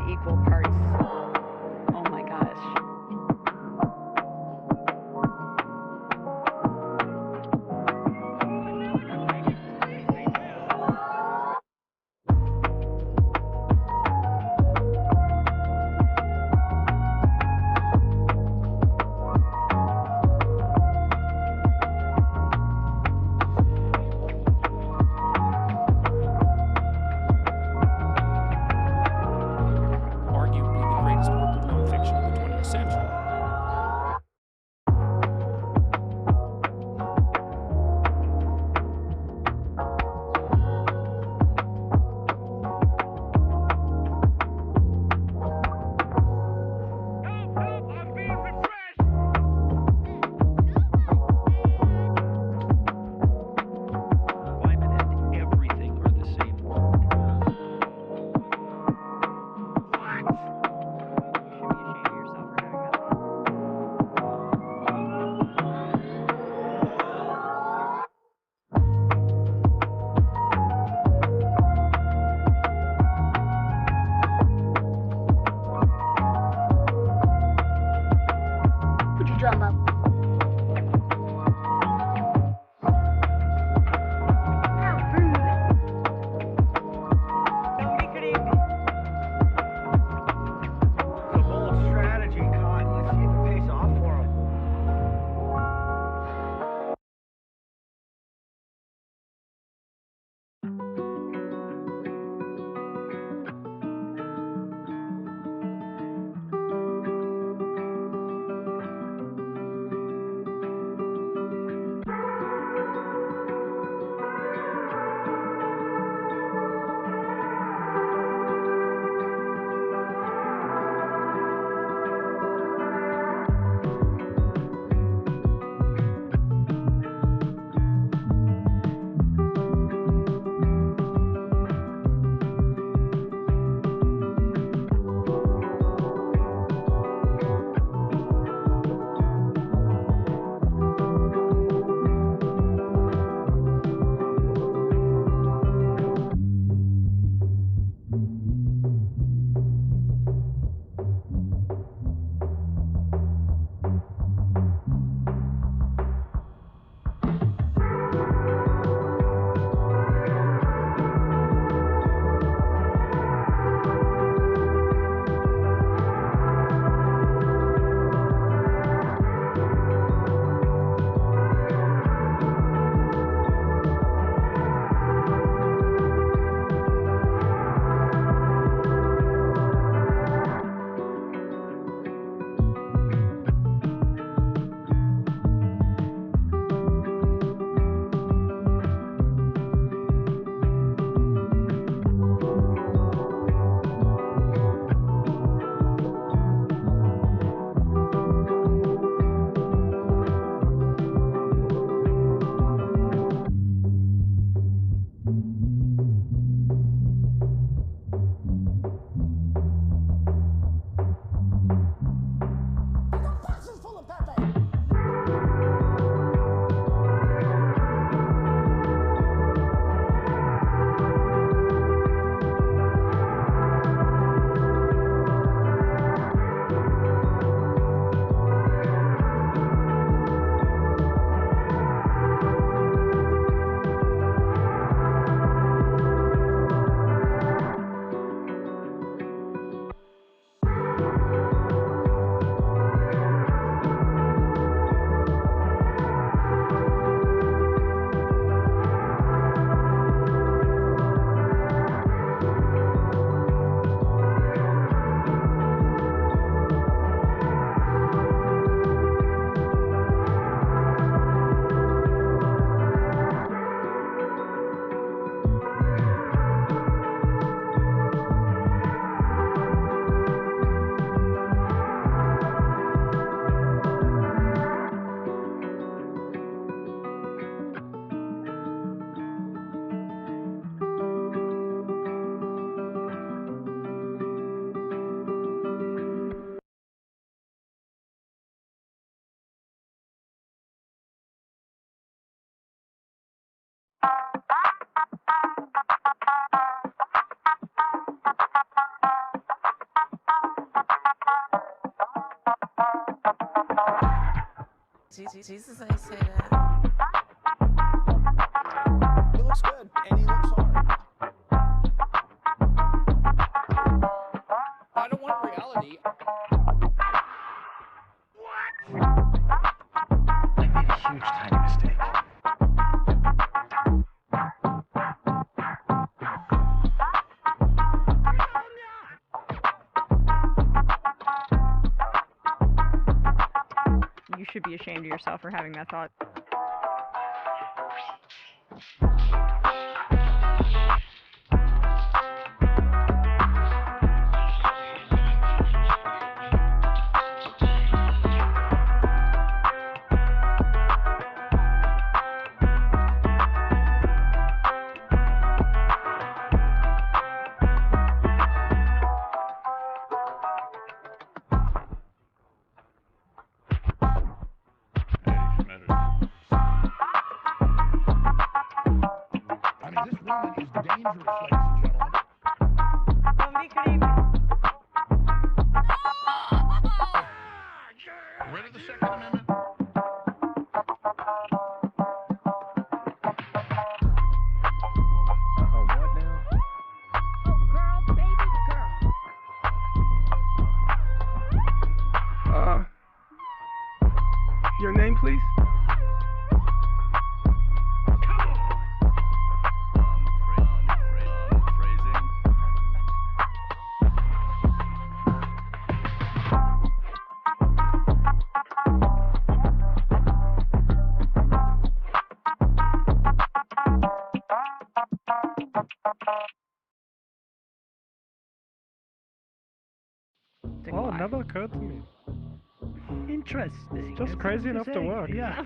Equal parts. Oh my gosh. Jesus ain't say that. He looks good, and he looks hard. I don't want reality. I made a huge tiny mistake. You should be ashamed of yourself for having that thought. This woman is dangerous, ladies and gentlemen. Rid of the Second Amendment. Oh, what now? Girl, baby girl. Your name, please? Oh, it never occurred to me. Interesting. Just crazy enough to work. Yeah.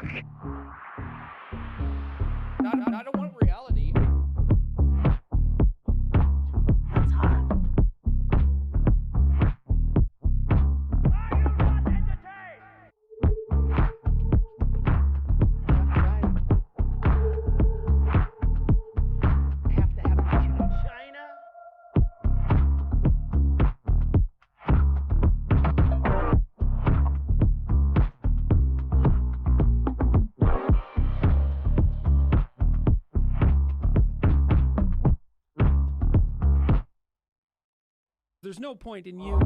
I don't want reality. That's hot. There's no point in you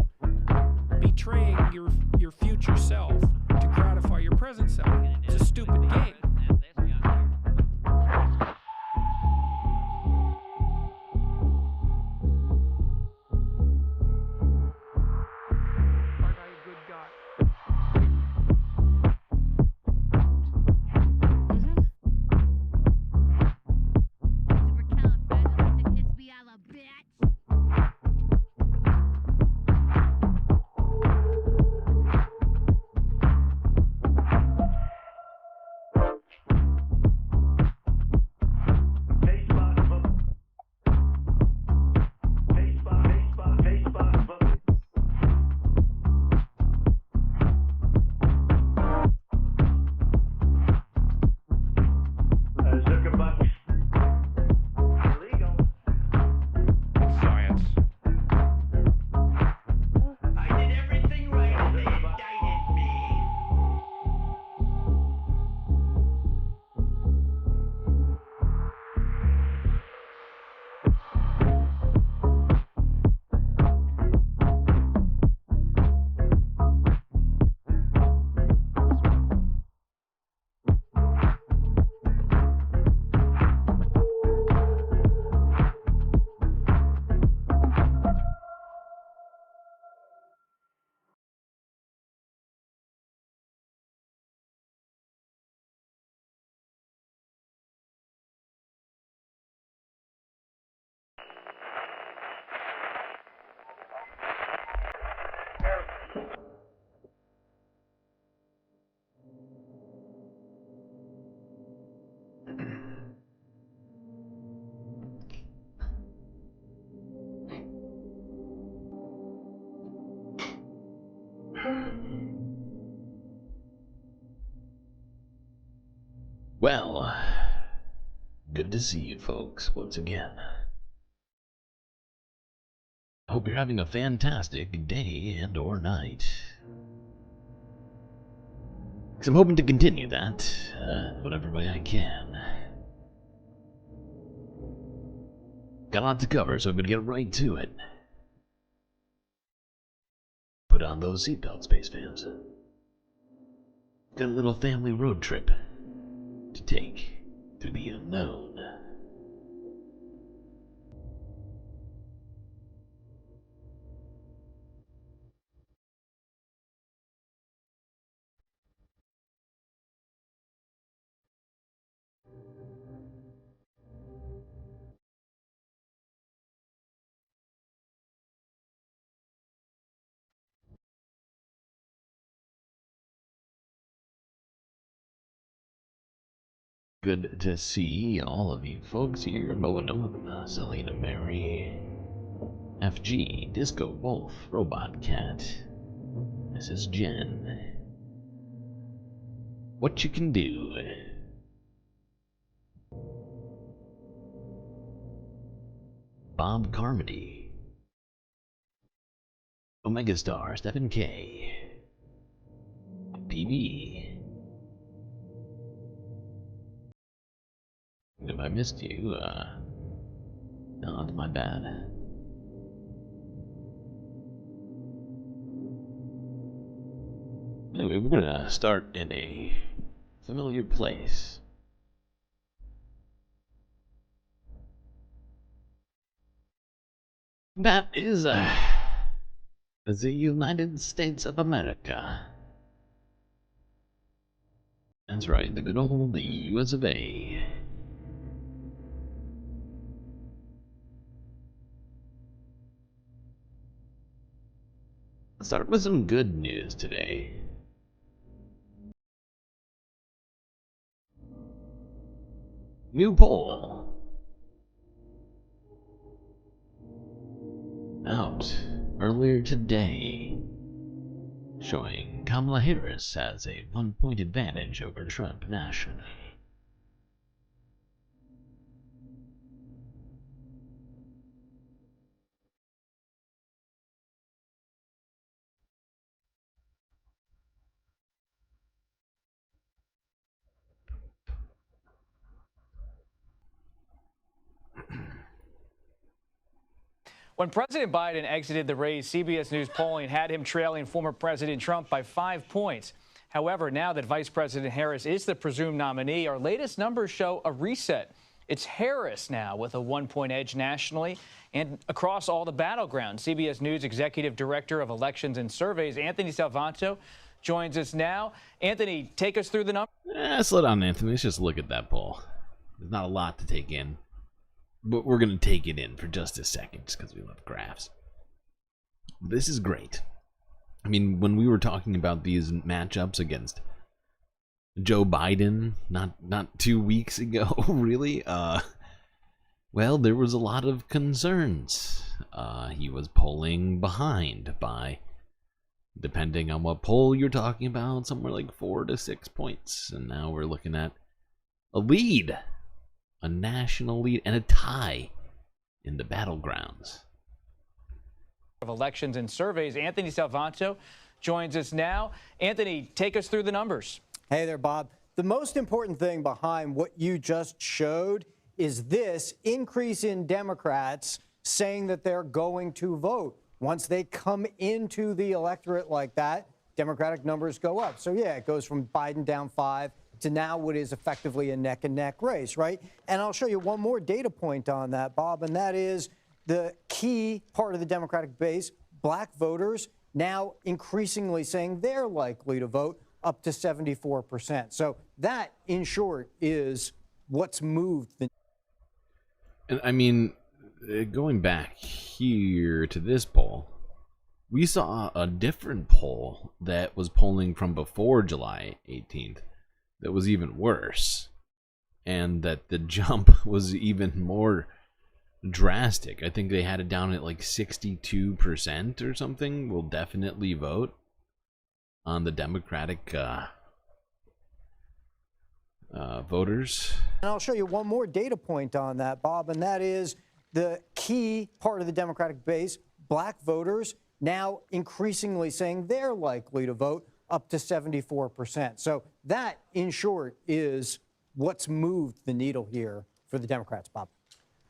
betraying your future self to gratify your present self. It's a stupid game. Well, good to see you folks once again. Hope you're having a fantastic day and or night. 'Cause I'm hoping to continue that, whatever way I can. Got a lot to cover, so I'm gonna get right to it. Put on those seatbelts, space fans. Got a little family road trip to take through the unknown. Good to see all of you folks here. Moana, Selena Mary, FG, Disco Wolf, Robot Cat, Mrs. Jen. What you can do. Bob Carmody, Omega Star, Stephen K, PB. If I missed you, no, it's my bad. Anyway, we're gonna start in a familiar place. That is, the United States of America. That's right, the good old US of A. Let's start with some good news today. New poll. Out earlier today, showing Kamala Harris has a 1-point advantage over Trump nationally. When President Biden exited the race, CBS News polling had him trailing former President Trump by 5 points. However, now that Vice President Harris is the presumed nominee, our latest numbers show a reset. It's Harris now with a 1-point edge nationally and across all the battlegrounds. CBS News Executive Director of Elections and Surveys, Anthony Salvanto, joins us now. Anthony, take us through the numbers. Slow down, Anthony. Let's just look at that poll. There's not a lot to take in, but we're going to take it in for just a second just because we love graphs. This is great. I mean, when we were talking about these matchups against Joe Biden not 2 weeks ago, really, well, there was a lot of concerns. He was polling behind by, depending on what poll you're talking about, somewhere like 4 to 6 points. And now we're looking at a lead, a national lead, and a tie in the battlegrounds. Of Elections and Surveys, Anthony Salvanto joins us now. Anthony, take us through the numbers. Hey there, Bob. The most important thing behind what you just showed is this increase in Democrats saying that they're going to vote. Once they come into the electorate like that, Democratic numbers go up. So, yeah, it goes from Biden down 5 to now what is effectively a neck-and-neck race, right? And I'll show you one more data point on that, Bob, and that is the key part of the Democratic base, black voters, now increasingly saying they're likely to vote, up to 74%. So that, in short, is what's moved. And I mean, going back here to this poll, we saw a different poll that was polling from before July 18th that was even worse, and that the jump was even more drastic. I think they had it down at like 62% or something will definitely vote on the Democratic voters. And I'll show you one more data point on that, Bob, and that is the key part of the Democratic base, black voters, now increasingly saying they're likely to vote, up to 74%. So that, in short, is what's moved the needle here for the Democrats, Bob.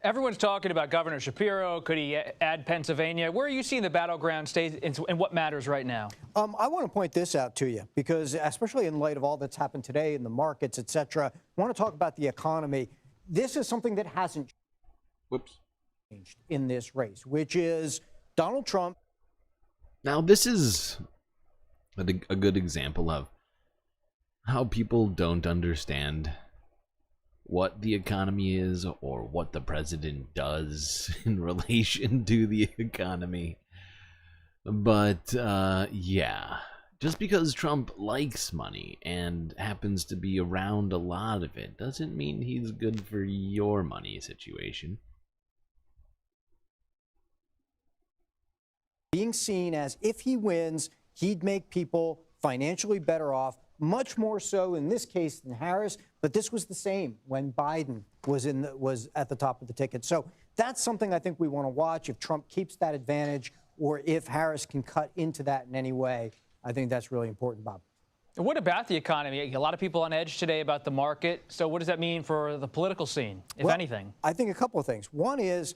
Everyone's talking about Governor Shapiro. Could he add Pennsylvania? Where are you seeing the battleground states and what matters right now? I want to point this out to you because, especially in light of all that's happened today in the markets, et cetera, I want to talk about the economy. This is something that hasn't changed in this race, which is Donald Trump. Now, this is a good example of how people don't understand what the economy is or what the president does in relation to the economy. But, yeah, just because Trump likes money and happens to be around a lot of it doesn't mean he's good for your money situation. Being seen as if he wins, he'd make people financially better off, much more so in this case than Harris. But this was the same when Biden was at the top of the ticket. So that's something I think we want to watch. If Trump keeps that advantage or if Harris can cut into that in any way, I think that's really important, Bob. What about the economy? A lot of people on edge today about the market. So what does that mean for the political scene, if anything? I think a couple of things. One is,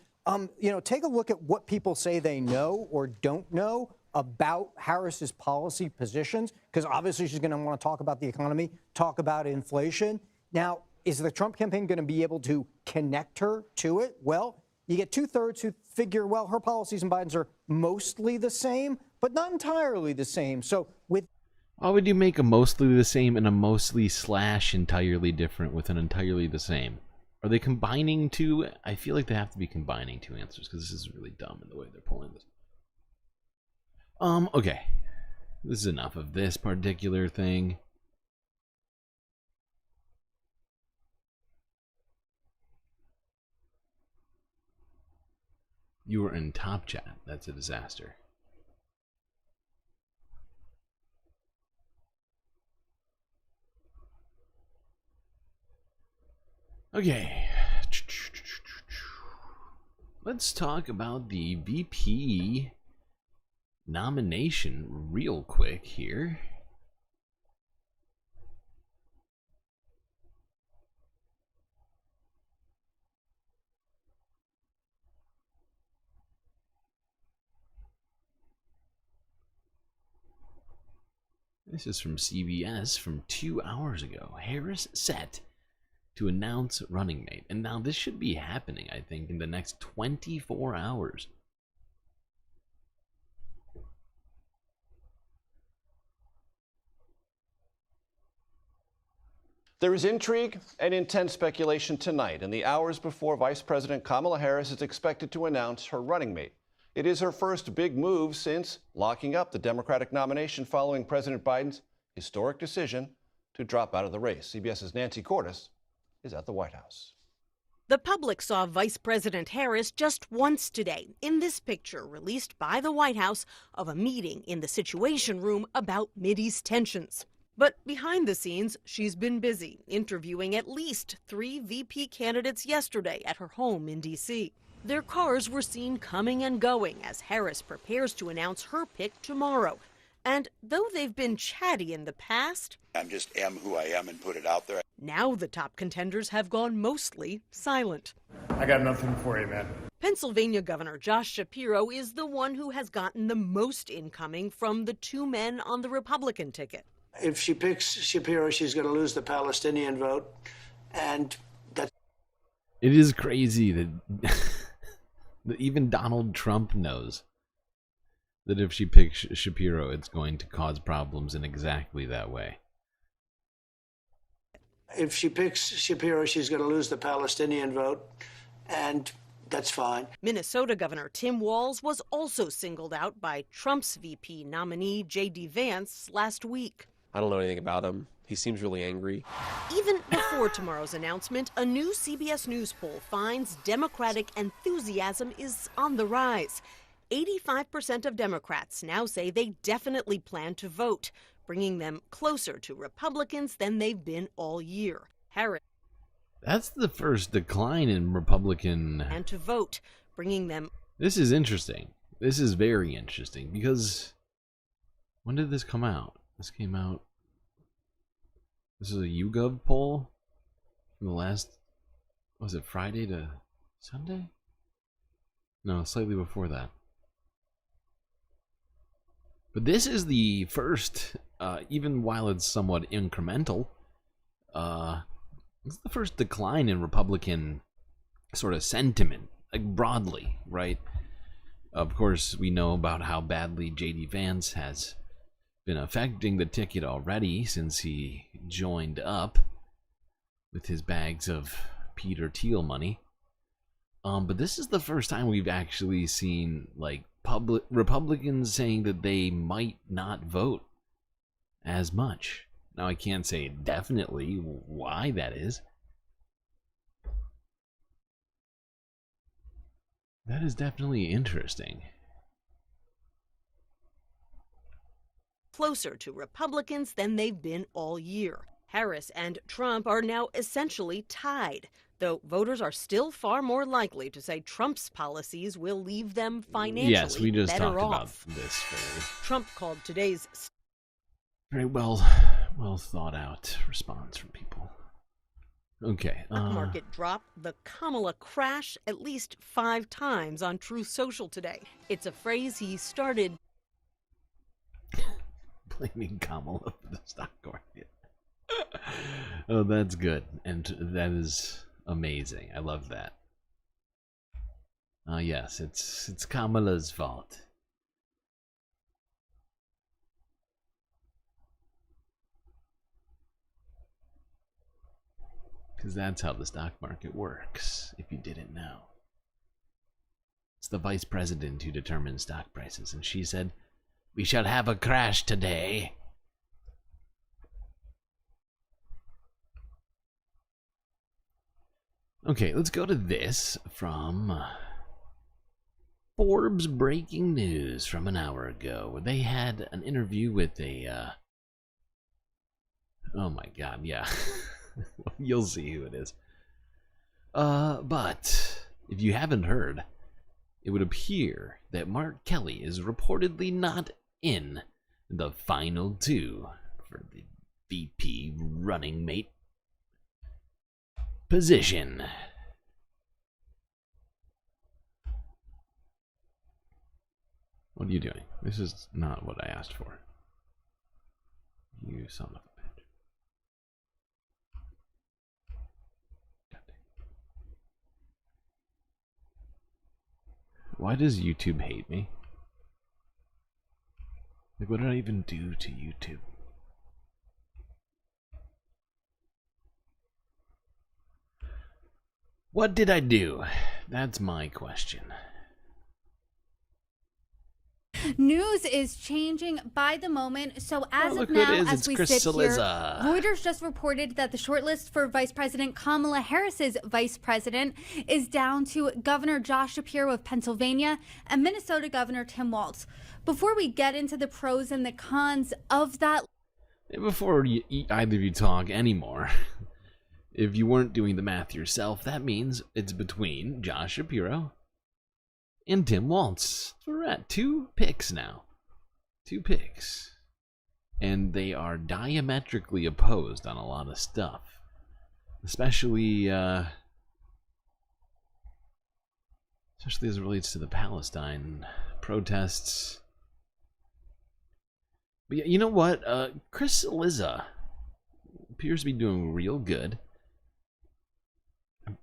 take a look at what people say they know or don't know about Harris's policy positions, because obviously she's going to want to talk about the economy, talk about inflation. Now, is the Trump campaign going to be able to connect her to it? Well, you get 2/3 who figure, well, her policies and Biden's are mostly the same, but not entirely the same. So why would you make a mostly the same and a mostly / entirely different with an entirely the same? Are they combining two? I feel like they have to be combining two answers because this is really dumb in the way they're pulling this. Okay. This is enough of this particular thing. You were in top chat. That's a disaster. Okay. Let's talk about the VP nomination real quick here. This is from CBS from 2 hours ago. Harris set to announce running mate. And now this should be happening, I think, in the next 24 hours. There is intrigue and intense speculation tonight in the hours before Vice President Kamala Harris is expected to announce her running mate. It is her first big move since locking up the Democratic nomination following President Biden's historic decision to drop out of the race. CBS's Nancy Cordes is at the White House. The public saw Vice President Harris just once today in this picture released by the White House of a meeting in the Situation Room about Mideast tensions. But behind the scenes, she's been busy interviewing at least 3 VP candidates yesterday at her home in D.C. Their cars were seen coming and going as Harris prepares to announce her pick tomorrow. And though they've been chatty in the past, I just am who I am and put it out there. Now the top contenders have gone mostly silent. I got nothing for you, man. Pennsylvania Governor Josh Shapiro is the one who has gotten the most incoming from the 2 men on the Republican ticket. If she picks Shapiro, she's going to lose the Palestinian vote. And that's... It is crazy that, that even Donald Trump knows that if she picks Shapiro, it's going to cause problems in exactly that way. If she picks Shapiro, she's going to lose the Palestinian vote. And that's fine. Minnesota Governor Tim Walz was also singled out by Trump's VP nominee, J.D. Vance, last week. I don't know anything about him. He seems really angry. Even before tomorrow's announcement, a new CBS News poll finds Democratic enthusiasm is on the rise. 85% of Democrats now say they definitely plan to vote, bringing them closer to Republicans than they've been all year. Harris. That's the first decline in Republican. And to vote, bringing them. This is interesting. This is very interesting because when did this come out? This came out. This is a YouGov poll from the last, was it Friday to Sunday? No, slightly before that. But this is the first, even while it's somewhat incremental, it's the first decline in Republican sort of sentiment, like broadly, right? Of course, we know about how badly J.D. Vance has been affecting the ticket already since he joined up with his bags of Peter Thiel money. But this is the first time we've actually seen like public Republicans saying that they might not vote as much. Now I can't say definitely why that is. That is definitely interesting. Closer to Republicans than they've been all year. Harris and Trump are now essentially tied, though voters are still far more likely to say Trump's policies will leave them financially yes, we just better talked off. about this very Trump called today's very well thought out response from people. Okay. Stock market drop, the Kamala crash, at least 5 times on Truth Social today. It's a phrase he started blaming Kamala for the stock market. Oh, that's good. And that is amazing. I love that. Yes, it's Kamala's fault. Because that's how the stock market works, if you didn't know. It's the vice president who determines stock prices, and she said, "We shall have a crash today." Okay, let's go to this from Forbes breaking news from an hour ago, where they had an interview with a, oh my god, yeah. You'll see who it is. But if you haven't heard, it would appear that Mark Kelly is reportedly not in the final 2 for the VP running mate position. What are you doing? This is not what I asked for. You son of a bitch. Why does YouTube hate me? Like, what did I even do to YouTube? What did I do? That's my question. News is changing by the moment. So as look of who it now, is. as It's we Chris sit here, Cillizza. Reuters just reported that the shortlist for Vice President Kamala Harris's vice president is down to Governor Josh Shapiro of Pennsylvania and Minnesota Governor Tim Walz. Before we get into the pros and the cons of that, Before either of you talk anymore, if you weren't doing the math yourself, that means it's between Josh Shapiro and Tim Walz. We're at 2 picks now. 2 picks. And they are diametrically opposed on a lot of stuff. Especially as it relates to the Palestine protests. But you know what? Chris Cillizza appears to be doing real good.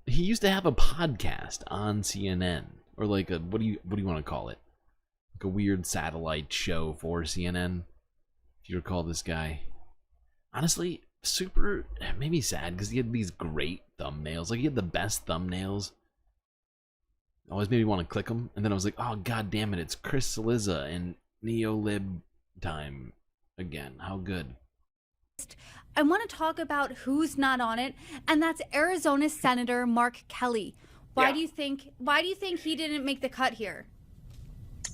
He used to have a podcast on CNN. Or like a, what do you want to call it? Like a weird satellite show for CNN. If you recall this guy. Honestly, super, made me sad because he had these great thumbnails. Like he had the best thumbnails. Always made me want to click them. And then I was like, oh god damn it, it's Chris Cillizza and Neolib time again. How good. I want to talk about who's not on it, and that's Arizona Senator Mark Kelly. Why do you think he didn't make the cut here?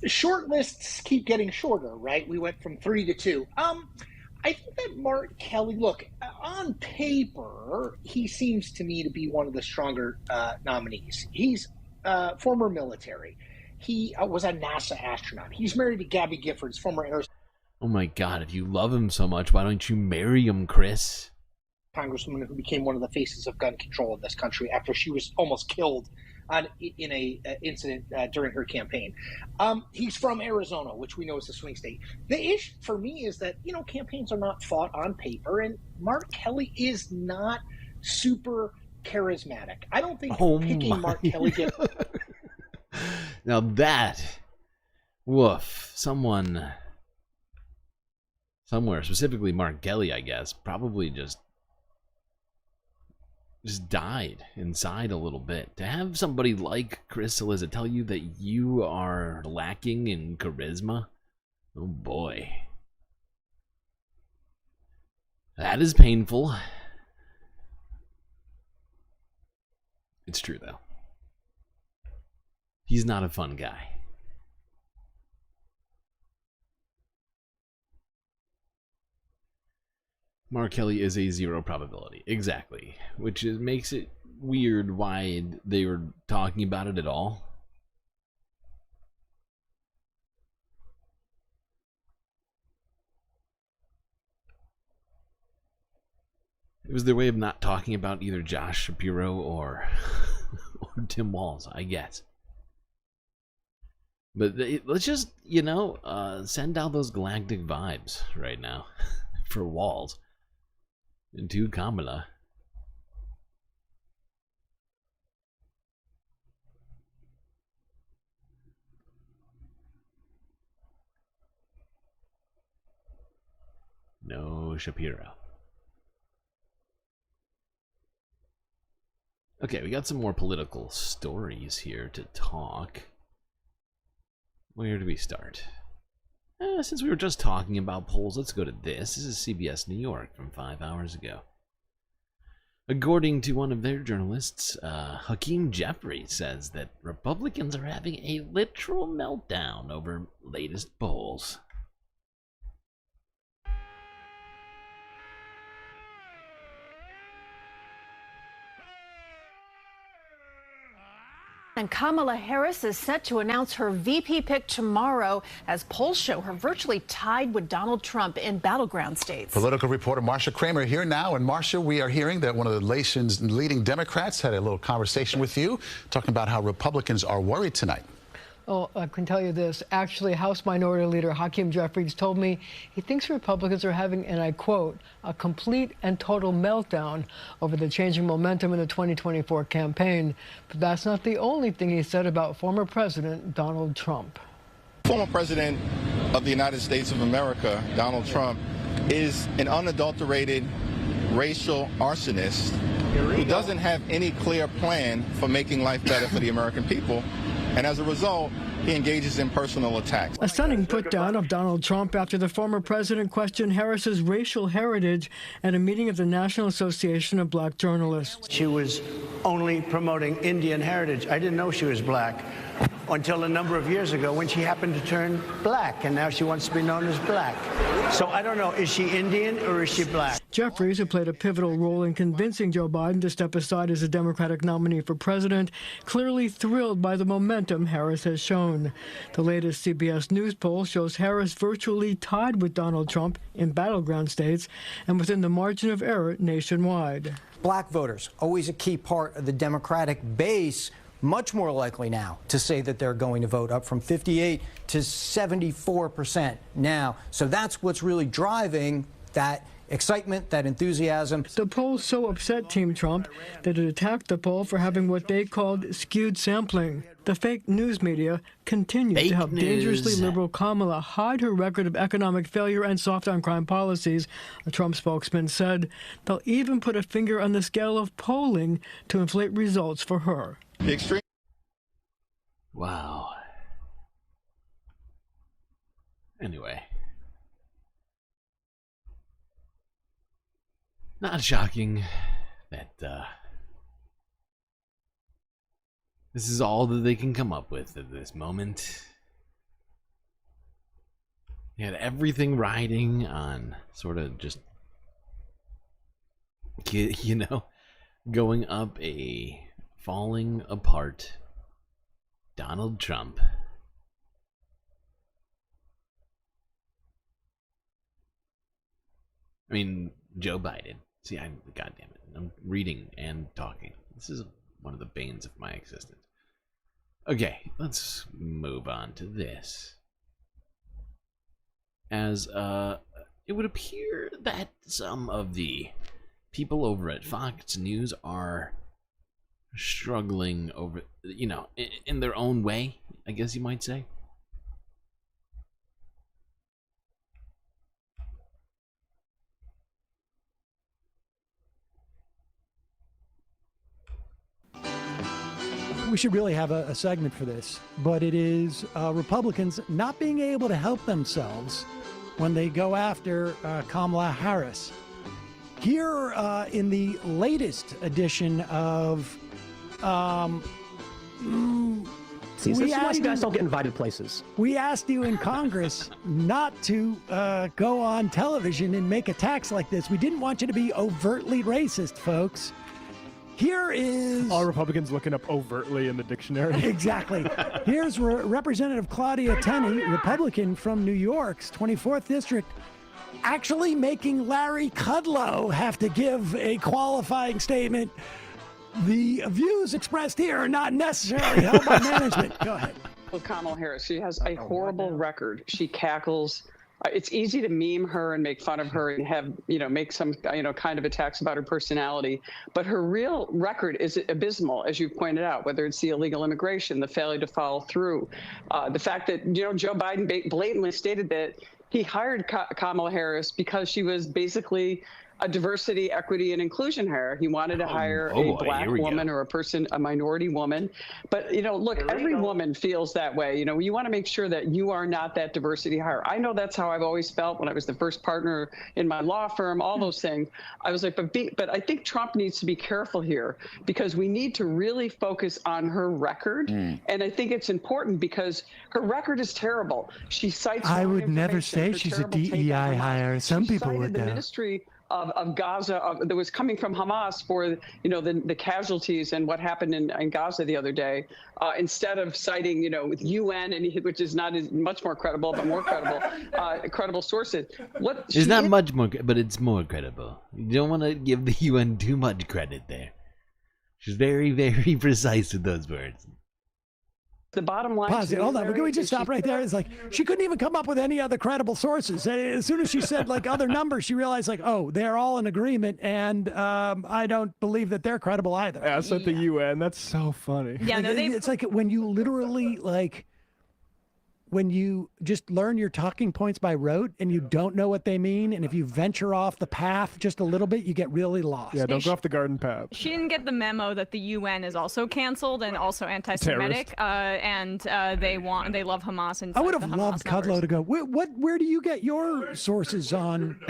Short lists keep getting shorter, right? We went from 3 to 2. I think that Mark Kelly, look, on paper, he seems to me to be one of the stronger nominees. He's former military. He was a NASA astronaut. He's married to Gabby Giffords, former Air. Oh my God, if you love him so much, why don't you marry him, Chris? Congresswoman who became one of the faces of gun control in this country after she was almost killed in a incident during her campaign. He's from Arizona, which we know is a swing state. The issue for me is that, you know, campaigns are not fought on paper, and Mark Kelly is not super charismatic. I don't think picking Mark Kelly gets... Now that, woof, someone, somewhere, specifically Mark Kelly, I guess, probably just died inside a little bit. To have somebody like Chris Cillizza tell you that you are lacking in charisma, oh boy. That is painful. It's true, though. He's not a fun guy. Mark Kelly is a 0 probability. Exactly. Which makes it weird why they were talking about it at all. It was their way of not talking about either Josh Shapiro or Tim Walz, I guess. But let's just, you know, send out those galactic vibes right now for Walz. And to Kamala. No Shapiro. Okay, we got some more political stories here to talk. Where do we start? Since we were just talking about polls, let's go to this. This is CBS New York from 5 hours ago. According to one of their journalists, Hakeem Jeffries says that Republicans are having a literal meltdown over latest polls. And Kamala Harris is set to announce her VP pick tomorrow as polls show her virtually tied with Donald Trump in battleground states. Political reporter Marsha Kramer here now. And Marsha, we are hearing that one of the nation's leading Democrats had a little conversation with you, talking about how Republicans are worried tonight. Oh, I can tell you this. Actually, House Minority Leader Hakeem Jeffries told me he thinks Republicans are having, and I quote, a complete and total meltdown over the changing momentum in the 2024 campaign. But that's not the only thing he said about former President Donald Trump. Former President of the United States of America, Donald Trump, is an unadulterated racial arsonist who doesn't have any clear plan for making life better for the American people. And as a result, he engages in personal attacks. A stunning put-down of Donald Trump after the former president questioned Harris's racial heritage at a meeting of the National Association of Black Journalists. She was only promoting Indian heritage. I didn't know she was black until a number of years ago when she happened to turn black, and now she wants to be known as black. So I don't know, is she Indian or is she black? Jeffries, who played a pivotal role in convincing Joe Biden to step aside as a Democratic nominee for president, clearly thrilled by the momentum Harris has shown. The latest CBS News poll shows Harris virtually tied with Donald Trump in battleground states and within the margin of error nationwide. Black voters, always a key part of the Democratic base, much more likely now to say that they're going to vote, up from 58 to 74% now. So that's what's really driving that excitement, that enthusiasm. The poll so upset Team Trump that it attacked the poll for having what they called skewed sampling. The fake news media continued to help dangerously liberal Kamala hide her record of economic failure and soft on crime policies. A Trump spokesman said they'll even put a finger on the scale of polling to inflate results for her. Wow. Anyway. Not shocking that this is all that they can come up with at this moment. They had everything riding on sort of just, you know, going up a falling apart Donald Trump. I mean, Joe Biden. See, goddamn it. I'm reading and talking. This is one of the banes of my existence. Okay, let's move on to this. As, it would appear that some of the people over at Fox News are struggling over, you know, in their own way, I guess you might say. We should really have a segment for this, but it is Republicans not being able to help themselves when they go after Kamala Harris. Here in the latest edition of... See, this is why you guys don't get invited places. We asked you in Congress not to go on television and make attacks like this. We didn't want you to be overtly racist, folks. Here is... All Republicans looking up overtly in the dictionary. Exactly. Here's Representative Claudia Tenney, Republican from New York's 24th District, actually making Larry Kudlow have to give a qualifying statement. The views expressed here are not necessarily held by management. Go ahead. With Kamala Harris, she has a horrible record. She cackles. It's easy to meme her and make fun of her and have, make some, kind of attacks about her personality. But her real record is abysmal, as you pointed out, whether it's the illegal immigration, the failure to follow through, the fact that, Joe Biden blatantly stated that he hired Kamala Harris because she was basically a diversity, equity, and inclusion hire. He wanted to hire a black woman or a minority woman. But, look, every woman feels that way. You want to make sure that you are not that diversity hire. I know that's how I've always felt when I was the first partner in my law firm, all those things. I was like, but I think Trump needs to be careful here because we need to really focus on her record. And I think it's important because her record is terrible. She cites... I would never say she's a DEI hire. Some people would, though. The ministry of Gaza that was coming from Hamas for, the casualties and what happened in Gaza the other day, instead of citing, with UN, which is not as much more credible, but more credible, credible sources. It's not much more, but it's more credible. You don't want to give the UN too much credit there. She's very, very precise with those words. The bottom line. Pause it. Hold on. Can we just stop right there? It's like she couldn't even come up with any other credible sources. As soon as she said other numbers, she realized they're all in agreement, and I don't believe that they're credible either. Yeah, it's at the UN. That's so funny. Yeah, no, it's like when you literally when you just learn your talking points by rote and you don't know what they mean, and if you venture off the path just a little bit, you get really lost. Yeah, don't go off the garden path. She didn't get the memo that the UN is also canceled and also anti-Semitic, and they love Hamas. And I would have loved Kudlow to go, where do you get your sources on?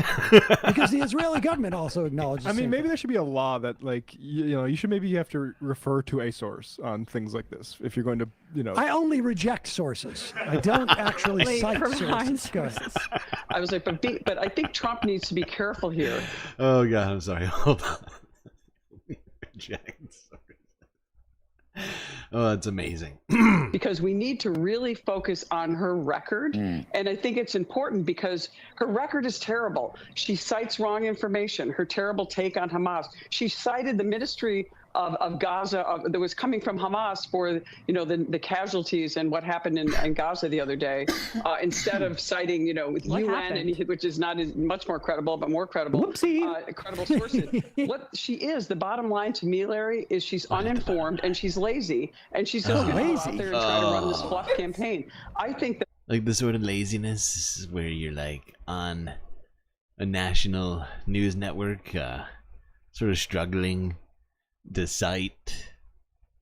Because the Israeli government also acknowledges. I mean, maybe there should be a law that, you should maybe have to refer to a source on things like this if you're going to, I only reject sources. I don't actually cite sources. I was like, but I think Trump needs to be careful here. Oh God, I'm sorry. Hold on. Oh, that's amazing. Because we need to really focus on her record. And I think it's important because her record is terrible. She cites wrong information, her terrible take on Hamas. She cited the ministry of Gaza that was coming from Hamas for, the casualties and what happened in Gaza the other day, instead of citing, with UN, which is not as much more credible, but more credible, credible sources. What she is, the bottom line to me, Larry, is she's uninformed and she's lazy, and she's just going to go out there and try to run this fluff campaign. I think that the sort of laziness is where you're on a national news network, sort of struggling to cite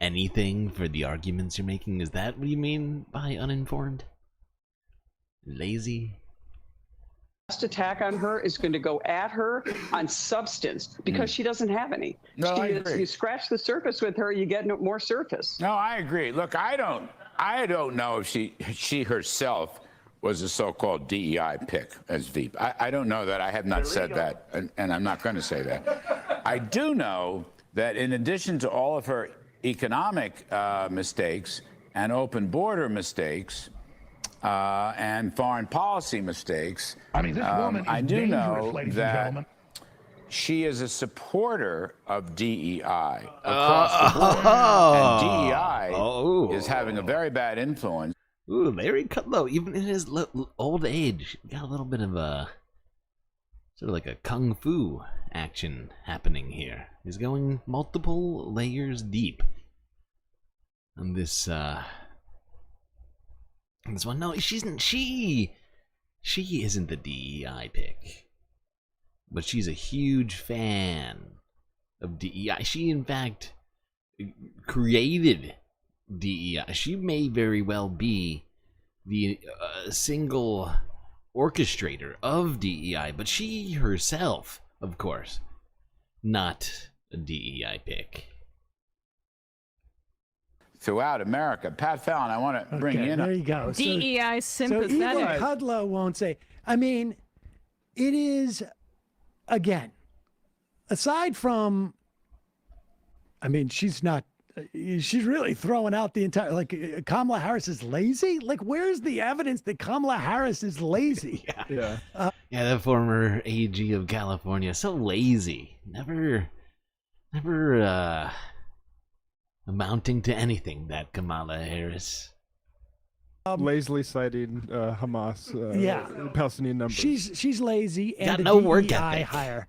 anything for the arguments you're making. Is that what you mean by uninformed? Lazy? Last attack on her is going to go at her on substance because she doesn't have any. No, I agree. You scratch the surface with her, you get more surface. No, I agree. Look, I don't know if she herself was a so-called DEI pick as Veep. I don't know that. I have not said that, and I'm not going to say that. I do know that in addition to all of her economic mistakes and open border mistakes and foreign policy mistakes, I mean, this woman is I do dangerous, know ladies and that gentlemen. she is a supporter of DEI across the board. And DEI is having a very bad influence. Ooh, Larry Kudlow, even in his old age, got a little bit of a sort of like a kung fu action happening here. He's going multiple layers deep on this one. No, she isn't the DEI pick, but she's a huge fan of DEI. She, in fact, created DEI. She may very well be the single orchestrator of DEI, but she herself, of course, not a DEI pick. Throughout America. Pat Fallon, I want to bring you in. There you go. DEI sympathetic. So even Kudlow won't say. I mean, it is, again, aside from, I mean, she's really throwing out the entire, like, Kamala Harris is lazy? Like, where's the evidence that Kamala Harris is lazy? Yeah, the former AG of California, so lazy. Never amounting to anything, that Kamala Harris. Lazily citing Hamas, Palestinian numbers. She's lazy and Got a no work DEI ethic. hire.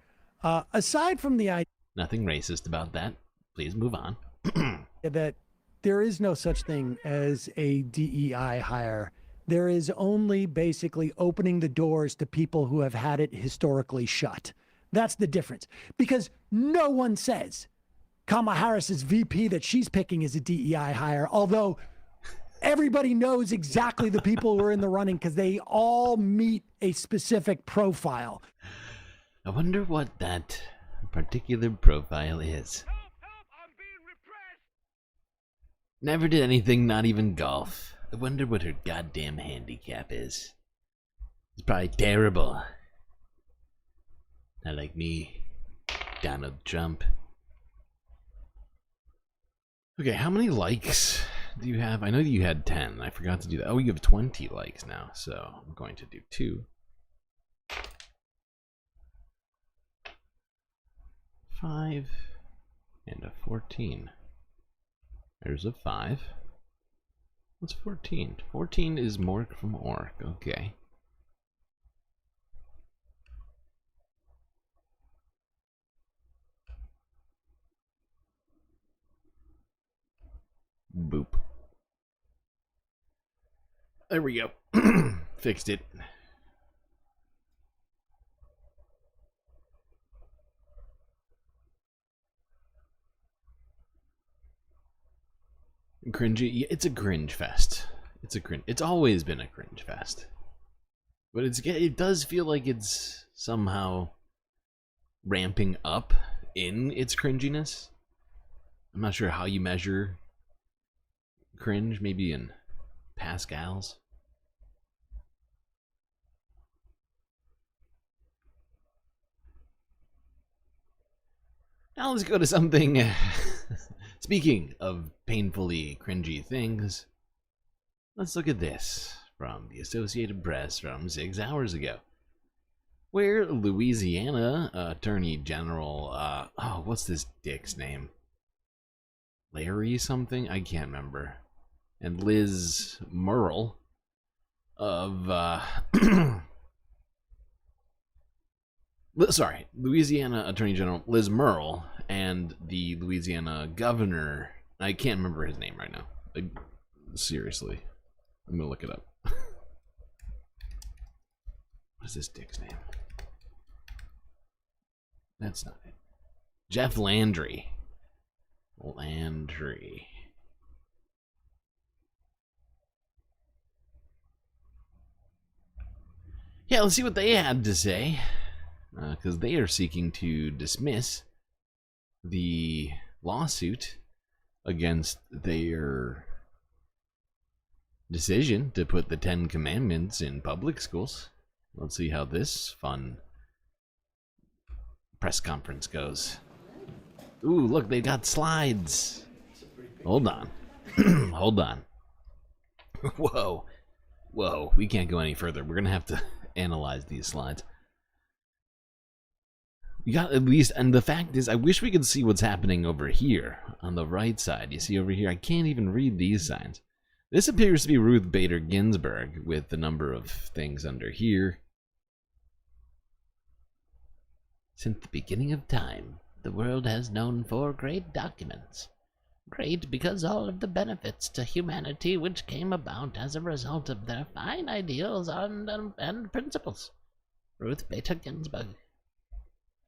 Aside from the idea Nothing racist about that. Please move on. that there is no such thing as a DEI hire. There is only basically opening the doors to people who have had it historically shut. That's the difference. Because no one says Kamala Harris's VP that she's picking is a DEI hire, although everybody knows exactly the people who are in the running because they all meet a specific profile. I wonder what that particular profile is. Never did anything, not even golf. I wonder what her goddamn handicap is. It's probably terrible. Not like me, Donald Trump. Okay, how many likes do you have? I know you had 10. I forgot to do that. Oh, you have 20 likes now, so I'm going to do 2. 5 and a 14. There's a 5. What's 14? 14 is Mork from Orc. Okay. Boop. There we go. Fixed it. Cringy. Yeah, it's a cringe fest. It's always been a cringe fest. But it does feel like it's somehow ramping up in its cringiness. I'm not sure how you measure cringe, maybe in Pascals. Now let's go to something. Speaking of painfully cringy things, let's look at this from the Associated Press from 6 hours ago, where Louisiana Attorney General, what's this dick's name? Larry something? I can't remember. And Liz Murrell of, Louisiana Attorney General Liz Murrell and the Louisiana Governor, I can't remember his name right now. Like, seriously. I'm gonna look it up. What is this dick's name? That's not it. Jeff Landry. Yeah, let's see what they had to say. Because they are seeking to dismiss the lawsuit against their decision to put the 10 Commandments in public schools. Let's see how this fun press conference goes. Ooh, look, they got slides. Hold on. Hold on. Whoa. Whoa, we can't go any further. We're going to have to analyze these slides. You got at least, and the fact is, I wish we could see what's happening over here on the right side. You see over here, I can't even read these signs. This appears to be Ruth Bader Ginsburg with the number of things under here. Since the beginning of time, the world has known 4 great documents. Great because all of the benefits to humanity which came about as a result of their fine ideals and principles. Ruth Bader Ginsburg.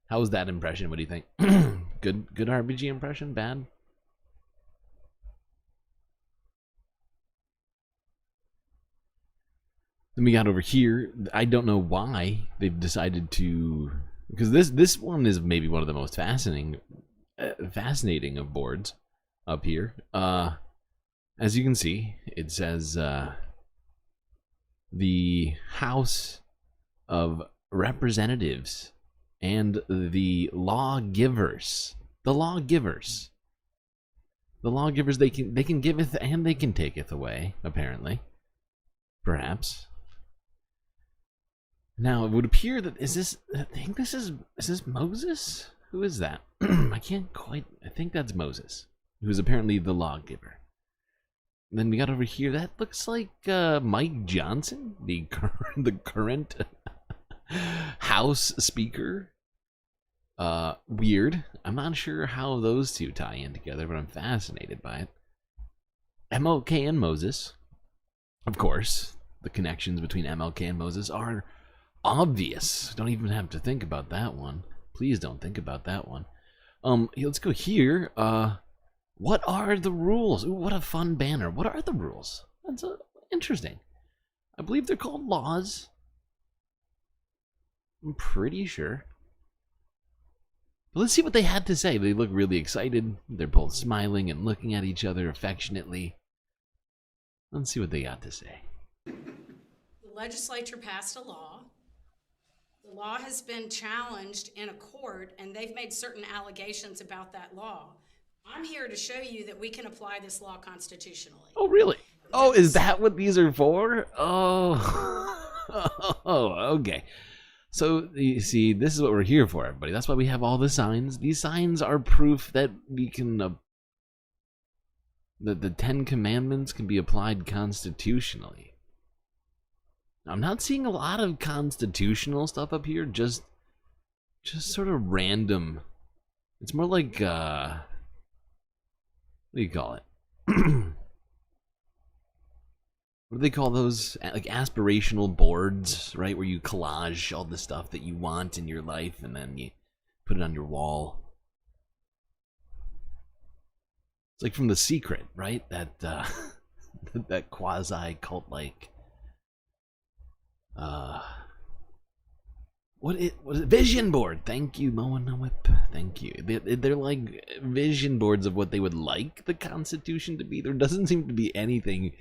How was that impression? What do you think? Good RPG impression? Bad? Then we got over here. I don't know why they've decided to, because this one is maybe one of the most fascinating of boards up here. As you can see, it says the House of Representatives and the lawgivers. The lawgivers, they can giveth and they can taketh away, apparently. Perhaps. Now it would appear that is this Moses? Who is that? I think that's Moses, who's apparently the lawgiver. And then we got over here, that looks like Mike Johnson, the current House Speaker. Weird. I'm not sure how those two tie in together, but I'm fascinated by it. MLK and Moses. Of course, the connections between MLK and Moses are obvious. Don't even have to think about that one. Please don't think about that one. Let's go here. What are the rules? Ooh, what a fun banner. What are the rules? That's interesting. I believe they're called laws. I'm pretty sure. But let's see what they had to say. They look really excited. They're both smiling and looking at each other affectionately. Let's see what they got to say. The legislature passed a law. The law has been challenged in a court, and they've made certain allegations about that law. I'm here to show you that we can apply this law constitutionally. Oh, really? Oh, is that what these are for? Oh, okay. So, you see, this is what we're here for, everybody. That's why we have all the signs. These signs are proof that we can, that the 10 Commandments can be applied constitutionally. I'm not seeing a lot of constitutional stuff up here, just sort of random. It's more like, what do you call it? What do they call those? Like aspirational boards, right? Where you collage all the stuff that you want in your life and then you put it on your wall. It's like from The Secret, right? That that quasi-cult-like what is it? Vision board. Thank you, Moana Whip. Thank you. They're like vision boards of what they would like the Constitution to be. There doesn't seem to be anything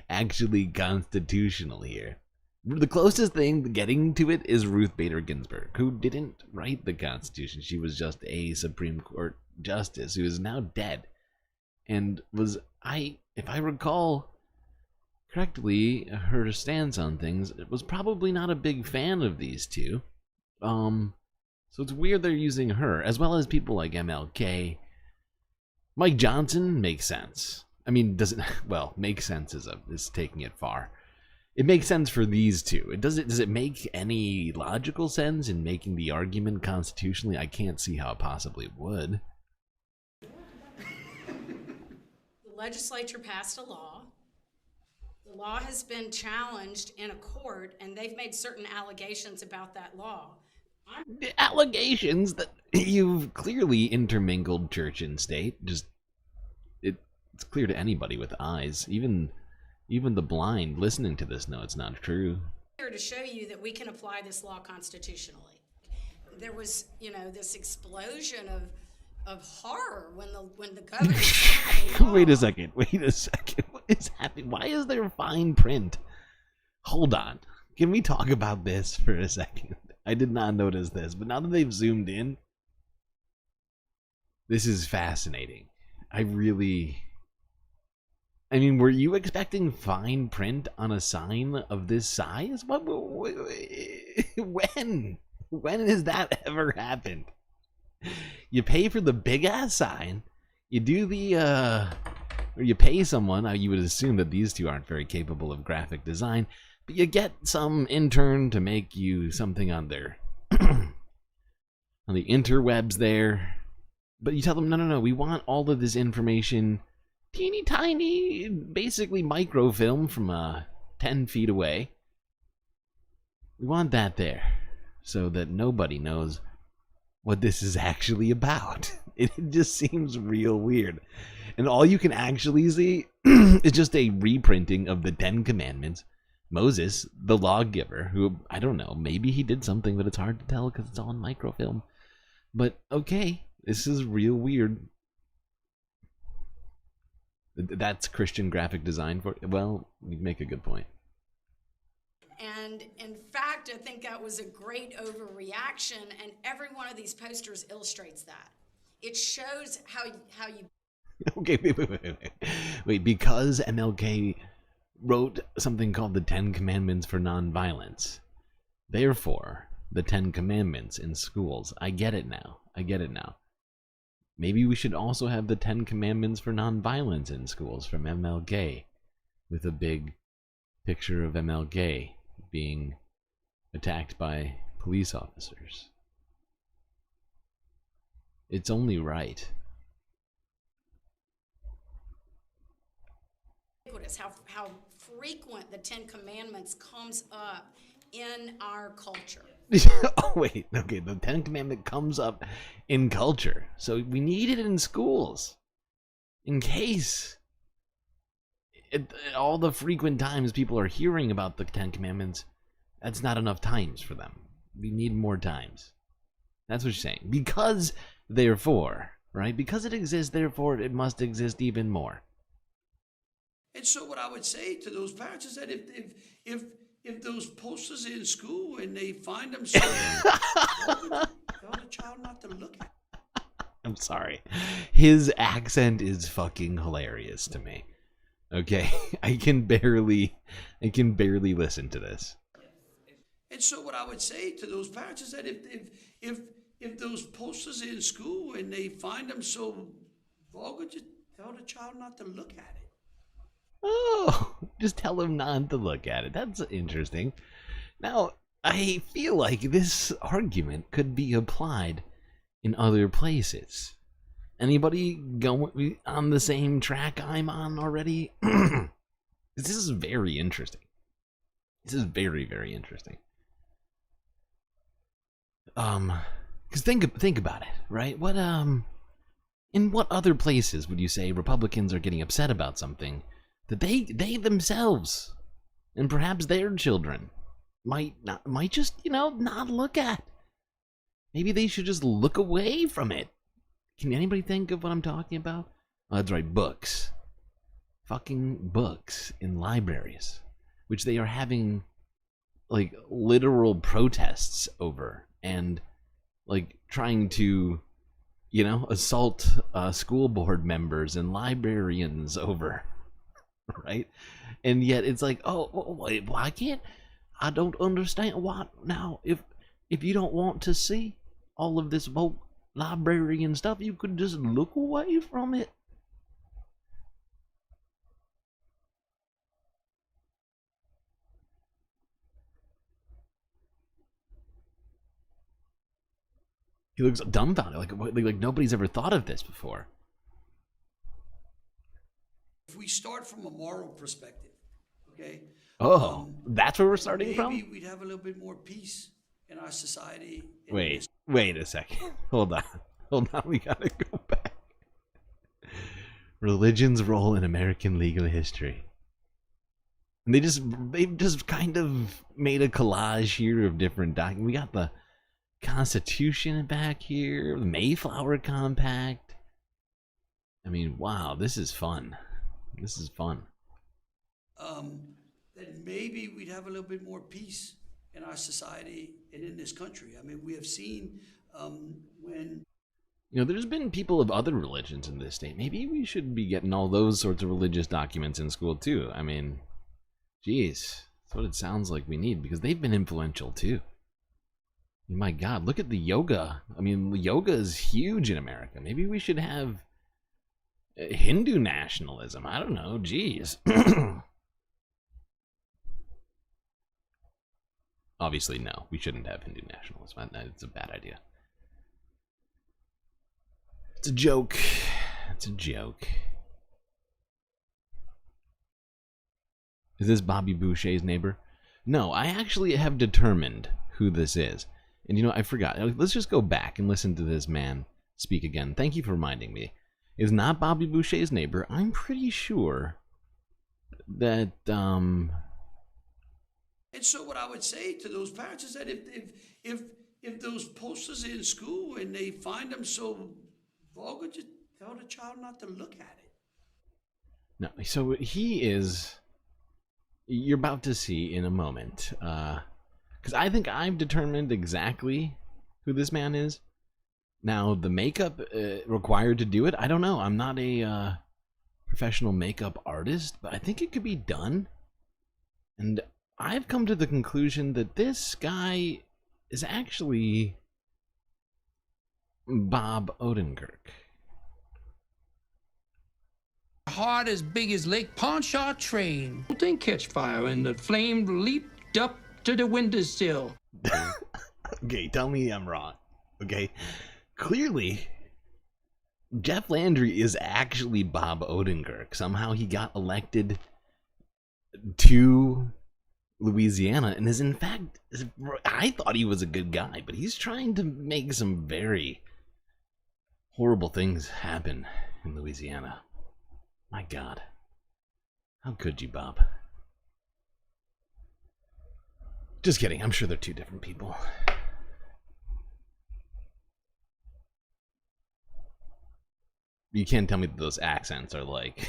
actually constitutional here. The closest thing getting to it is Ruth Bader Ginsburg, who didn't write the Constitution. She was just a Supreme Court justice who is now dead, and was, if I recall correctly, her stance on things was probably not a big fan of these two. So it's weird they're using her, as well as people like MLK. Mike Johnson makes sense. I mean, doesn't, well, make sense is taking it far. It makes sense for these two. Does it make any logical sense in making the argument constitutionally? I can't see how it possibly would. The legislature passed a law. The law has been challenged in a court, and they've made certain allegations about that law. The allegations that you've clearly intermingled church and state. Just it's clear to anybody with eyes, even the blind listening to this know it's not true. I'm here to show you that we can apply this law constitutionally. There was, this explosion of horror when the governor. Wait a second. What is happening? Why is there fine print? Hold on. Can we talk about this for a second? I did not notice this, but now that they've zoomed in, this is fascinating. I mean, were you expecting fine print on a sign of this size? When has that ever happened? You pay for the big ass sign. You do the or you pay someone. Now you would assume that these two aren't very capable of graphic design, but you get some intern to make you something on their on the interwebs there. But you tell them, no, we want all of this information, teeny tiny, basically microfilm from 10 feet away. We want that there, so that nobody knows what this is actually about. It just seems real weird. And all you can actually see is just a reprinting of the 10 Commandments. Moses, the lawgiver, who, I don't know, maybe he did something, but it's hard to tell because it's all in microfilm. But, okay, this is real weird. That's Christian graphic design for, well, you make a good point. And in fact, I think that was a great overreaction, and every one of these posters illustrates that. It shows how you... Okay, wait, because MLK wrote something called the 10 Commandments for Nonviolence, therefore, the 10 Commandments in schools. I get it now. Maybe we should also have the 10 Commandments for Nonviolence in schools from MLK, with a big picture of MLK being attacked by police officers. It's only right. How frequent the 10 Commandments comes up in our culture. Oh, wait, okay, the 10 Commandment comes up in culture, so we need it in schools. In case all the frequent times people are hearing about the 10 Commandments, that's not enough times for them. We need more times. That's what you're saying. Because, therefore, right? Because it exists, therefore it must exist even more. And so what I would say to those parents is that if those posters in school and they find them so tell the child not to look at it. I'm sorry. His accent is fucking hilarious to me. Okay, I can barely listen to this. And so what I would say to those parents is that if those posters in school and they find them so vulgar, just tell the child not to look at it. Oh, just tell him not to look at it. That's interesting. Now, I feel like this argument could be applied in other places. Anybody going on the same track I'm on already? This is very interesting. This is very, very interesting. Because think about it, right? What in what other places would you say Republicans are getting upset about something that they themselves and perhaps their children might just, not look at? Maybe they should just look away from it. Can anybody think of what I'm talking about? Oh, that's right, books. Fucking books in libraries, which they are having like literal protests over, and like trying to, assault school board members and librarians over, right? And yet it's like, oh, wait, why can't I don't understand why now if you don't want to see all of this woke librarian stuff, you could just look away from it. He looks dumbfounded, like nobody's ever thought of this before. If we start from a moral perspective, okay? Oh, that's where we're starting from? Maybe we'd have a little bit more peace in our society. Wait a second. Hold on, we gotta go back. Religion's role in American legal history. And they've just kind of made a collage here of different documents. We got the Constitution back here, the Mayflower Compact. I mean, wow, this is fun. Then maybe we'd have a little bit more peace in our society and in this country. I mean, we have seen when... there's been people of other religions in this state. Maybe we should be getting all those sorts of religious documents in school, too. I mean, geez, that's what it sounds like we need, because they've been influential, too. My God, look at the yoga. I mean, yoga is huge in America. Maybe we should have Hindu nationalism. I don't know. Jeez. Obviously, no. We shouldn't have Hindu nationalism. It's a bad idea. It's a joke. It's a joke. Is this Bobby Boucher's neighbor? No, I actually have determined who this is. And you know, I forgot. Let's just go back and listen to this man speak again. Thank you for reminding me. It's not Bobby Boucher's neighbor. I'm pretty sure that, And so what I would say to those parents is that if those posters are in school and they find them so vulgar, just tell the child not to look at it. no, so he is, you're about to see in a moment, because I think I've determined exactly who this man is. Now, the makeup required to do it, I don't know. I'm not a professional makeup artist, but I think it could be done. And I've come to the conclusion that this guy is actually Bob Odenkirk. Heart as big as Lake Pontchartrain. The thing catch fire and the flame leaped up to the windowsill. Okay, tell me I'm wrong. Okay, clearly Jeff Landry is actually Bob Odenkirk. Somehow he got elected to Louisiana and is in fact, I thought he was a good guy, but he's trying to make some very horrible things happen in Louisiana. My God. How could you, Bob? Just kidding. I'm sure they're two different people. You can't tell me that those accents are like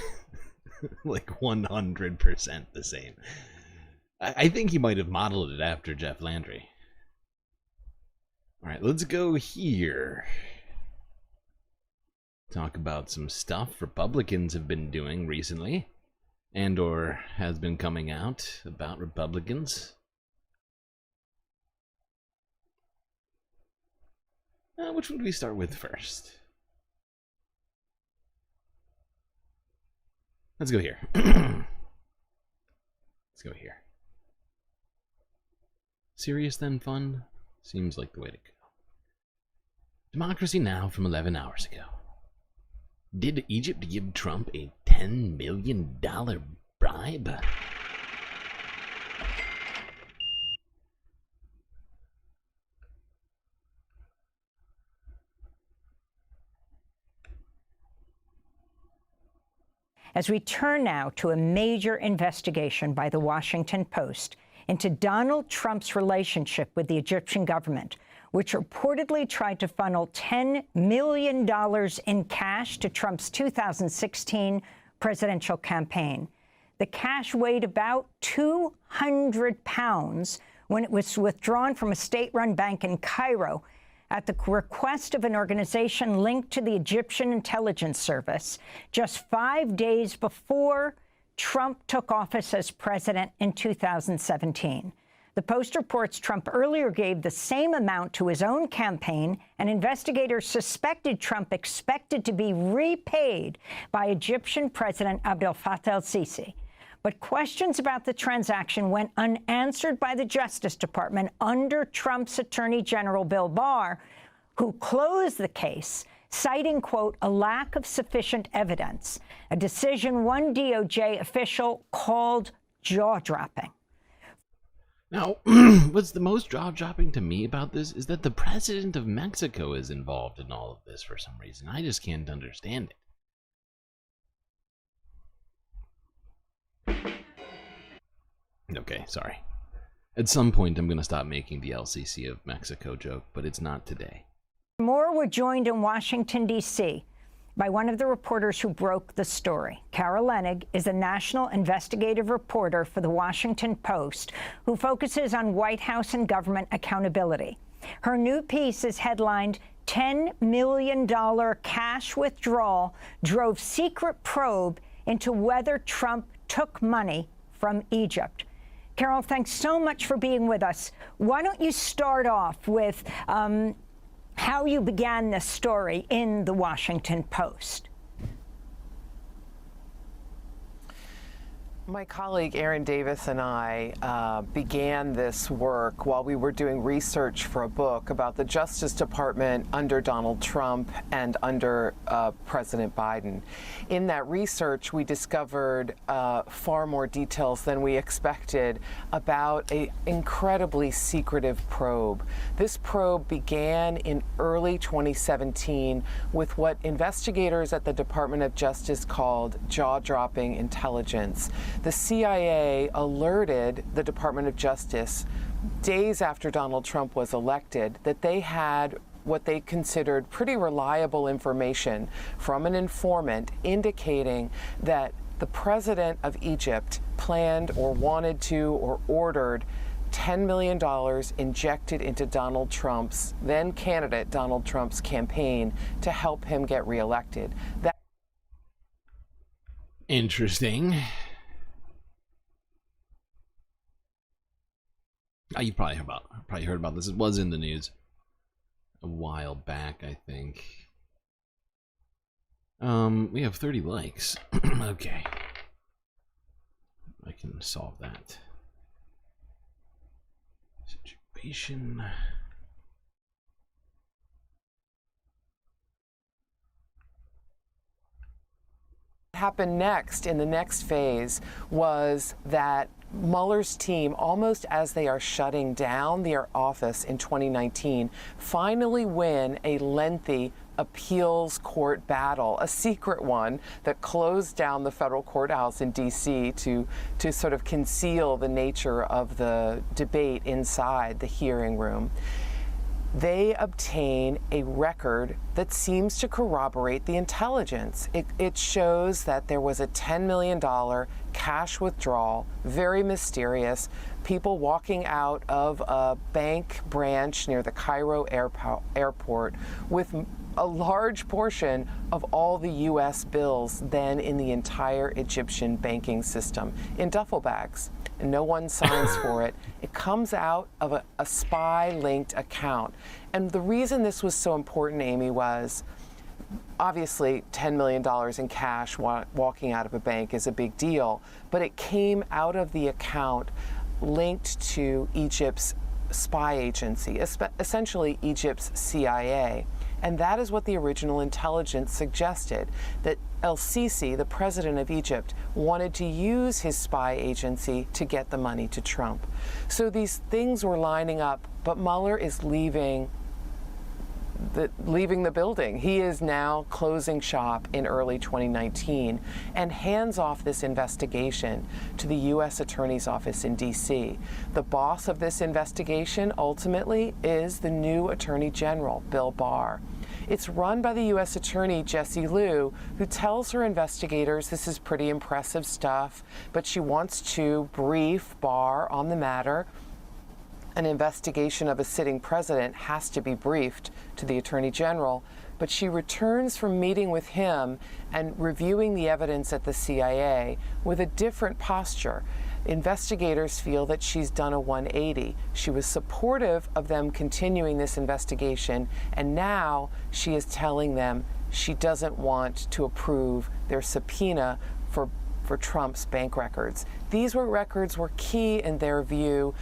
100% the same. I think he might have modeled it after Jeff Landry. Alright, let's go here. Talk about some stuff Republicans have been doing recently. And or has been coming out about Republicans. Which one do we start with first? Let's go here. Let's go here. Serious then fun? Seems like the way to go. Democracy Now! From 11 hours ago. Did Egypt give Trump a $10 million bribe? As we turn now to a major investigation by the Washington Post into Donald Trump's relationship with the Egyptian government, which reportedly tried to funnel $10 million in cash to Trump's 2016 presidential campaign. The cash weighed about 200 pounds when it was withdrawn from a state-run bank in Cairo at the request of an organization linked to the Egyptian intelligence service, just 5 days before Trump took office as president in 2017. The Post reports Trump earlier gave the same amount to his own campaign, and investigators suspected Trump expected to be repaid by Egyptian President Abdel Fattah el-Sisi. But questions about the transaction went unanswered by the Justice Department under Trump's Attorney General Bill Barr, who closed the case, citing, quote, a lack of sufficient evidence, a decision one DOJ official called jaw-dropping. Now, what's the most jaw-dropping to me about this is that the president of Mexico is involved in all of this for some reason. I just can't understand it. Okay, sorry. At some point, I'm going to stop making the LCC of Mexico joke, but it's not today. More were joined in Washington, D.C. by one of the reporters who broke the story. Kara Lenig is a national investigative reporter for the Washington Post who focuses on White House and government accountability. Her new piece is headlined, $10 million cash withdrawal drove secret probe into whether Trump took money from Egypt. Carol, thanks so much for being with us. Why don't you start off with how you began this story in the Washington Post? My colleague Aaron Davis and I began this work while we were doing research for a book about the Justice Department under Donald Trump and under President Biden. In that research, we discovered far more details than we expected about an incredibly secretive probe. This probe began in early 2017 with what investigators at the Department of Justice called jaw-dropping intelligence. The CIA alerted the Department of Justice days after Donald Trump was elected that they had what they considered pretty reliable information from an informant indicating that the president of Egypt planned or wanted to or ordered $10 million injected into Donald Trump's, then candidate Donald Trump's campaign to help him get reelected. Interesting. You probably heard about this. It was in the news a while back, I think. We have 30 likes. Okay. I can solve that situation. What happened next in the next phase was that Mueller's team, almost as they are shutting down their office in 2019, finally win a lengthy appeals court battle, a secret one that closed down the federal courthouse in D.C. to sort of conceal the nature of the debate inside the hearing room. They obtain a record that seems to corroborate the intelligence. It shows that there was a $10 million cash withdrawal, very mysterious, people walking out of a bank branch near the Cairo airport with a large portion of all the U.S. bills then in the entire Egyptian banking system in duffel bags. And no one signs for it. It comes out of a spy-linked account. And the reason this was so important, Amy, was obviously $10 million in cash walking out of a bank is a big deal, but it came out of the account linked to Egypt's spy agency, essentially Egypt's CIA. And that is what the original intelligence suggested, that El-Sisi, the president of Egypt, wanted to use his spy agency to get the money to Trump. So these things were lining up, but Mueller is leaving the building. He is now closing shop in early 2019 and hands off this investigation to the U.S. Attorney's Office in D.C. The boss of this investigation ultimately is the new Attorney General, Bill Barr. It's run by the U.S. Attorney, Jessie Liu, who tells her investigators this is pretty impressive stuff, but she wants to brief Barr on the matter. An investigation of a sitting president has to be briefed to the Attorney General, but she returns from meeting with him and reviewing the evidence at the CIA with a different posture. Investigators feel that she's done a 180. She was supportive of them continuing this investigation, and now she is telling them she doesn't want to approve their subpoena for Trump's bank records. These records were key in their view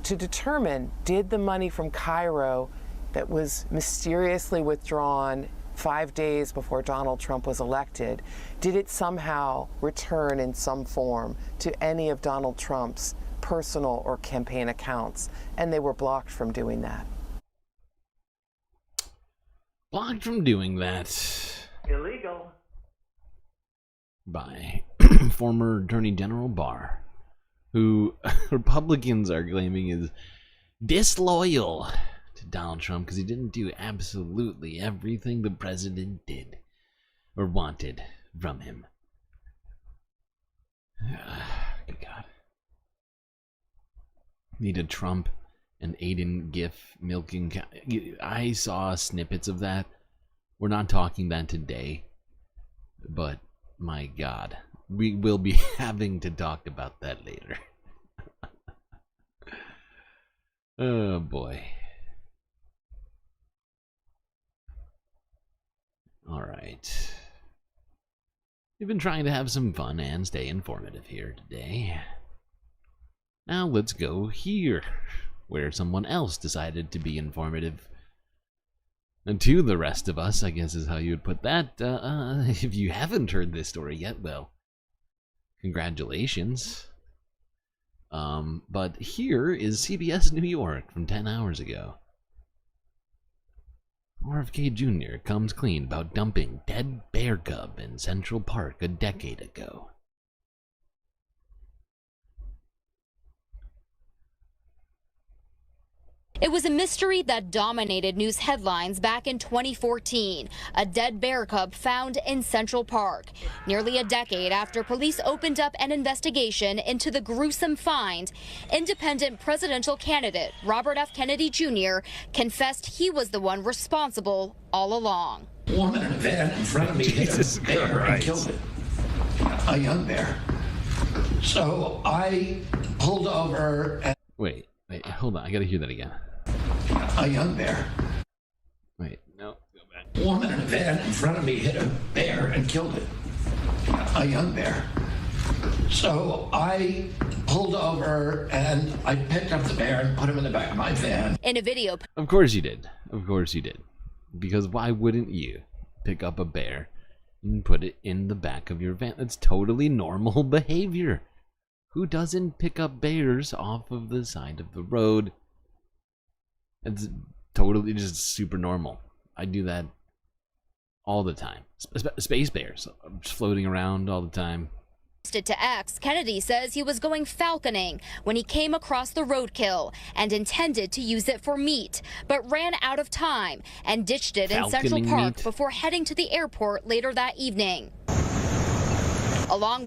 to determine, did the money from Cairo that was mysteriously withdrawn 5 days before Donald Trump was elected, did it somehow return in some form to any of Donald Trump's personal or campaign accounts? And they were blocked from doing that. Blocked from doing that. Illegal. By former Attorney General Barr, who Republicans are claiming is disloyal to Donald Trump because he didn't do absolutely everything the president did or wanted from him. Good God. Need a Trump and Aiden GIF milking. I saw snippets of that. We're not talking that today, but my God. We will be having to talk about that later. Oh boy. Alright. We've been trying to have some fun and stay informative here today. Now let's go here, where someone else decided to be informative. And to the rest of us, I guess is how you would put that. If you haven't heard this story yet, well, congratulations. But here is CBS New York from 10 hours ago. RFK Jr. comes clean about dumping dead bear cub in Central Park a decade ago. It was a mystery that dominated news headlines back in 2014. A dead bear cub found in Central Park. Nearly a decade after police opened up an investigation into the gruesome find, independent presidential candidate Robert F. Kennedy Jr. confessed he was the one responsible all along. A woman in a van in front of me hit a bear and killed it. A young bear. So I pulled over and... Wait, hold on. I gotta hear that again. A young bear. Wait, no, go back. A woman in a van in front of me hit a bear and killed it. A young bear. So I pulled over and I picked up the bear and put him in the back of my van. In a video... Of course you did. Of course you did. Because why wouldn't you pick up a bear and put it in the back of your van? That's totally normal behavior. Who doesn't pick up bears off of the side of the road? It's totally just super normal. I do that all the time. Space bears just floating around all the time. To X, Kennedy says he was going falconing when he came across the roadkill and intended to use it for meat, but ran out of time and ditched it in Central Park before heading to the airport later that evening. Along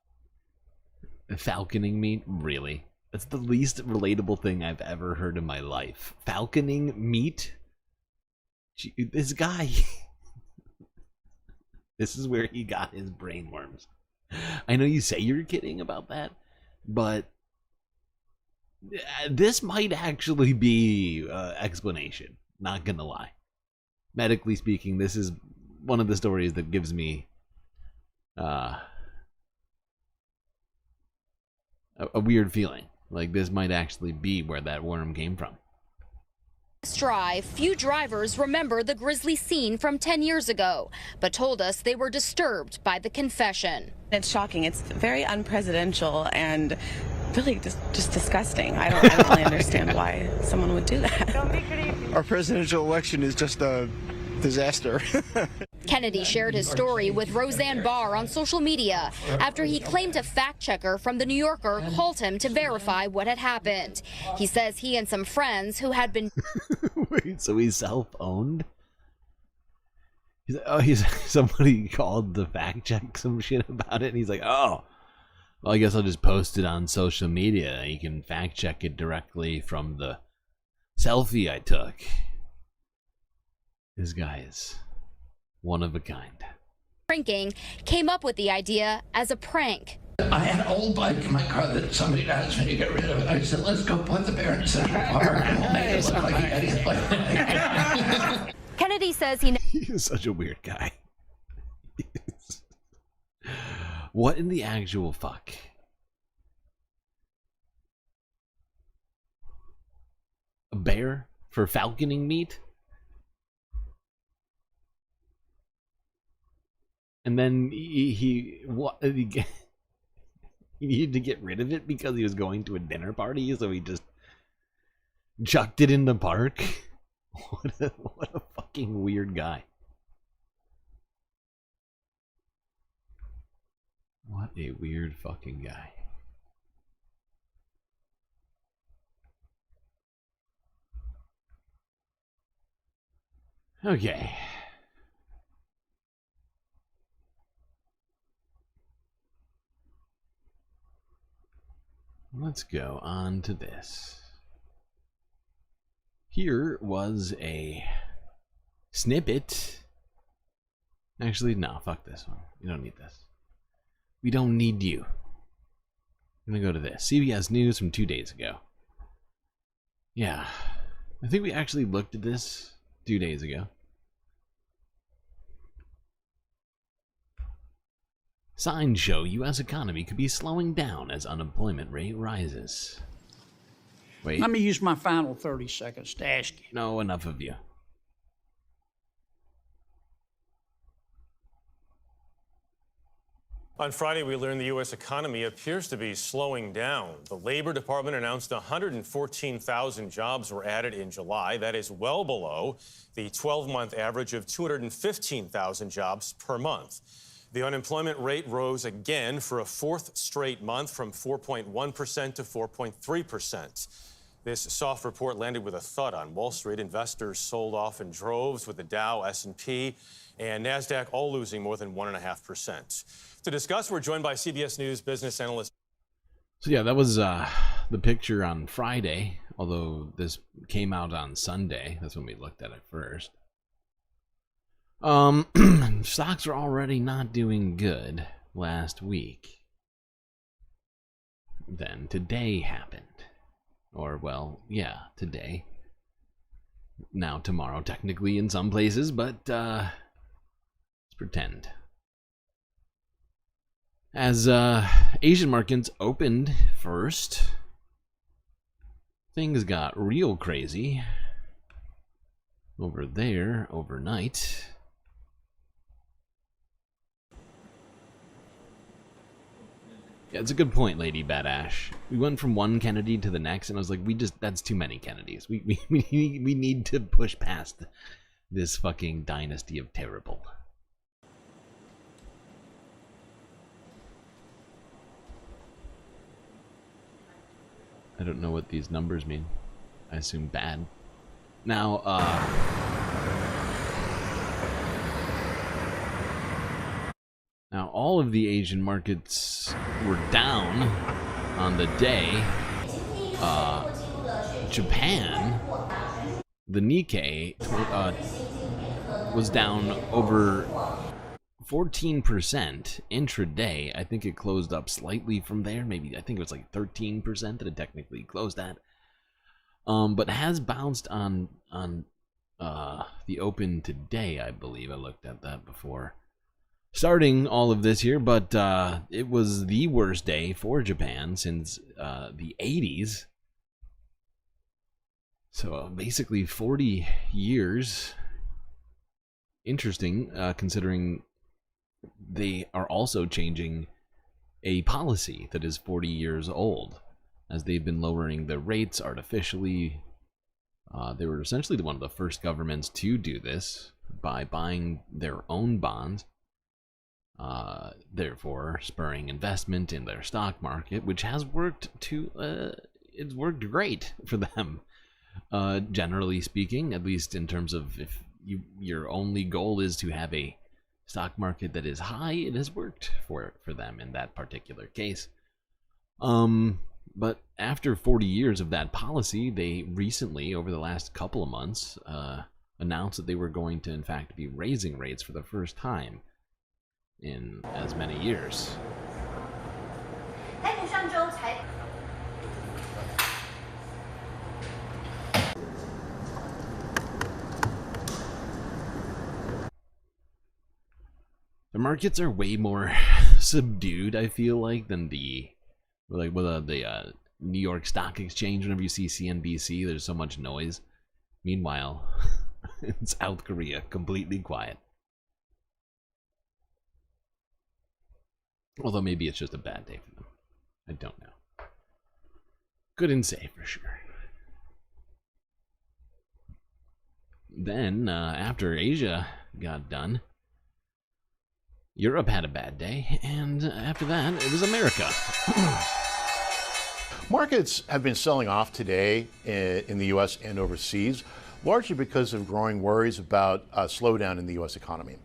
falconing meat? Really? That's the least relatable thing I've ever heard in my life. Falconing meat? Gee, this guy. This is where he got his brainworms. I know you say you're kidding about that, but this might actually be explanation. Not gonna lie. Medically speaking, this is one of the stories that gives me a weird feeling. Like this might actually be where that worm came from. Drive, few drivers remember the grisly scene from 10 years ago, but told us they were disturbed by the confession. It's shocking. It's very unpresidential and really just disgusting. I don't really understand why someone would do that. Our presidential election is just a disaster. Kennedy shared his story with Roseanne Barr on social media after he claimed a fact checker from The New Yorker called him to verify what had happened. He says he and some friends who had been... Wait, so he's self-owned? He's somebody called to fact check some shit about it, and he's like, oh, well, I guess I'll just post it on social media. You can fact check it directly from the selfie I took. This guy is one of a kind. Drinking, came up with the idea as a prank. I had an old bike in my car that somebody asked me to get rid of it. I said, let's go put the bear in Central Park and we'll make it look like he had his bike. Kennedy says he's such a weird guy. What in the actual fuck? A bear for falconing meat? And then he needed to get rid of it because he was going to a dinner party, so he just chucked it in the park. What a fucking weird guy. What a weird fucking guy. Okay. Let's go on to this. Here was a snippet. Actually, no, fuck this one. You don't need this. We don't need you. I'm gonna go to this. CBS News from 2 days ago. Yeah. I think we actually looked at this 2 days ago. Signs show U.S. economy could be slowing down as unemployment rate rises. Wait. Let me use my final 30 seconds to ask you. No, enough of you. On Friday, we learned the U.S. economy appears to be slowing down. The Labor Department announced 114,000 jobs were added in July. That is well below the 12-month average of 215,000 jobs per month. The unemployment rate rose again for a fourth straight month from 4.1% to 4.3%. This soft report landed with a thud on Wall Street. Investors sold off in droves, with the Dow, S&P, and NASDAQ all losing more than 1.5%. To discuss, we're joined by CBS News business analyst. So yeah, that was the picture on Friday, although this came out on Sunday. That's when we looked at it first. Stocks are already not doing good last week. Then today happened. Or, well, yeah, today. Now tomorrow, technically, in some places, but let's pretend. As Asian markets opened first, things got real crazy over there overnight. Yeah, it's a good point, Lady Badash. We went from one Kennedy to the next, and I was like, that's too many Kennedys. We need to push past this fucking dynasty of terrible. I don't know what these numbers mean. I assume bad. Now, all of the Asian markets were down on the day. Japan, the Nikkei, was down over 14% intraday. I think it closed up slightly from there. Maybe, I think it was like 13% that it technically closed at. But has bounced on the open today, I believe. I looked at that before starting all of this here, but it was the worst day for Japan since the 80s. So basically 40 years. Interesting, considering they are also changing a policy that is 40 years old, as they've been lowering the rates artificially. They were essentially one of the first governments to do this by buying their own bonds, therefore spurring investment in their stock market, which has worked it's worked great for them, generally speaking, at least in terms of if your only goal is to have a stock market that is high, it has worked for them in that particular case. But after 40 years of that policy, they recently, over the last couple of months, announced that they were going to, in fact, be raising rates for the first time in as many years. The markets are way more subdued, I feel like, than the New York Stock Exchange. Whenever you see CNBC, there's so much noise. Meanwhile, in South Korea, completely quiet. Although maybe it's just a bad day for them. I don't know. Couldn't say for sure. Then, after Asia got done, Europe had a bad day, and after that, it was America. Markets have been selling off today in the U.S. and overseas, largely because of growing worries about a slowdown in the U.S. economy.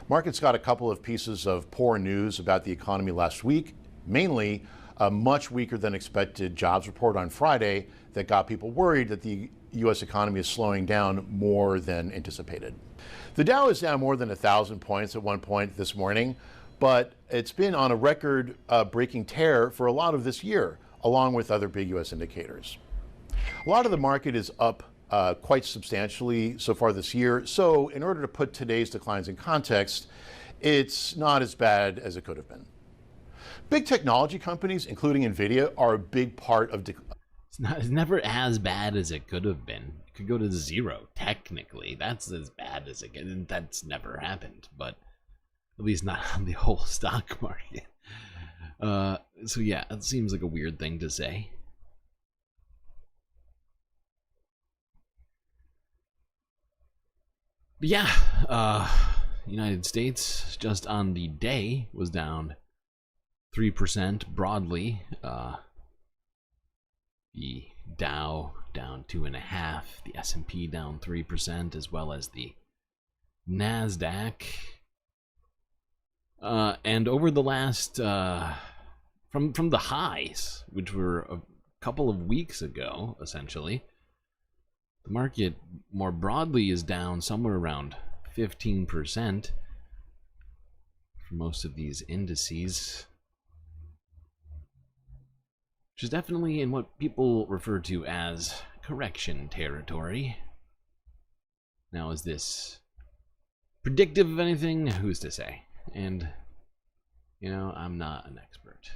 Markets got a couple of pieces of poor news about the economy last week, mainly a much weaker than expected jobs report on Friday that got people worried that the U.S. economy is slowing down more than anticipated. The Dow is down more than 1,000 points at one point this morning, but it's been on a record-breaking tear for a lot of this year, along with other big U.S. indicators. A lot of the market is up quite substantially so far this year. So in order to put today's declines in context, it's not as bad as it could have been. Big technology companies, including NVIDIA, are a big part of... It's never as bad as it could have been. It could go to 0, technically. That's as bad as it gets, and that's never happened, but at least not on the whole stock market. So yeah, it seems like a weird thing to say. But yeah, United States, just on the day, was down 3% broadly. The Dow down 2.5%, the S&P down 3%, as well as the NASDAQ. And over the last, from the highs, which were a couple of weeks ago, essentially, the market more broadly is down somewhere around 15% for most of these indices, which is definitely in what people refer to as correction territory. Now, is this predictive of anything? Who's to say? And, you know, I'm not an expert.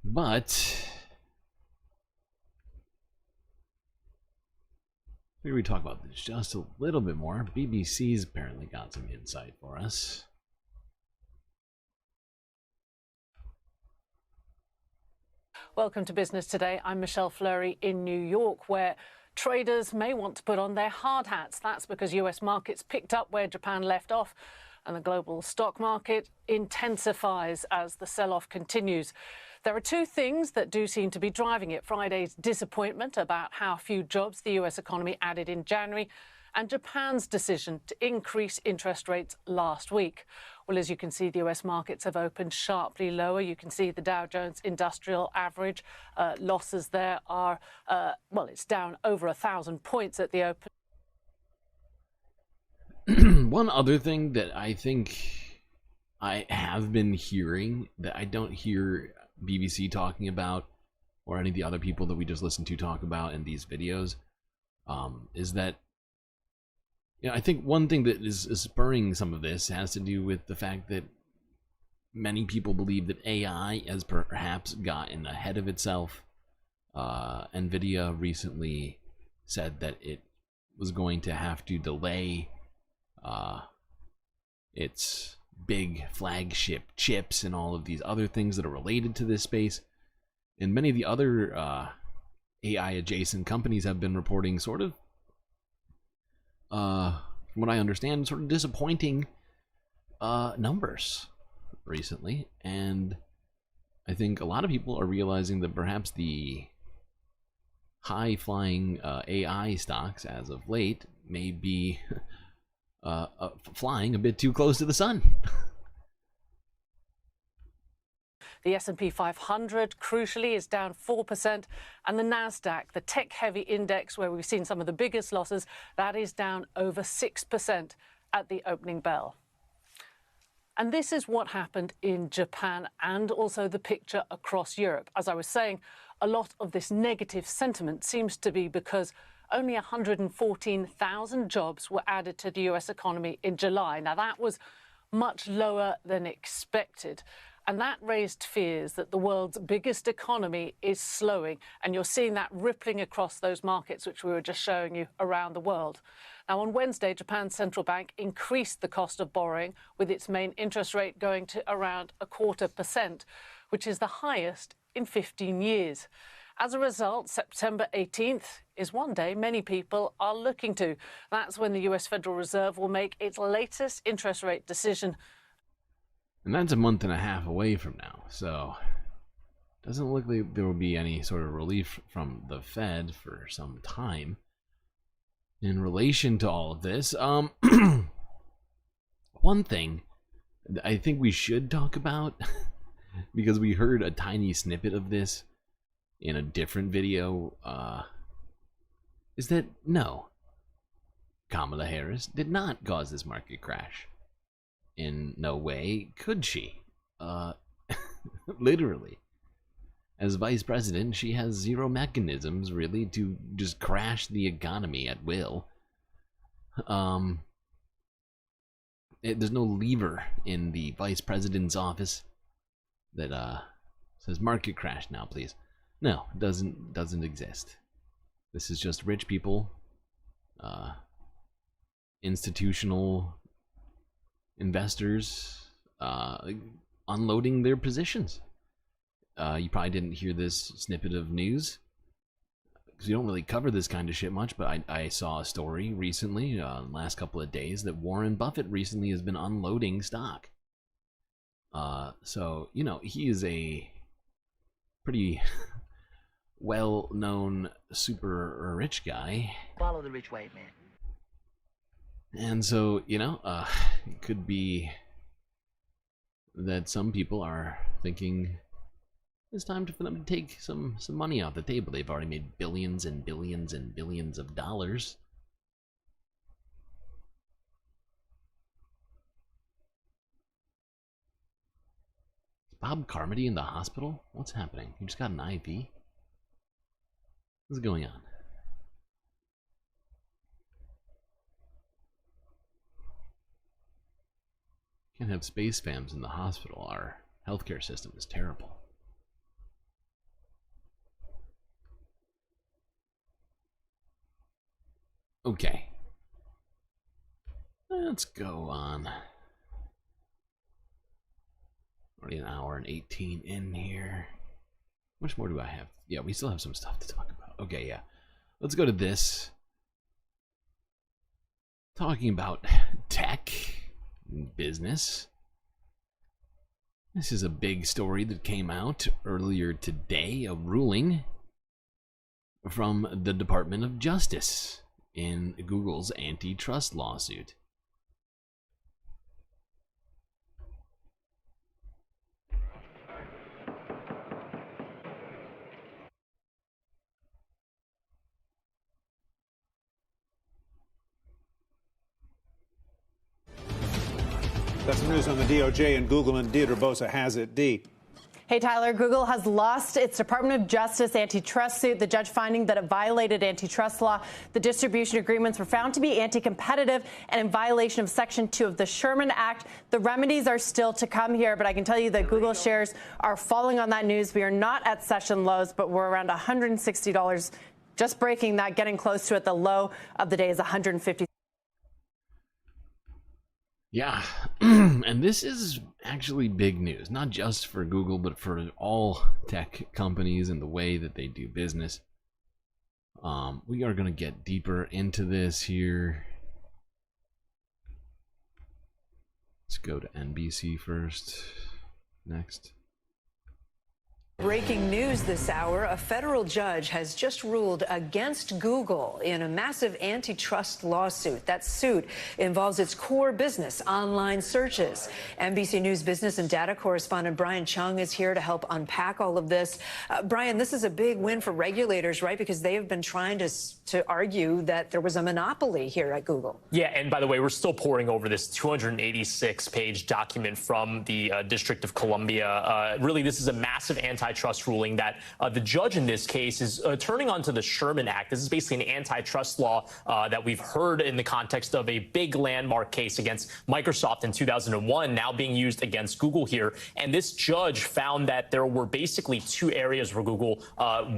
But maybe we talk about this just a little bit more. BBC's apparently got some insight for us. Welcome to Business Today. I'm Michelle Fleury in New York, where traders may want to put on their hard hats. That's because US markets picked up where Japan left off, and the global stock market intensifies as the sell-off continues. There are two things that do seem to be driving it: Friday's disappointment about how few jobs the US economy added in January, and Japan's decision to increase interest rates last week. Well, as you can see, the US markets have opened sharply lower. You can see the Dow Jones Industrial Average losses there are, well, it's down over 1,000 points at the open. One other thing that I think I have been hearing that I don't hear BBC talking about, or any of the other people that we just listened to talk about in these videos, is that, you know, I think one thing that is spurring some of this has to do with the fact that many people believe that AI has perhaps gotten ahead of itself. NVIDIA recently said that it was going to have to delay its big flagship chips and all of these other things that are related to this space. And many of the other AI adjacent companies have been reporting sort of, from what I understand, sort of disappointing numbers recently. And I think a lot of people are realizing that perhaps the high-flying AI stocks as of late may be flying a bit too close to the sun. The S&P 500, crucially, is down 4%, and the NASDAQ, the tech-heavy index where we've seen some of the biggest losses, that is down over 6% at the opening bell. And this is what happened in Japan and also the picture across Europe. As I was saying, a lot of this negative sentiment seems to be because only 114,000 jobs were added to the US economy in July. Now, that was much lower than expected. And that raised fears that the world's biggest economy is slowing. And you're seeing that rippling across those markets, which we were just showing you around the world. Now, on Wednesday, Japan's central bank increased the cost of borrowing, with its main interest rate going to around 0.25%, which is the highest in 15 years. As a result, September 18th is one day many people are looking to. That's when the US Federal Reserve will make its latest interest rate decision. And that's a month and a half away from now, so doesn't look like there will be any sort of relief from the Fed for some time. In relation to all of this, one thing I think we should talk about, because we heard a tiny snippet of this in a different video, is that no, Kamala Harris did not cause this market crash. In no way could she. Literally. as vice president, she has zero mechanisms really to just crash the economy at will. There's no lever in the vice president's office that says market crash now, please. No, it doesn't exist. This is just rich people, institutional investors unloading their positions. You probably didn't hear this snippet of news because we don't really cover this kind of shit much, but I saw a story recently, in the last couple of days, that Warren Buffett recently has been unloading stock. So, you know, he is a pretty well-known super rich guy. Follow the rich white man. And so, you know, it could be that some people are thinking it's time for them to take some money off the table. They've already made billions and billions and billions of dollars. Is Bob Carmody in the hospital? What's happening? He just got an IV? What's going on? Can't have space fams in the hospital. Our healthcare system is terrible. Okay. Let's go on. Already an hour and 18 in here. How much more do I have? Yeah, we still have some stuff to talk about. Okay, yeah. Let's go to this. Talking about tech and business. This is a big story that came out earlier today, a ruling from the Department of Justice in Google's antitrust lawsuit. That's the news on the DOJ and Googleman. Deirdre Bosa has it. D. Hey, Tyler, Google has lost its Department of Justice antitrust suit, the judge finding that it violated antitrust law. The distribution agreements were found to be anti-competitive and in violation of Section 2 of the Sherman Act. The remedies are still to come here, but I can tell you that Google shares are falling on that news. We are not at session lows, but we're around $160, just breaking that, getting close to it. The low of the day is $150. Yeah, and this is actually big news, not just for Google, but for all tech companies and the way that they do business. We are going to get deeper into this here. Let's go to NBC first. Next. Breaking news this hour, a federal judge has just ruled against Google in a massive antitrust lawsuit. That suit involves its core business, online searches. NBC News business and data correspondent Brian Chung is here to help unpack all of this. Brian, this is a big win for regulators, right? Because they have been trying to argue that there was a monopoly here at Google. Yeah, and by the way, we're still poring over this 286-page document from the District of Columbia. Really, this is a massive antitrust ruling that the judge in this case is turning onto the Sherman Act. This is basically an antitrust law that we've heard in the context of a big landmark case against Microsoft in 2001, now being used against Google here. And this judge found that there were basically two areas where Google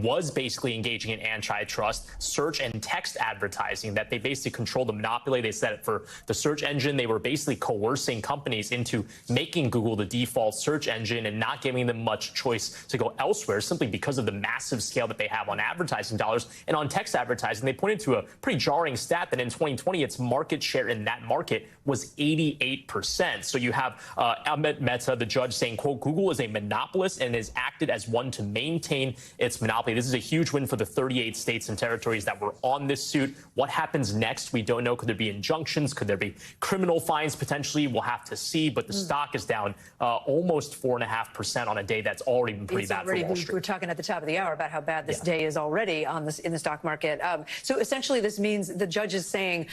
was basically engaging in antitrust: search and text advertising, that they basically controlled the monopoly. They said it for the search engine. They were basically coercing companies into making Google the default search engine and not giving them much choice to go elsewhere, simply because of the massive scale that they have on advertising dollars. And on text advertising, they pointed to a pretty jarring stat that in 2020, its market share in that market was 88%. So you have Amit Mehta, the judge, saying, quote, Google is a monopolist and has acted as one to maintain its monopoly. This is a huge win for the 38 states and territories that were on this suit. What happens next? We don't know. Could there be injunctions? Could there be criminal fines potentially? We'll have to see. But the stock is down almost 4.5% on a day that's already been pretty really bad for Wall Street. We're talking at the top of the hour about how bad this day is already on this in the stock market. So essentially, this means the judge is saying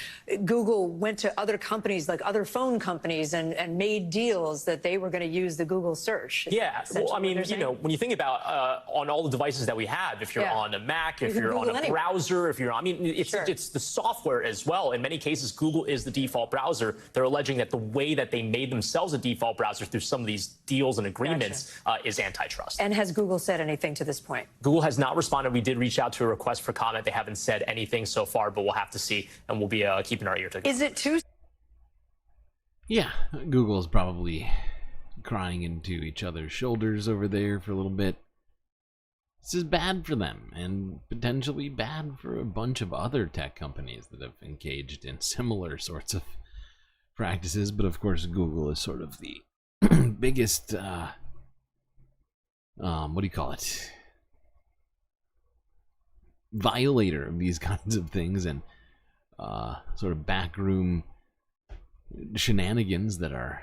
Google went to other companies, like other phone companies, and made deals that they were going to use the Google search. Yeah, well, I mean, you know, when you think about on all the devices that we have, if you're on a Mac, if you're on a browser, if you're, I mean, it's the software as well. In many cases, Google is the default browser. They're alleging that the way that they made themselves a default browser through some of these deals and agreements is antitrust. And has Google said anything to this point? Google has not responded. We did reach out to a request for comment. They haven't said anything so far, but we'll have to see, and we'll be keeping our ear to the ground. Is it too? Yeah, Google's probably crying into each other's shoulders over there for a little bit. This is bad for them, and potentially bad for a bunch of other tech companies that have engaged in similar sorts of practices. But of course, Google is sort of the biggest, what do you call it? Violator of these kinds of things, and sort of backroom shenanigans that are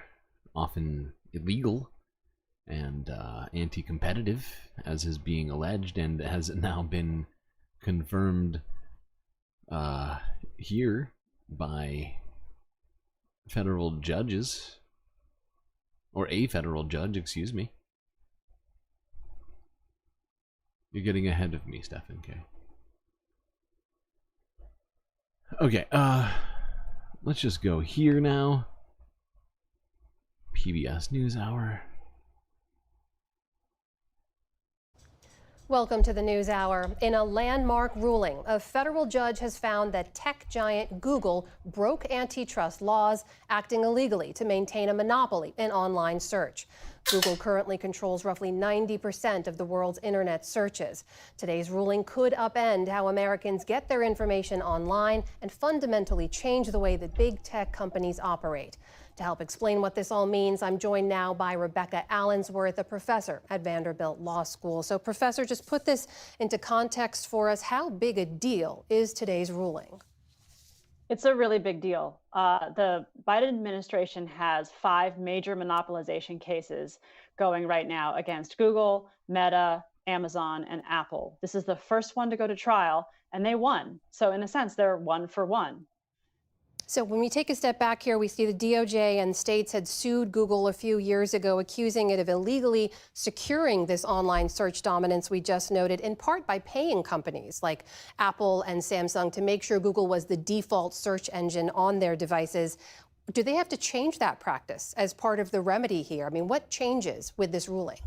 often illegal and anti-competitive, as is being alleged and has now been confirmed here by federal judges, or a federal judge, excuse me. You're getting ahead of me, Stefan K. Okay, let's just go here now. PBS NewsHour. Welcome to the NewsHour. In a landmark ruling, a federal judge has found that tech giant Google broke antitrust laws, acting illegally to maintain a monopoly in online search. Google currently controls roughly 90% of the world's internet searches. Today's ruling could upend how Americans get their information online and fundamentally change the way that big tech companies operate. To help explain what this all means, I'm joined now by Rebecca Allensworth, a professor at Vanderbilt Law School. So, Professor, just put this into context for us. How big a deal is today's ruling? It's a really big deal. The Biden administration has 5 major monopolization cases going right now against Google, Meta, Amazon, and Apple. This is the first one to go to trial, and they won. So in a sense, they're 1 for 1. So when we take a step back here, we see the DOJ and states had sued Google a few years ago, accusing it of illegally securing this online search dominance we just noted, in part by paying companies like Apple and Samsung to make sure Google was the default search engine on their devices. Do they have to change that practice as part of the remedy here? I mean, what changes with this ruling?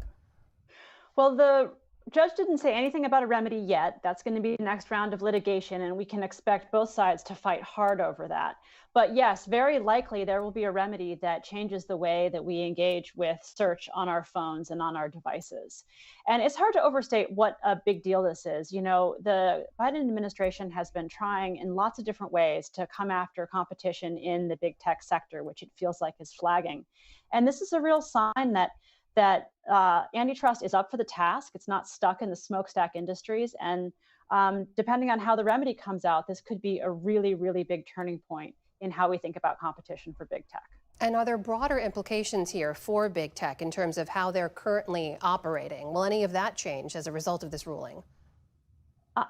Well, the judge didn't say anything about a remedy yet. That's going to be the next round of litigation, and we can expect both sides to fight hard over that. But yes, very likely there will be a remedy that changes the way that we engage with search on our phones and on our devices. And it's hard to overstate what a big deal this is. You know, the Biden administration has been trying in lots of different ways to come after competition in the big tech sector, which it feels like is flagging. And this is a real sign that antitrust is up for the task. It's not stuck in the smokestack industries. And depending on how the remedy comes out, this could be a really, really big turning point in how we think about competition for big tech. And are there broader implications here for big tech in terms of how they're currently operating? Will any of that change as a result of this ruling?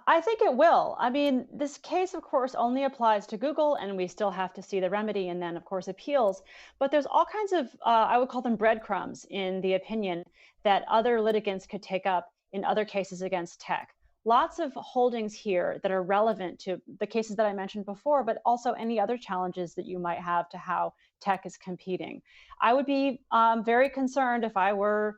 I think it will. I mean, this case, of course, only applies to Google, and we still have to see the remedy and then, of course, appeals. But there's all kinds of, I would call them breadcrumbs in the opinion that other litigants could take up in other cases against tech. Lots of holdings here that are relevant to the cases that I mentioned before, but also any other challenges that you might have to how tech is competing. I would be very concerned if I were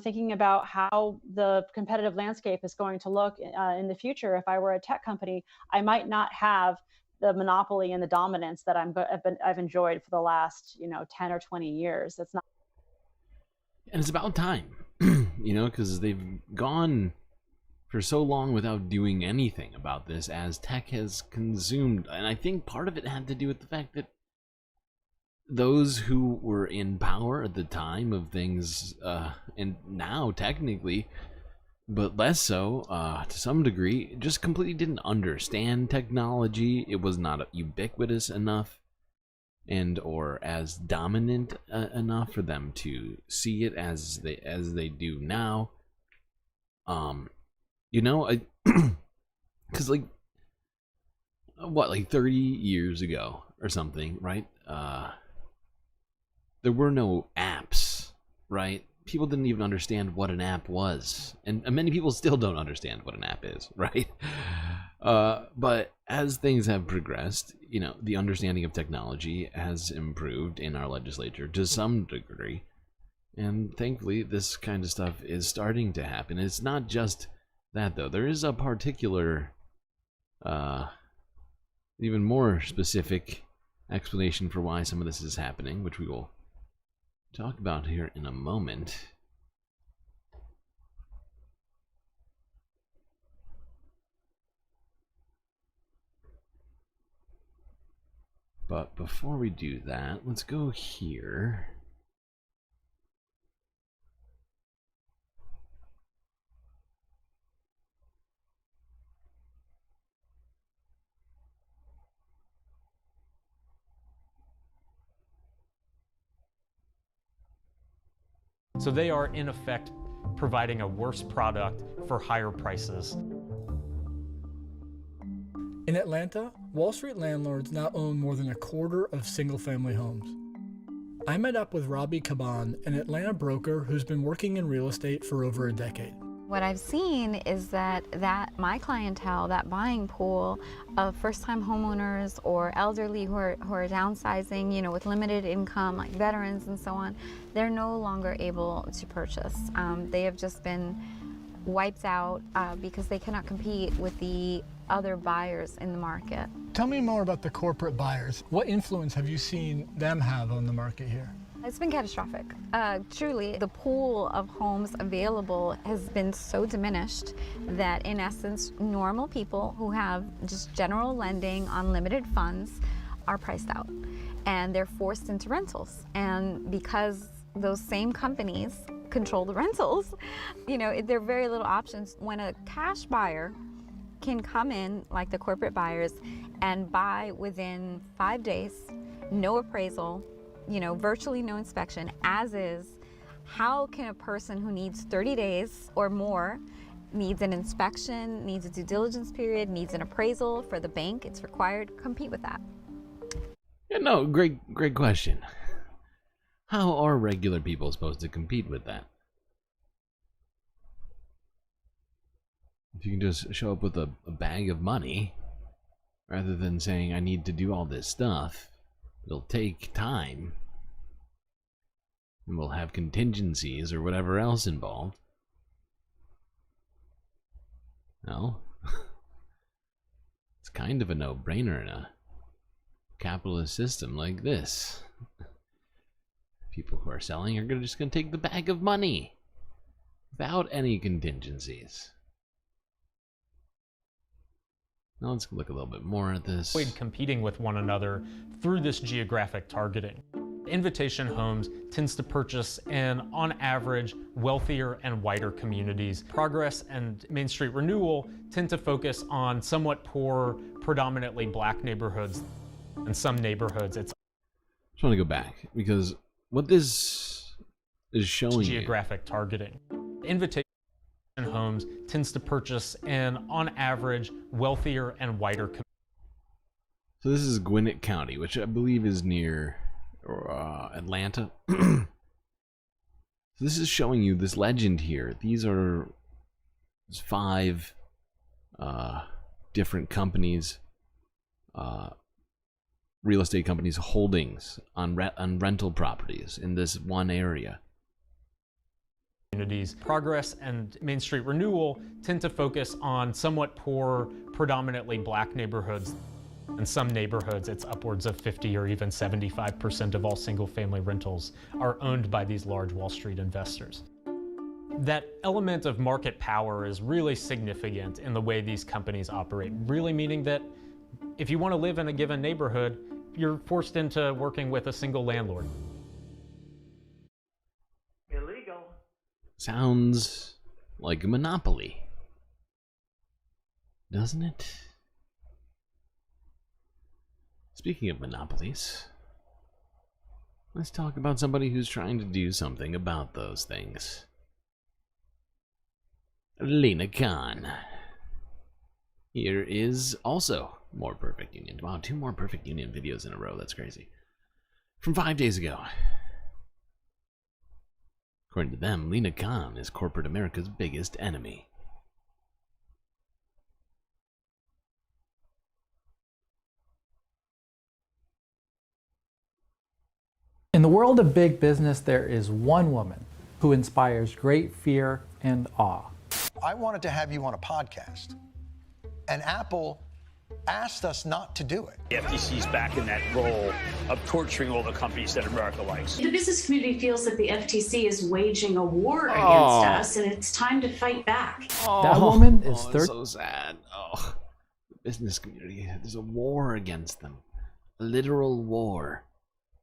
thinking about how the competitive landscape is going to look in the future. If I were a tech company, I might not have the monopoly and the dominance that I've enjoyed for the last 10 or 20 years. That's not. And it's about time, because they've gone for so long without doing anything about this as tech has consumed. And I think part of it had to do with the fact that those who were in power at the time of things, and now technically, but less so to some degree, just completely didn't understand technology. It was not ubiquitous enough and or as dominant enough for them to see it as they do now. You know, because like 30 years ago or something, right? There were no apps, right? People didn't even understand what an app was, and many people still don't understand what an app is, right? But as things have progressed, you know, the understanding of technology has improved in our legislature to some degree, and thankfully this kind of stuff is starting to happen. It's not just that, though. There is a particular, even more specific explanation for why some of this is happening, which we will talk about here in a moment. But before we do that, let's go here. So they are, in effect, providing a worse product for higher prices. In Atlanta, Wall Street landlords now own more than a quarter of single-family homes. I met up with Robbie Caban, an Atlanta broker who's been working in real estate for over a decade. What I've seen is that my clientele, that buying pool of first-time homeowners or elderly who are downsizing, you know, with limited income, like veterans and so on, they're no longer able to purchase. They have just been wiped out because they cannot compete with the other buyers in the market. Tell me more about the corporate buyers. What influence have you seen them have on the market here? It's been catastrophic. Truly, the pool of homes available has been so diminished that, in essence, normal people who have just general lending on limited funds are priced out, and they're forced into rentals. And because those same companies control the rentals, you know, there are very little options. When a cash buyer can come in, like the corporate buyers, and buy within 5 days, no appraisal, you know, virtually no inspection, as is, how can a person who needs 30 days or more, needs an inspection, needs a due diligence period, needs an appraisal for the bank, it's required, compete with that? Yeah, no, great question. How are regular people supposed to compete with that? If you can just show up with a bag of money, rather than saying, I need to do all this stuff, it'll take time, and we'll have contingencies or whatever else involved. No. It's kind of a no-brainer in a capitalist system like this. People who are selling are just going to take the bag of money without any contingencies. Now let's look a little bit more at this. Avoid competing with one another through this geographic targeting. Invitation Homes tends to purchase in, on average, wealthier and whiter communities. Progress and Main Street Renewal tend to focus on somewhat poor, predominantly black neighborhoods. In some neighborhoods, it's... I just want to go back, because what this is showing geographic targeting. Invitation Homes tends to purchase in, on average, wealthier and whiter communities. So this is Gwinnett County, which I believe is near Atlanta. So this is showing you this legend here. These are 5 different companies, real estate companies' holdings on rental properties in this one area. Progress and Main Street Renewal tend to focus on somewhat poor, predominantly black neighborhoods. In some neighborhoods, it's upwards of 50 or even 75% of all single-family rentals are owned by these large Wall Street investors. That element of market power is really significant in the way these companies operate, really meaning that if you want to live in a given neighborhood, you're forced into working with a single landlord. Sounds like a monopoly, doesn't it? Speaking of monopolies, let's talk about somebody who's trying to do something about those things. Lena Khan. Here is also more Perfect Union. Wow, 2 more Perfect Union videos in a row. That's crazy. From 5 days ago. According to them, Lena Khan is corporate America's biggest enemy. In the world of big business, there is one woman who inspires great fear and awe. I wanted to have you on a podcast, and Apple asked us not to do it. The FTC's back in that role of torturing all the companies that America likes. The business community feels that the FTC is waging a war against us, and it's time to fight back. That woman is It's so sad. Oh, the business community. There's a war against them. A literal war.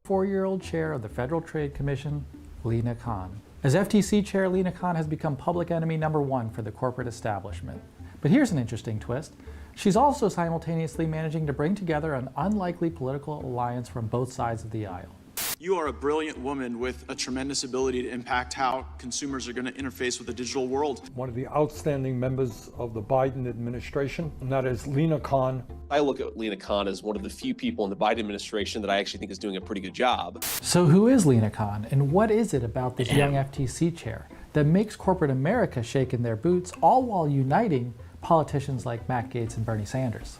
34-year-old chair of the Federal Trade Commission, Lena Khan. As FTC chair, Lena Khan has become public enemy #1 for the corporate establishment. But here's an interesting twist. She's also simultaneously managing to bring together an unlikely political alliance from both sides of the aisle. You are a brilliant woman with a tremendous ability to impact how consumers are going to interface with the digital world. One of the outstanding members of the Biden administration, and that is Lena Khan. I look at Lena Khan as one of the few people in the Biden administration that I actually think is doing a pretty good job. So who is Lena Khan, and what is it about this young FTC chair that makes corporate America shake in their boots, all while uniting politicians like Matt Gaetz and Bernie Sanders?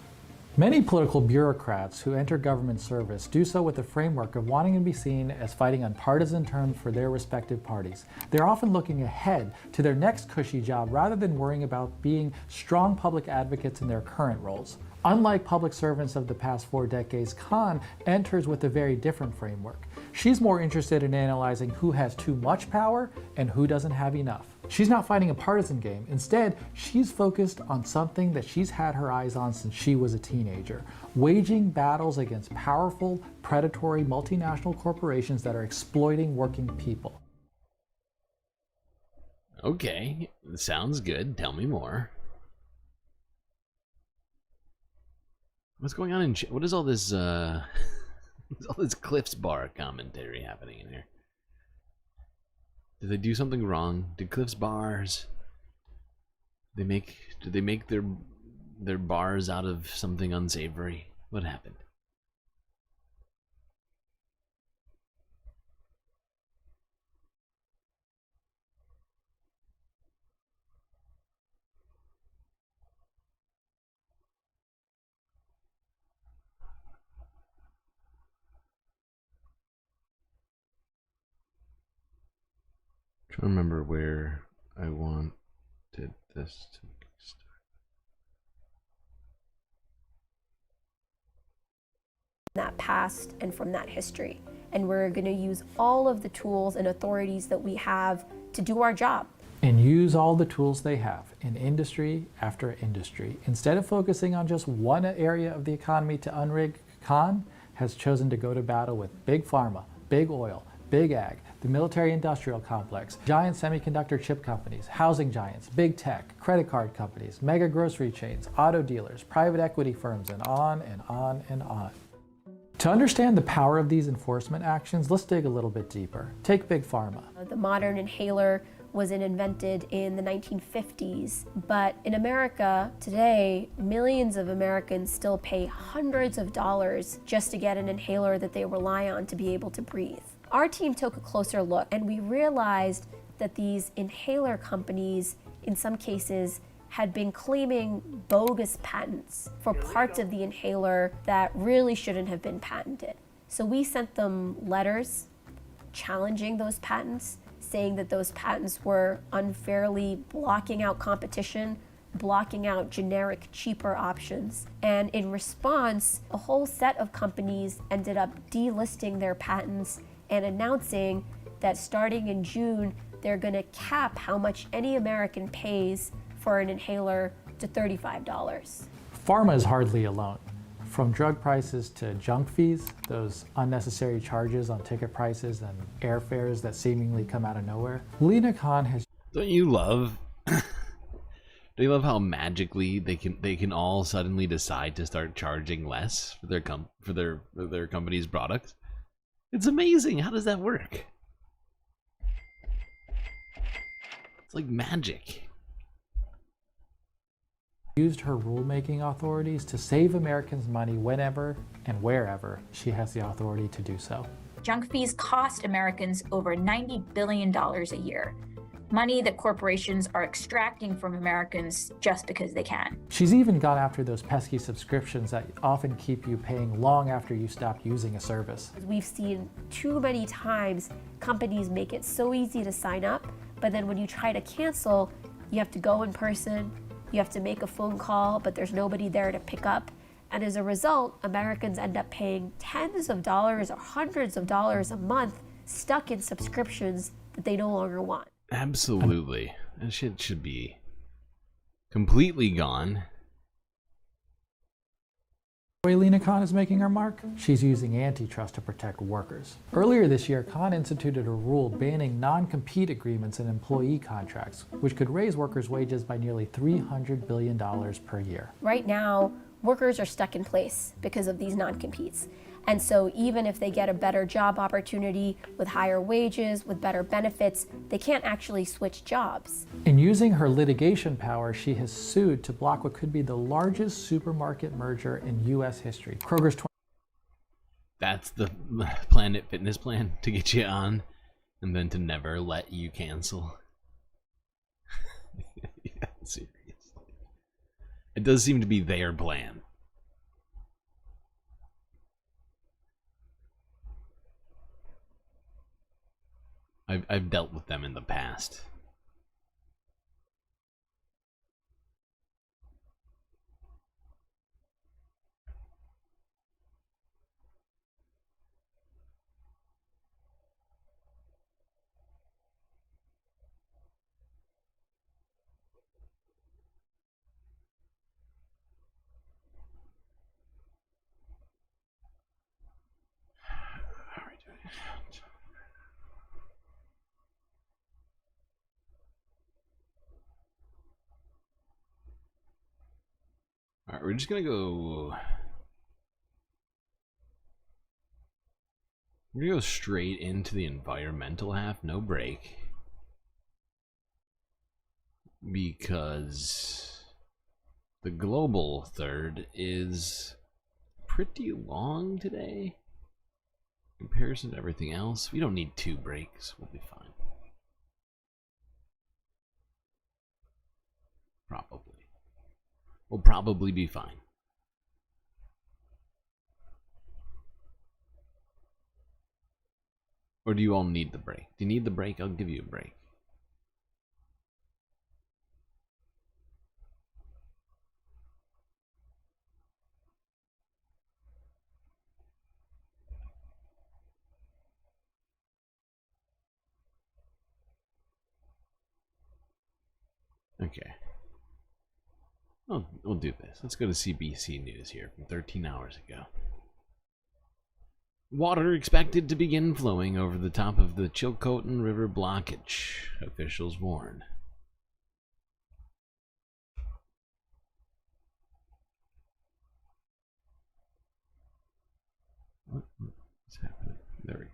Many political bureaucrats who enter government service do so with the framework of wanting to be seen as fighting on partisan terms for their respective parties. They're often looking ahead to their next cushy job rather than worrying about being strong public advocates in their current roles. Unlike public servants of the past 4 decades, Khan enters with a very different framework. She's more interested in analyzing who has too much power and who doesn't have enough. She's not fighting a partisan game. Instead, she's focused on something that she's had her eyes on since she was a teenager, waging battles against powerful, predatory multinational corporations that are exploiting working people. Okay, sounds good. Tell me more. What's going on in what is all this what's all this Cliff's Bar commentary happening in here? Did they do something wrong? Did Cliff's Bars did they make their bars out of something unsavory? What happened? I'm trying to remember where I wanted this to start. That past and from that history. And we're going to use all of the tools and authorities that we have to do our job. And use all the tools they have in industry after industry. Instead of focusing on just one area of the economy to unrig, Khan has chosen to go to battle with big pharma, big oil, big ag, the military-industrial complex, giant semiconductor chip companies, housing giants, big tech, credit card companies, mega grocery chains, auto dealers, private equity firms, and on and on and on. To understand the power of these enforcement actions, let's dig a little bit deeper. Take big pharma. The modern inhaler was invented in the 1950s, but in America today, millions of Americans still pay hundreds of dollars just to get an inhaler that they rely on to be able to breathe. Our team took a closer look and we realized that these inhaler companies, in some cases, had been claiming bogus patents for parts of the inhaler that really shouldn't have been patented. So we sent them letters challenging those patents, saying that those patents were unfairly blocking out competition, blocking out generic, cheaper options. And in response, a whole set of companies ended up delisting their patents and announcing that starting in June, they're going to cap how much any American pays for an inhaler to $35. Pharma is hardly alone. From drug prices to junk fees, those unnecessary charges on ticket prices and airfares that seemingly come out of nowhere, Lena Khan has... Don't you love... Don't you love how magically they can all suddenly decide to start charging less for their company's products? It's amazing. How does that work? It's like magic. used her rulemaking authorities to save Americans money whenever and wherever she has the authority to do so. Junk fees cost Americans over $90 billion a year. Money that corporations are extracting from Americans just because they can. She's even gone after those pesky subscriptions that often keep you paying long after you stop using a service. We've seen too many times companies make it so easy to sign up, but then when you try to cancel, you have to go in person, you have to make a phone call, but there's nobody there to pick up. And as a result, Americans end up paying tens of dollars or hundreds of dollars a month stuck in subscriptions that they no longer want. Absolutely. That shit should be completely gone. The way Lina Khan is making her mark, she's using antitrust to protect workers. Earlier this year, Khan instituted a rule banning non-compete agreements in employee contracts, which could raise workers' wages by nearly $300 billion per year. Right now, workers are stuck in place because of these non-competes. And so even if they get a better job opportunity with higher wages, with better benefits, they can't actually switch jobs. In using her litigation power, she has sued to block what could be the largest supermarket merger in U.S. history. Kroger's That's the Planet Fitness plan, to get you on and then to never let you cancel. Yeah, seriously. It does seem to be their plan. I've dealt with them in the past. Alright, we're just gonna go... We're gonna go straight into the environmental half, no break. Because the global third is pretty long today. In comparison to everything else, we don't need 2 breaks, we'll be fine. Probably. We'll probably be fine. Or do you all need the break? Do you need the break? I'll give you a break. Okay. We'll do this. Let's go to CBC News here from 13 hours ago. Water expected to begin flowing over the top of the Chilcotin River blockage, officials warn. What's happening? There we go.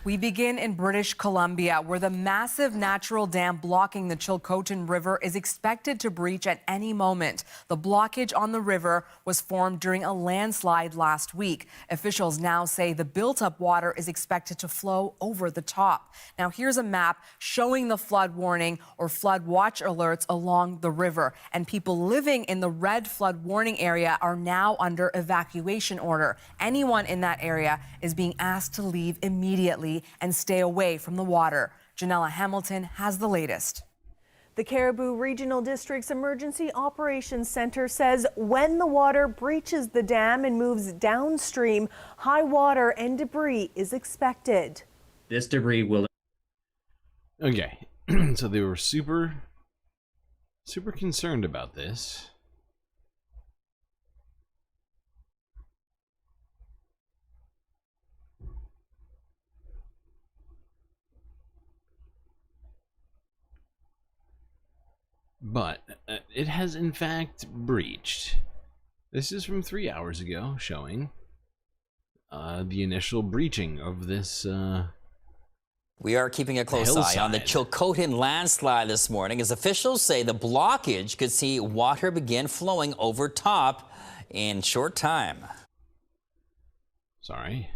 We begin in British Columbia, where the massive natural dam blocking the Chilcotin River is expected to breach at any moment. The blockage on the river was formed during a landslide last week. Officials now say the built-up water is expected to flow over the top. Now, here's a map showing the flood warning or flood watch alerts along the river. And people living in the red flood warning area are now under evacuation order. Anyone in that area is being asked to leave immediately and stay away from the water. Janella Hamilton has the latest. The Caribou Regional District's Emergency Operations Center says when the water breaches the dam and moves downstream, high water and debris is expected. This debris will... Okay, so they were super concerned about this. But it has in fact breached. This is from 3 hours ago, showing the initial breaching of this We are keeping a close eye on the Chilcotin landslide this morning, as officials say the blockage could see water begin flowing over top in short time. Sorry.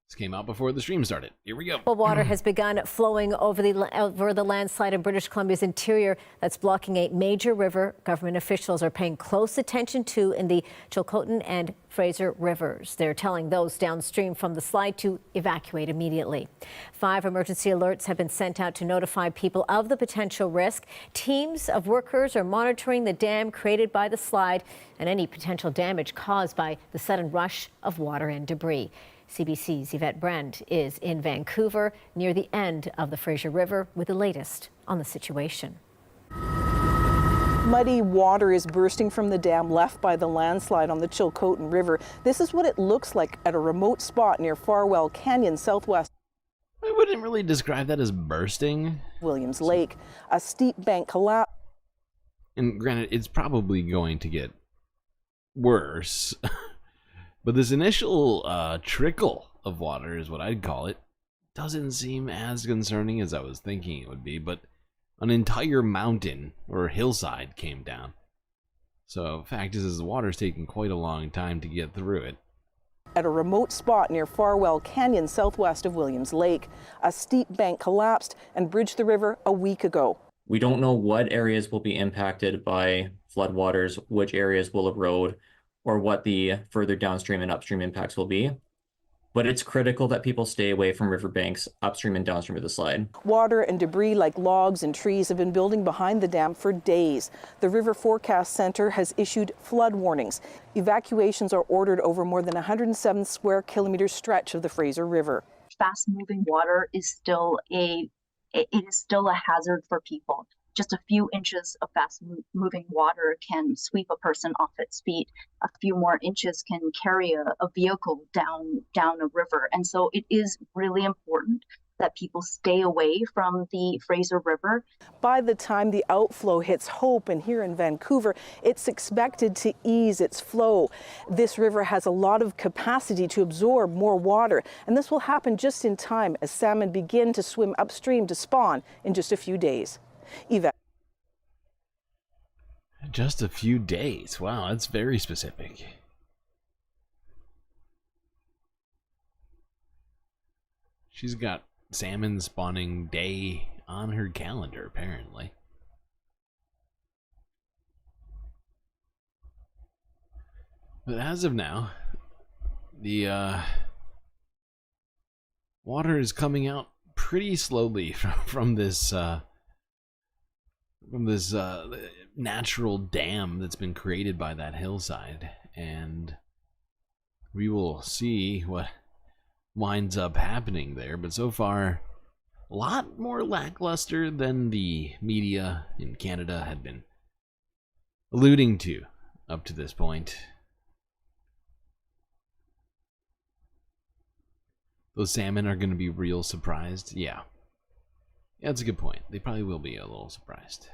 This came out before the stream started. Here we go. Well, water has begun flowing over the landslide in British Columbia's interior that's blocking a major river government officials are paying close attention to in the Chilcotin and Fraser rivers. They're telling those downstream from the slide to evacuate immediately. 5 emergency alerts have been sent out to notify people of the potential risk. Teams of workers are monitoring the dam created by the slide and any potential damage caused by the sudden rush of water and debris. CBC's Yvette Brand is in Vancouver near the end of the Fraser River with the latest on the situation. Muddy water is bursting from the dam left by the landslide on the Chilcotin River. This is what it looks like at a remote spot near Farwell Canyon, southwest. I wouldn't really describe that as bursting. Williams Lake. A steep bank collapse. And granted, it's probably going to get worse. But this initial trickle of water is what I'd call it. Doesn't seem as concerning as I was thinking it would be, but an entire mountain or hillside came down. So fact is the water's taking quite a long time to get through it. At a remote spot near Farwell Canyon, southwest of Williams Lake, a steep bank collapsed and bridged the river a week ago. We don't know what areas will be impacted by floodwaters, which areas will erode, or what the further downstream and upstream impacts will be. But it's critical that people stay away from riverbanks upstream and downstream of the slide. Water and debris like logs and trees have been building behind the dam for days. The River Forecast Center has issued flood warnings. Evacuations are ordered over more than 107 square kilometer stretch of the Fraser River. Fast-moving water is still a hazard for people. Just a few inches of fast-moving water can sweep a person off its feet. A few more inches can carry a vehicle down a river. And so it is really important that people stay away from the Fraser River. By the time the outflow hits Hope and here in Vancouver, it's expected to ease its flow. This river has a lot of capacity to absorb more water, and this will happen just in time as salmon begin to swim upstream to spawn in just a few days. Yvette. Just a few days. Wow, that's very specific. She's got salmon spawning day on her calendar, apparently. But as of now, the water is coming out pretty slowly from this natural dam that's been created by that hillside, and we will see what winds up happening there. But so far, a lot more lackluster than the media in Canada had been alluding to up to this point. Those salmon are going to be real surprised. Yeah, that's a good point. They probably will be a little surprised.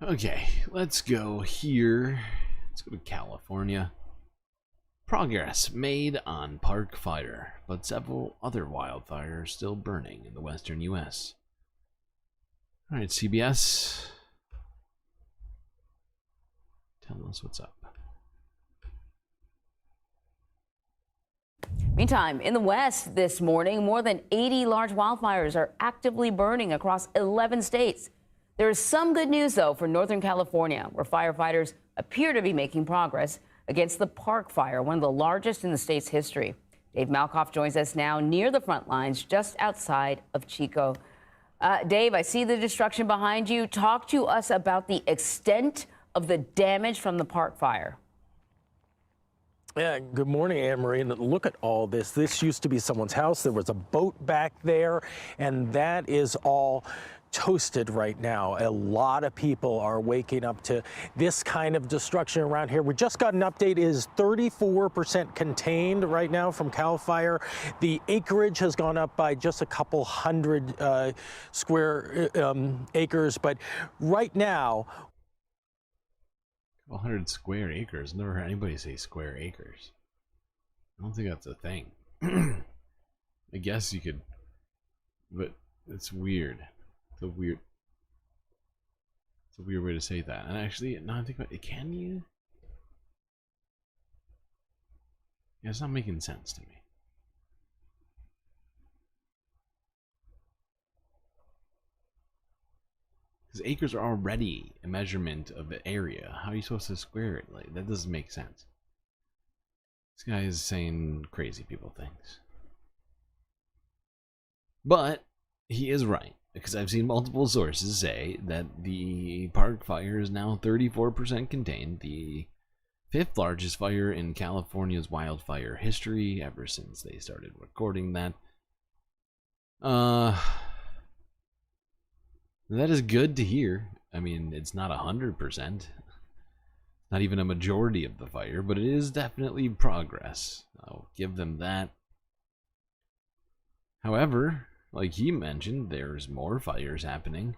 Okay, let's go here. Let's go to California. Progress made on Park Fire, but several other wildfires still burning in the western U.S. All right, CBS. Tell us what's up. Meantime, in the West this morning, more than 80 large wildfires are actively burning across 11 states. There is some good news, though, for Northern California, where firefighters appear to be making progress against the Park Fire, one of the largest in the state's history. Dave Malkoff joins us now near the front lines, just outside of Chico. Dave, I see the destruction behind you. Talk to us about the extent of the damage from the Park Fire. Yeah, good morning, Anne-Marie. And look at all this. This used to be someone's house. There was a boat back there, and that is all toasted right now. A lot of people are waking up to this kind of destruction around here. We just got an update. It is 34% contained right now from CAL FIRE. The acreage has gone up by just a couple hundred square acres, but right now 100 square acres. Never heard anybody say square acres. I don't think that's a thing. I guess you could, but it's weird. It's a weird way to say that. And actually, now I think about it, can you? Yeah, it's not making sense to me. Because acres are already a measurement of the area. How are you supposed to square it? Like, that doesn't make sense. This guy is saying crazy people things. But he is right, because I've seen multiple sources say that the park fire is now 34% contained, the 5th largest fire in California's wildfire history ever since they started recording that. That is good to hear. I mean, it's not 100%, not even a majority of the fire, but it is definitely progress. I'll give them that. However, like he mentioned, there's more fires happening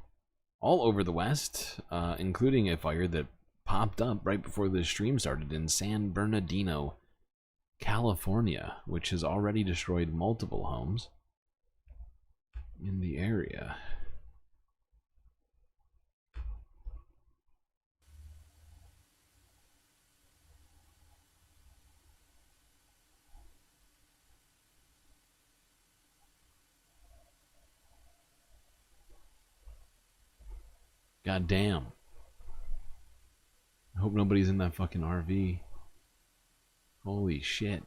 all over the West, including a fire that popped up right before the stream started in San Bernardino, California, which has already destroyed multiple homes in the area. God damn. I hope nobody's in that fucking RV. Holy shit.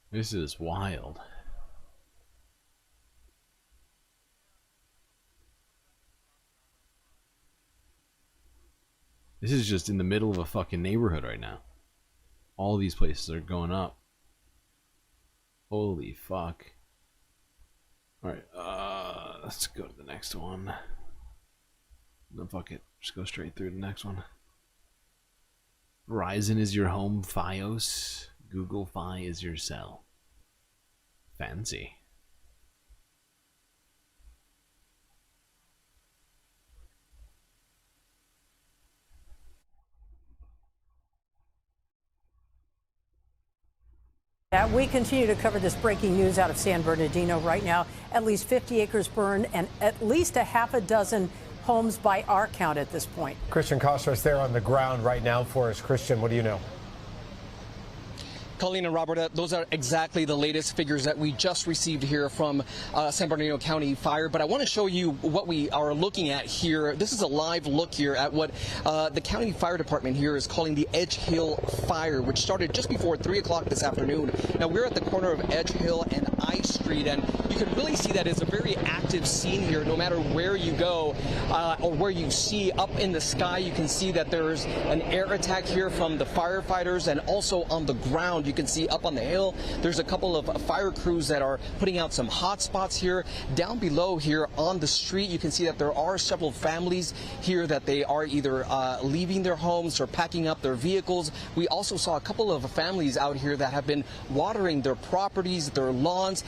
This is wild. This is just in the middle of a fucking neighborhood right now. All these places are going up. Holy fuck. Alright, let's go to the next one. No, fuck it. Just go straight through the next one. Verizon is your home Fios. Google Fi is your cell. Fancy. We continue to cover this breaking news out of San Bernardino right now. At least 50 acres burned and at least a half a dozen homes by our count at this point. Christian Costros there on the ground right now for us. Christian, what do you know? Colleen and Robert, those are exactly the latest figures that we just received here from San Bernardino County Fire. But I want to show you what we are looking at here. This is a live look here at what the county fire department here is calling the Edge Hill Fire, which started just before 3 o'clock this afternoon. Now, we're at the corner of Edge Hill and I Street, and you can really see that it's a very active scene here. No matter where you go or where you see up in the sky, you can see that there's an air attack here from the firefighters, and also on the ground. You can see up on the hill, there's a couple of fire crews that are putting out some hot spots here. Down below here on the street, you can see that there are several families here that they are either leaving their homes or packing up their vehicles. We also saw a couple of families out here that have been watering their properties, their lawns,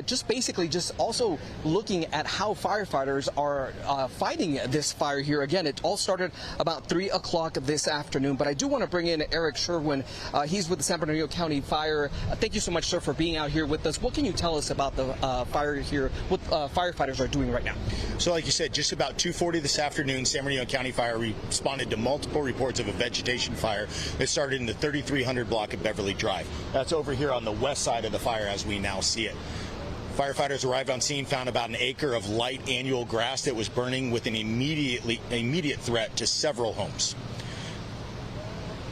just basically just also looking at how firefighters are fighting this fire here. Again, it all started about 3 o'clock this afternoon, but I do want to bring in Eric Sherwin. He's with the San Bernardino County Fire. Thank you so much, sir, for being out here with us. What can you tell us about the fire here, what firefighters are doing right now? So like you said, just about 2:40 this afternoon, San Bernardino County Fire responded to multiple reports of a vegetation fire that started in the 3300 block of Beverly Drive. That's over here on the west side of the fire as we now see it. Firefighters arrived on scene, found about an acre of light annual grass that was burning with an immediate threat to several homes.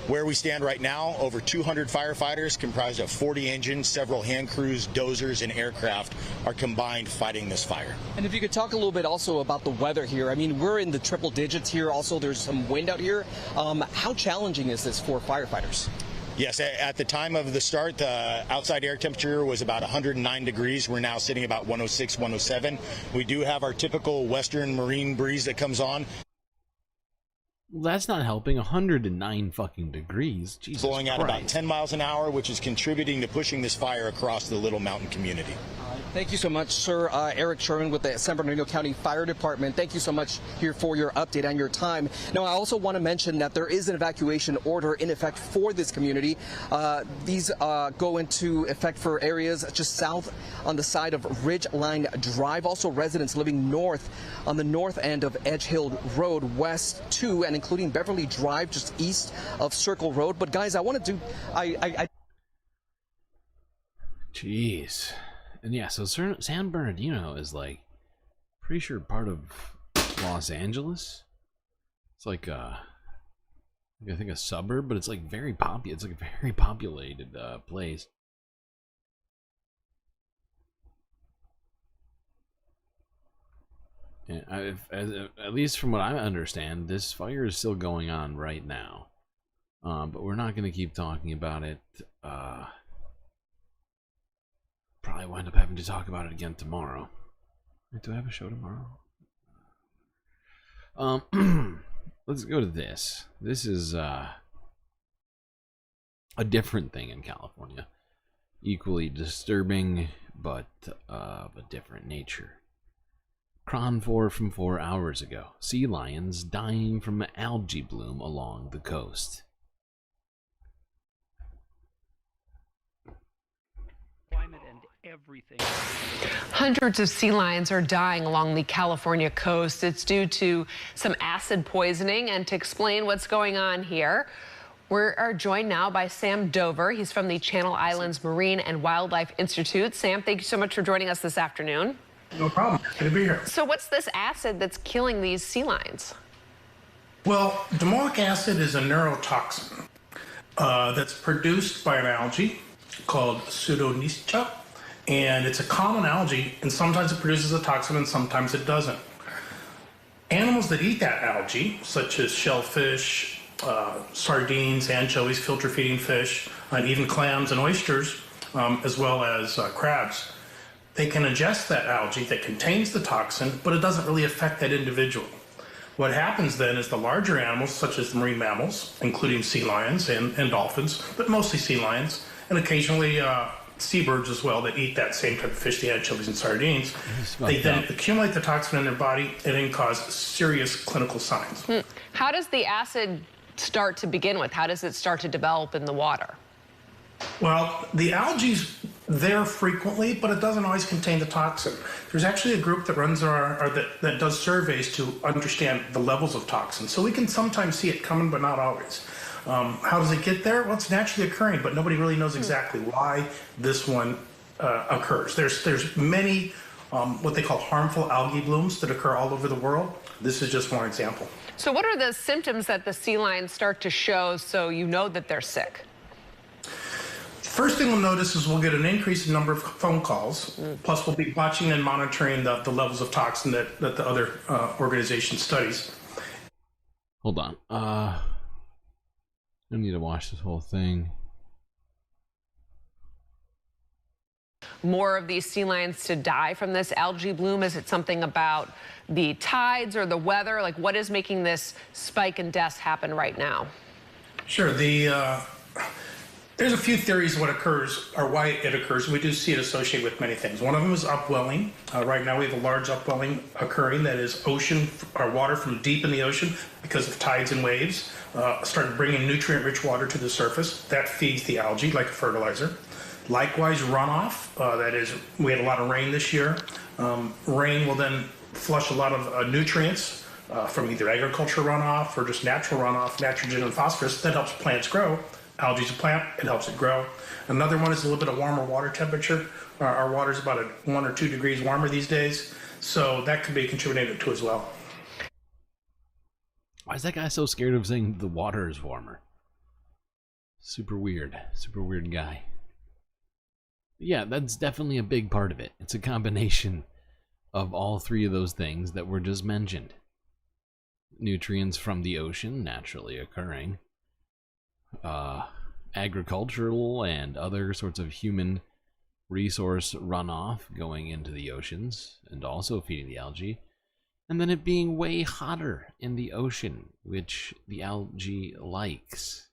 Where we stand right now, over 200 firefighters comprised of 40 engines, several hand crews, dozers, and aircraft are combined fighting this fire. And if you could talk a little bit also about the weather here. I mean, we're in the triple digits here. Also, there's some wind out here. How challenging is this for firefighters? Yes, at the time of the start, the outside air temperature was about 109 degrees. We're now sitting about 106, 107. We do have our typical western marine breeze that comes on. Well, that's not helping. 109 fucking degrees. Jesus Blowing at Christ. about 10 miles an hour, which is contributing to pushing this fire across the Little Mountain community. Thank you so much, sir. Eric Sherman with the San Bernardino County Fire Department. Thank you so much here for your update and your time. Now, I also want to mention that there is an evacuation order in effect for this community. These go into effect for areas just south on the side of Ridgeline Drive. Also, residents living north on the north end of Edge Hill Road, west to and including Beverly Drive, just east of Circle Road. But guys, I want to do, Jeez. And yeah, so San Bernardino is like, pretty sure part of Los Angeles. It's like I think a suburb, but it's like very popular. It's like a very populated place. And at least from what I understand, this fire is still going on right now. But we're not going to keep talking about it. Probably wind up having to talk about it again tomorrow. Do I have a show tomorrow? Let's go to this. This is a different thing in California. Equally disturbing, but of a different nature. Cron 4 from 4 hours ago. Sea lions dying from algae bloom along the coast. Everything. Hundreds of sea lions are dying along the California coast. It's due to some acid poisoning. And to explain what's going on here, we are joined now by Sam Dover. He's from the Channel Islands Marine and Wildlife Institute. Sam, thank you so much for joining us this afternoon. No problem. Good to be here. So what's this acid that's killing these sea lions? Well, domoic acid is a neurotoxin that's produced by an algae called Pseudonischa. And it's a common algae, and sometimes it produces a toxin and sometimes it doesn't. Animals that eat that algae, such as shellfish, sardines, anchovies, filter feeding fish, and even clams and oysters, as well as crabs, they can ingest that algae that contains the toxin, but it doesn't really affect that individual. What happens then is the larger animals, such as the marine mammals, including sea lions and dolphins, but mostly sea lions, and occasionally seabirds as well, that eat that same type of fish, the anchovies and sardines, they then accumulate the toxin in their body and then cause serious clinical signs. How does the acid start to begin with? How does it start to develop in the water? Well, the algae's there frequently, but it doesn't always contain the toxin. There's actually a group that runs that does surveys to understand the levels of toxin. So we can sometimes see it coming, but not always. How does it get there? Well, it's naturally occurring, but nobody really knows exactly why this one occurs. There's many what they call harmful algae blooms that occur all over the world. This is just one example. So what are the symptoms that the sea lions start to show so you know that they're sick? First thing we'll notice is we'll get an increase in number of phone calls. Plus, we'll be watching and monitoring the levels of toxin that the other organization studies. Hold on. I need to watch this whole thing. More of these sea lions to die from this algae bloom? Is it something about the tides or the weather? Like, what is making this spike in deaths happen right now? Sure. There's a few theories of what occurs or why it occurs. We do see it associated with many things. One of them is upwelling. Right now we have a large upwelling occurring that is ocean or water from deep in the ocean because of tides and waves. Start bringing nutrient-rich water to the surface. That feeds the algae like a fertilizer. Likewise, runoff. That is, we had a lot of rain this year. Rain will then flush a lot of nutrients from either agriculture runoff or just natural runoff, nitrogen and phosphorus. That helps plants grow. Algae is a plant, it helps it grow. Another one is a little bit of warmer water temperature. Our water is about 1 or 2 degrees warmer these days, so that could be contributing to as well. Why is that guy so scared of saying the water is warmer? Super weird guy. Yeah, that's definitely a big part of it. It's a combination of all three of those things that were just mentioned. Nutrients from the ocean naturally occurring. Agricultural and other sorts of human resource runoff going into the oceans and also feeding the algae, and then it being way hotter in the ocean, which the algae likes.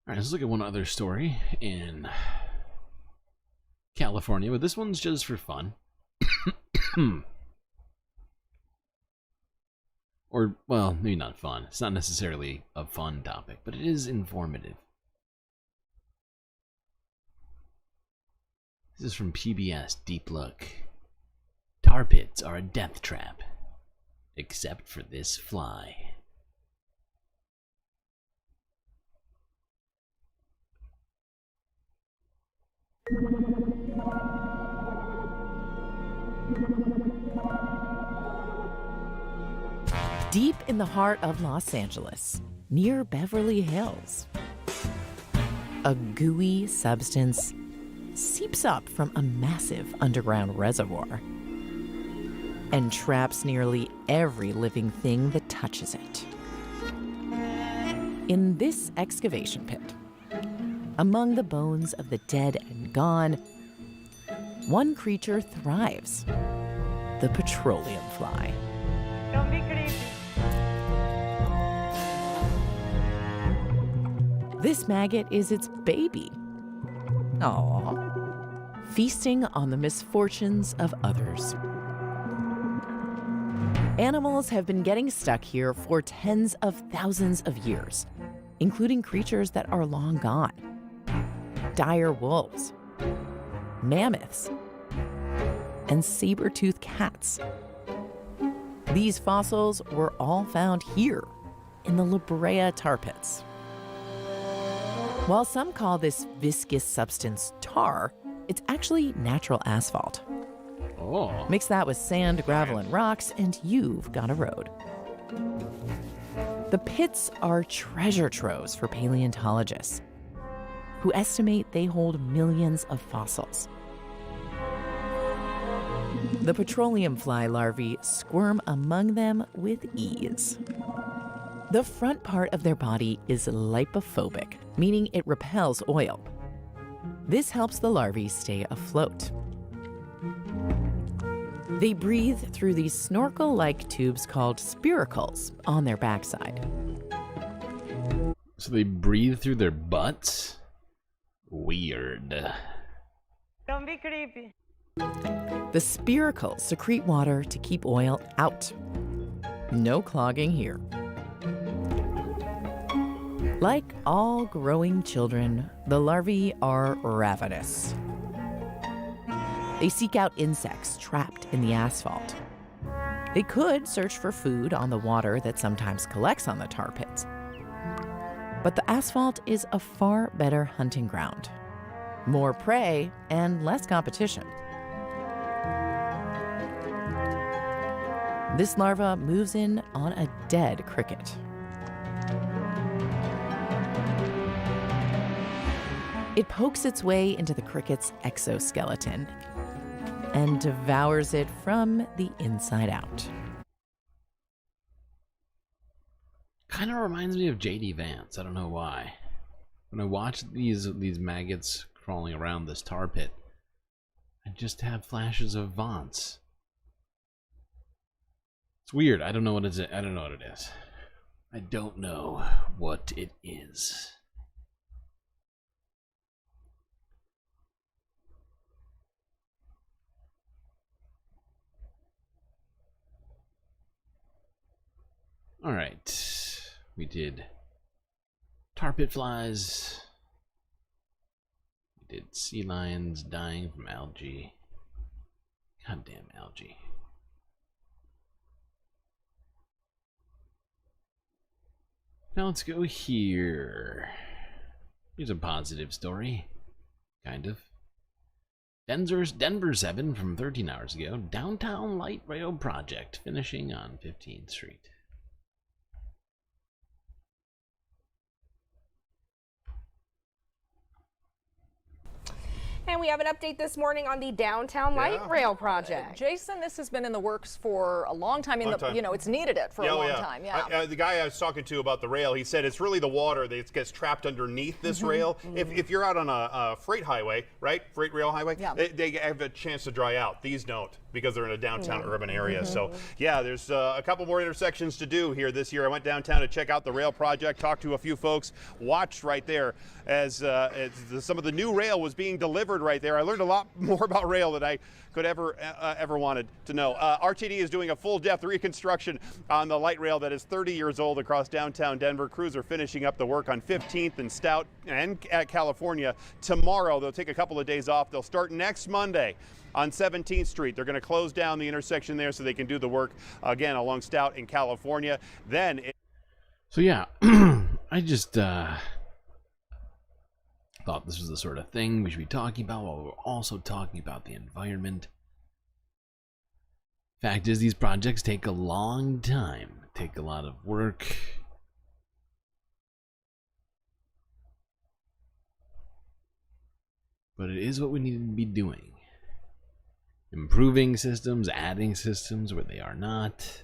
All right, let's look at one other story in California, but this one's just for fun. Or, well, maybe not fun. It's not necessarily a fun topic, but it is informative. This is from PBS Deep Look. Tar pits are a death trap, except for this fly. Deep in the heart of Los Angeles, near Beverly Hills, a gooey substance seeps up from a massive underground reservoir and traps nearly every living thing that touches it. In this excavation pit, among the bones of the dead and gone, one creature thrives: the petroleum fly. Don't be creepy. This maggot is its baby. Aww. Feasting on the misfortunes of others. Animals have been getting stuck here for tens of thousands of years, including creatures that are long gone. Dire wolves, mammoths, and saber-toothed cats. These fossils were all found here in the La Brea tar pits. While some call this viscous substance tar, it's actually natural asphalt. Oh. Mix that with sand, gravel, and rocks, and you've got a road. The pits are treasure troves for paleontologists, who estimate they hold millions of fossils. The petroleum fly larvae squirm among them with ease. The front part of their body is lipophobic, meaning it repels oil. This helps the larvae stay afloat. They breathe through these snorkel-like tubes called spiracles on their backside. So they breathe through their butts? Weird. Don't be creepy. The spiracles secrete water to keep oil out. No clogging here. Like all growing children, the larvae are ravenous. They seek out insects trapped in the asphalt. They could search for food on the water that sometimes collects on the tar pits. But the asphalt is a far better hunting ground. More prey and less competition. This larva moves in on a dead cricket. It pokes its way into the cricket's exoskeleton and devours it from the inside out. Kind of reminds me of J.D. Vance. I don't know why. When I watch these maggots crawling around this tar pit, I just have flashes of Vance. It's weird. I don't know what it is. I don't know what it is. I don't know what it is. All right, we did tar pit flies. We did sea lions dying from algae. Goddamn algae. Now let's go here. Here's a positive story. Kind of. Denver 7 from 13 hours ago. Downtown Light Rail Project finishing on 15th Street. And we have an update this morning on the Downtown Light Rail project. Jason, this has been in the works for a long time. You know, it's needed it for a long time. Yeah. The guy I was talking to about the rail, he said it's really the water that gets trapped underneath this rail. If you're out on a freight highway, right? Freight rail highway, they have a chance to dry out. These don't, because they're in a downtown urban area. So, yeah, there's a couple more intersections to do here this year. I went downtown to check out the rail project, talked to a few folks, watched right there as some of the new rail was being delivered right there. I learned a lot more about rail than I could ever wanted to know. RTD is doing a full-depth reconstruction on the light rail that is 30 years old across downtown Denver. Crews are finishing up the work on 15th and Stout and at California tomorrow. They'll take a couple of days off. They'll start next Monday on 17th Street. They're going to close down the intersection there so they can do the work again along Stout in California. Then So yeah, I just thought this was the sort of thing we should be talking about while we're also talking about the environment. Fact is, these projects take a long time, take a lot of work. But it is what we need to be doing. Improving systems, adding systems where they are not.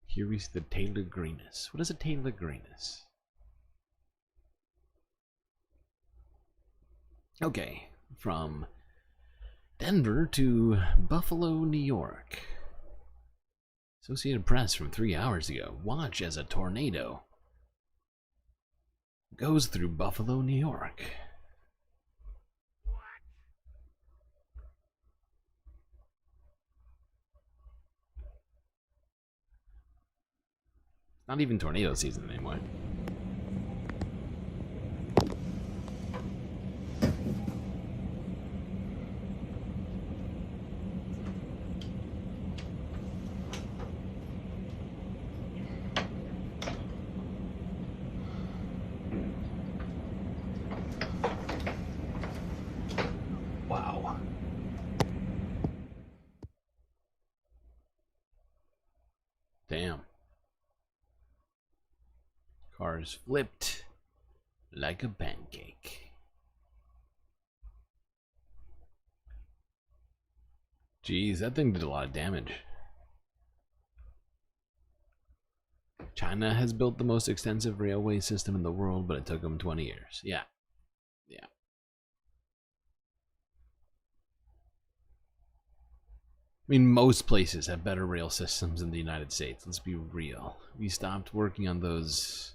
Here we see the Taylor Greenus. What is a Taylor Greenus? Okay, from Denver to Buffalo, New York. Associated Press from 3 hours ago. Watch as a tornado goes through Buffalo, New York. Not even tornado season anymore. Wow. Damn. Cars flipped like a pancake. Jeez, that thing did a lot of damage. China has built the most extensive railway system in the world, but it took them 20 years. Yeah. Yeah. I mean, most places have better rail systems than the United States. Let's be real. We stopped working on those,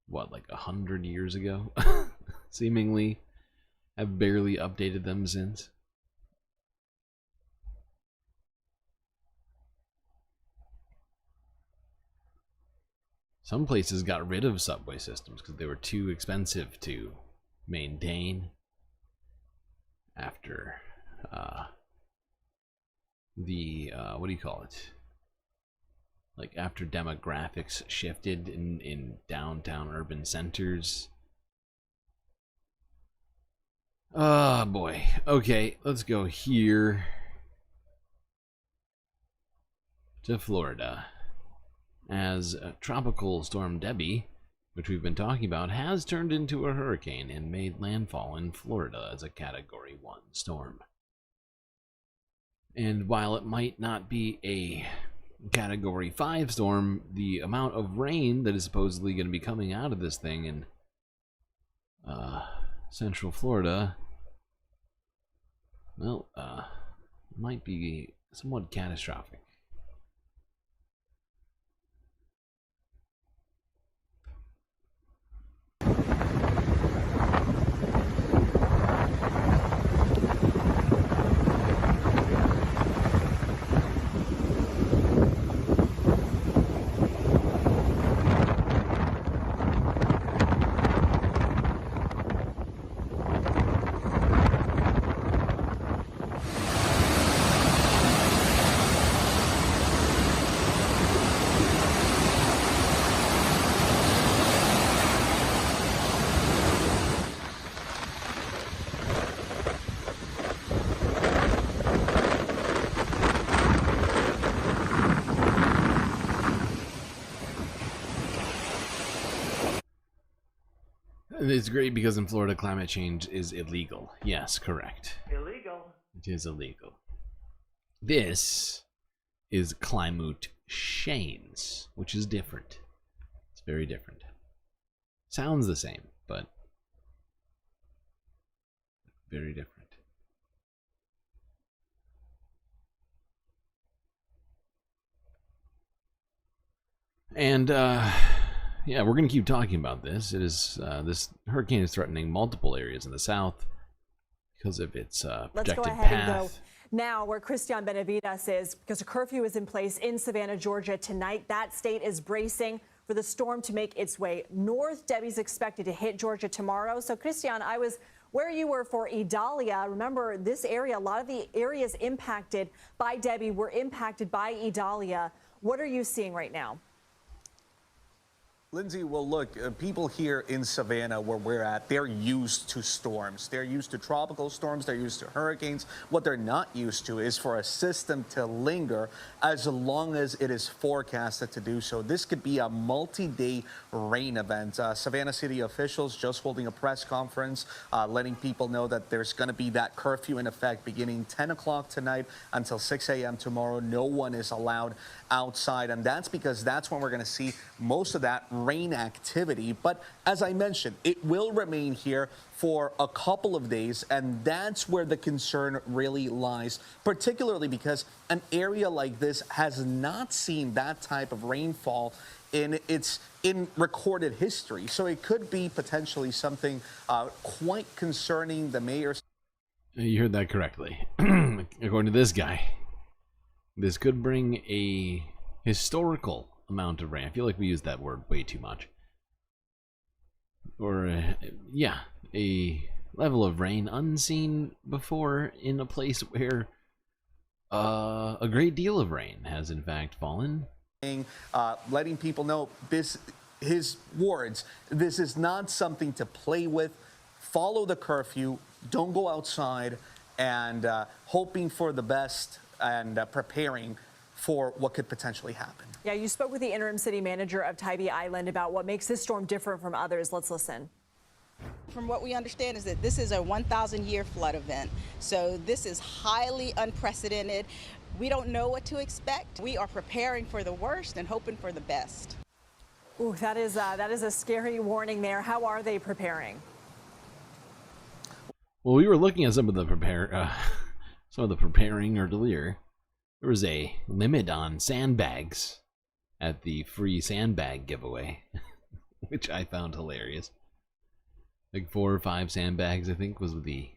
what, like 100 years ago? Seemingly. Have barely updated them since. Some places got rid of subway systems because they were too expensive to maintain after what do you call it? Like after demographics shifted in downtown urban centers. Oh boy. Okay, let's go here to Florida. As Tropical Storm Debby, which we've been talking about, has turned into a hurricane and made landfall in Florida as a Category 1 storm. And while it might not be a Category 5 storm, the amount of rain that is supposedly going to be coming out of this thing in Central Florida, well, might be somewhat catastrophic. It's great because in Florida, climate change is illegal. Yes, correct. Illegal. It is illegal. This is climate change, which is different. It's very different. Sounds the same, but very different. And yeah, we're going to keep talking about this. It is this hurricane is threatening multiple areas in the south because of its projected Let's go ahead path. and go now where Christian Benavides is, because a curfew is in place in Savannah, Georgia tonight. That state is bracing for the storm to make its way north. Debbie's expected to hit Georgia tomorrow. So Christian, I was where you were for Idalia. Remember, this area, a lot of the areas impacted by Debbie were impacted by Idalia. What are you seeing right now? Lindsay, well, look, people here in Savannah where we're at, they're used to storms. They're used to tropical storms. They're used to hurricanes. What they're not used to is for a system to linger as long as it is forecasted to do so. This could be a multi-day rain event. Savannah city officials just holding a press conference, letting people know that there's going to be that curfew in effect beginning 10 o'clock tonight until 6 a.m. tomorrow. No one is allowed outside, and that's because that's when we're going to see most of that rain activity. But as I mentioned, it will remain here for a couple of days, and that's where the concern really lies, particularly because an area like this has not seen that type of rainfall in recorded history. So it could be potentially something quite concerning. The mayor. You heard that correctly. According to this guy, this could bring a historical amount of rain. I feel like we use that word way too much. Or, yeah, a level of rain unseen before in a place where a great deal of rain has in fact fallen. Letting people know his words, this is not something to play with. Follow the curfew, don't go outside, and hoping for the best and preparing for what could potentially happen. Yeah, you spoke with the interim city manager of Tybee Island about what makes this storm different from others. Let's listen. From what we understand is that this is a 1,000-year flood event. So this is highly unprecedented. We don't know what to expect. We are preparing for the worst and hoping for the best. Ooh, that is a scary warning there. How are they preparing? Well, we were looking at some of the preparing earlier. There was a limit on sandbags at the free sandbag giveaway, which I found hilarious. Like 4 or 5 sandbags, I think, was the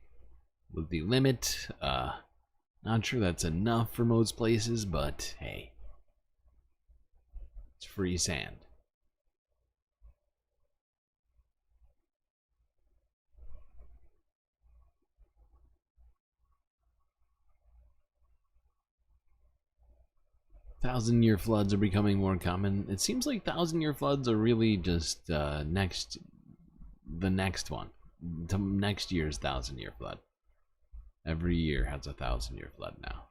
limit. Not sure that's enough for most places, but hey, it's free sand. Thousand-year floods are becoming more common. It seems like thousand-year floods are really just the next one, to next year's thousand-year flood. Every year has a thousand-year flood now.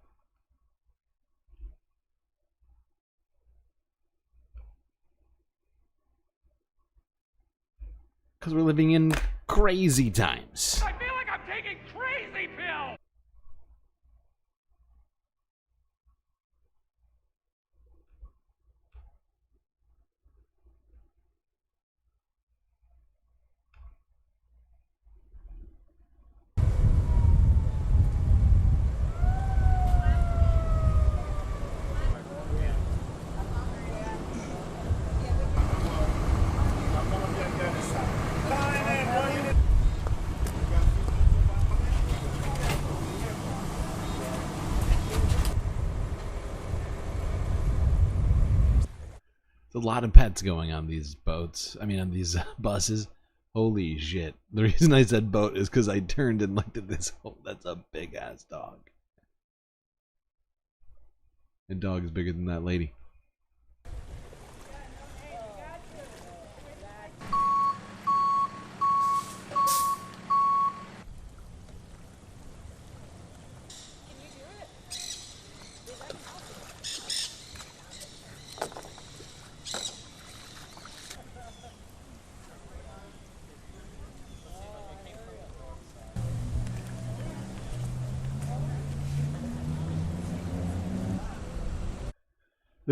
Because we're living in crazy times. I feel like I'm taking crazy pills. There's a lot of pets going on these boats. I mean, on these buses. Holy shit. The reason I said boat is because I turned and looked at this. Oh, that's a big ass dog. The dog is bigger than that lady.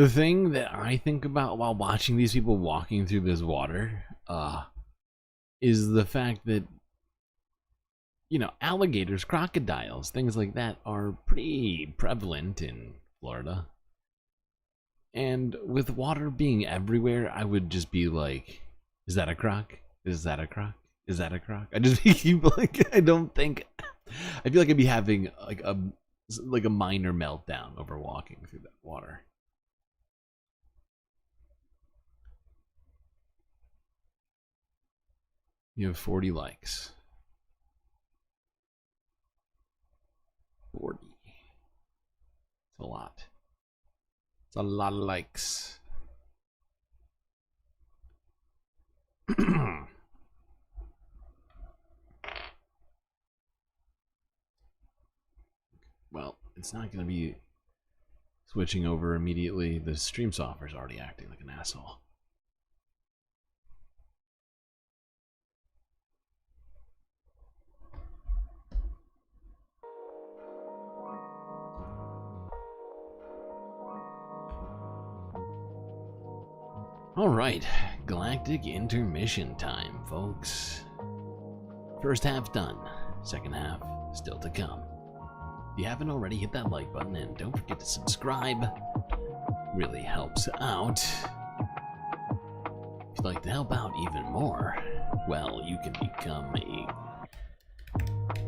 The thing that I think about while watching these people walking through this water is the fact that, you know, alligators, crocodiles, things like that are pretty prevalent in Florida. And with water being everywhere, I would just be like, is that a croc? Is that a croc? Is that a croc? I just keep like, I don't think, I feel like I'd be having like a minor meltdown over walking through that water. You have 40 likes. 40. It's a lot. It's a lot of likes. Well, it's not going to be switching over immediately. The stream software is already acting like an asshole. All right, galactic intermission time, folks. First half done, second half still to come. If you haven't already, hit that like button and don't forget to subscribe. Really helps out. If you'd like to help out even more, well, you can become a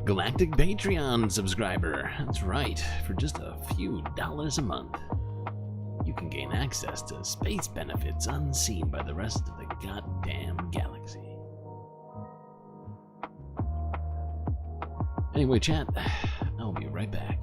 Galactic Patreon subscriber. That's right, for just a few dollars a month. You can gain access to space benefits unseen by the rest of the goddamn galaxy. Anyway, chat, I'll be right back.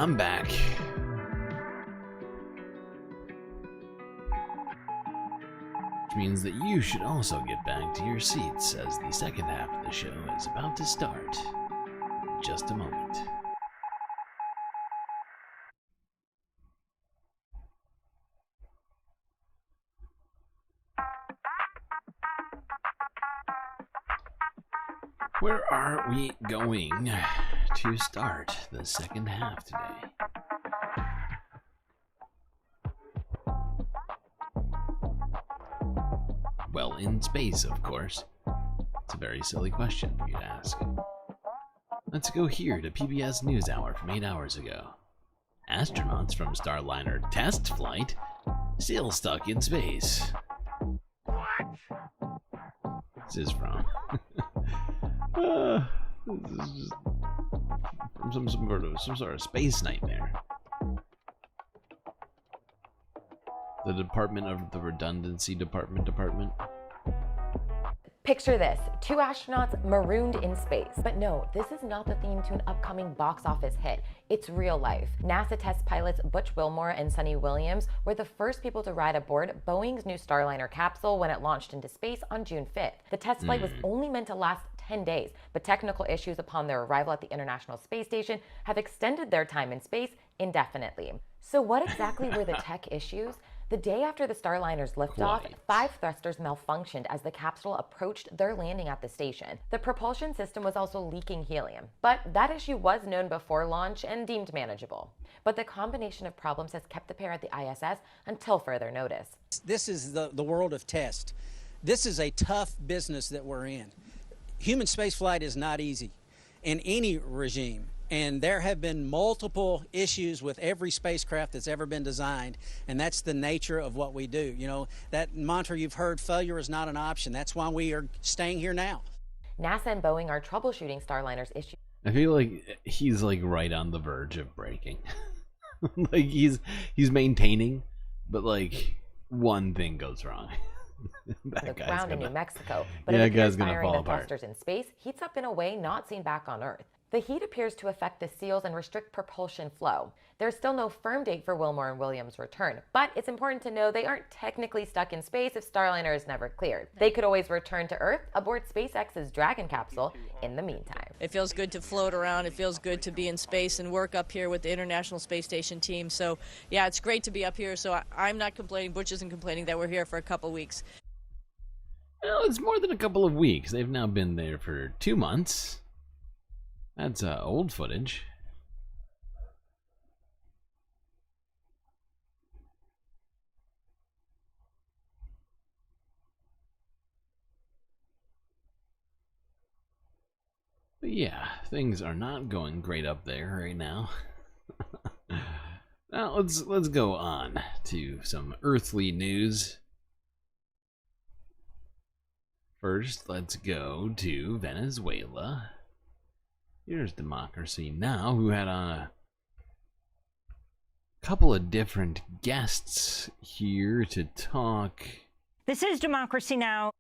I'm back. Which means that you should also get back to your seats as the second half of the show is about to start in just a moment. Where are we going to start the second half today? Well, in space, of course. It's a very silly question for you to ask. Let's go here to PBS NewsHour from 8 hours ago. Astronauts from Starliner test flight still stuck in space. This is from this is just from some sort of space nightmare. The Department of the Redundancy Department. Picture this, 2 astronauts marooned in space. But no, this is not the theme to an upcoming box office hit. It's real life. NASA test pilots Butch Wilmore and Sunny Williams were the first people to ride aboard Boeing's new Starliner capsule when it launched into space on June 5th. The test flight was only meant to last 10 days, but technical issues upon their arrival at the International Space Station have extended their time in space indefinitely. So what exactly were the tech issues? The day after the Starliner's liftoff, 5 thrusters malfunctioned as the capsule approached their landing at the station. The propulsion system was also leaking helium, but that issue was known before launch and deemed manageable. But the combination of problems has kept the pair at the ISS until further notice. This is the world of test. This is a tough business that we're in. Human spaceflight is not easy in any regime. And there have been multiple issues with every spacecraft that's ever been designed, and that's the nature of what we do. You know, that mantra you've heard, failure is not an option. That's why we are staying here now. NASA and Boeing are troubleshooting Starliner's issues. I feel like he's like right on the verge of breaking. Like he's maintaining, but like one thing goes wrong. The ground in New Mexico, but it appears firing the thrusters in space heats up in a way not seen back on Earth. The heat appears to affect the seals and restrict propulsion flow. There's still no firm date for Wilmore and Williams' return, but it's important to know they aren't technically stuck in space if Starliner is never cleared. They could always return to Earth aboard SpaceX's Dragon capsule in the meantime. It feels good to float around. It feels good to be in space and work up here with the International Space Station team. So, yeah, it's great to be up here. So I'm not complaining. Butch isn't complaining that we're here for a couple weeks. Well, it's more than a couple of weeks. They've now been there for 2 months. That's old footage. But yeah, things are not going great up there right now. Now let's go on to some earthly news. First, let's go to Venezuela. Here's Democracy Now!, who had a couple of different guests here to talk. This is Democracy Now!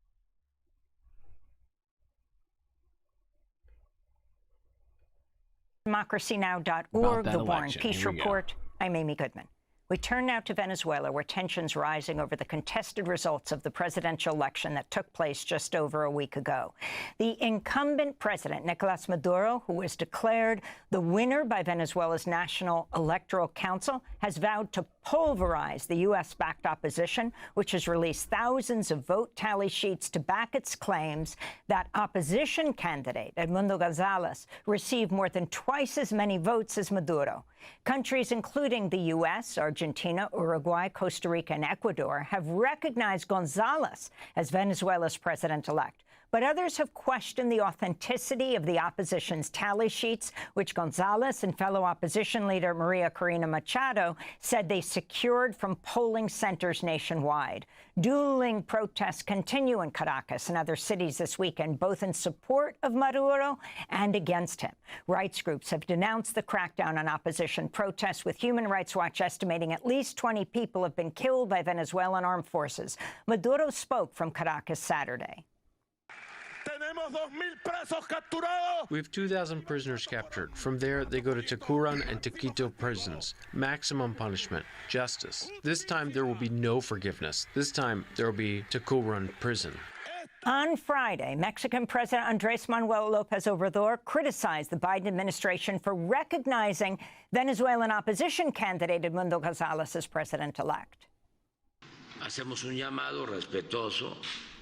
DemocracyNow.org, The War and Peace Report. I'm Amy Goodman. We turn now to Venezuela, where tensions rising over the contested results of the presidential election that took place just over a week ago. The incumbent president, Nicolas Maduro, who was declared the winner by Venezuela's National Electoral Council, has vowed to pulverize the U.S.-backed opposition, which has released thousands of vote tally sheets to back its claims that opposition candidate Edmundo Gonzalez received more than twice as many votes as Maduro. Countries including the U.S., Argentina, Uruguay, Costa Rica, and Ecuador have recognized Gonzalez as Venezuela's president-elect. But others have questioned the authenticity of the opposition's tally sheets, which Gonzalez and fellow opposition leader Maria Corina Machado said they secured from polling centers nationwide. Dueling protests continue in Caracas and other cities this weekend, both in support of Maduro and against him. Rights groups have denounced the crackdown on opposition protests, with Human Rights Watch estimating at least 20 people have been killed by Venezuelan armed forces. Maduro spoke from Caracas Saturday. We have 2,000 prisoners captured. From there, they go to Tacuran and Taquito prisons. Maximum punishment, justice. This time, there will be no forgiveness. This time, there will be Tacuran prison. On Friday, Mexican President Andrés Manuel López Obrador criticized the Biden administration for recognizing Venezuelan opposition candidate Edmundo González as president-elect.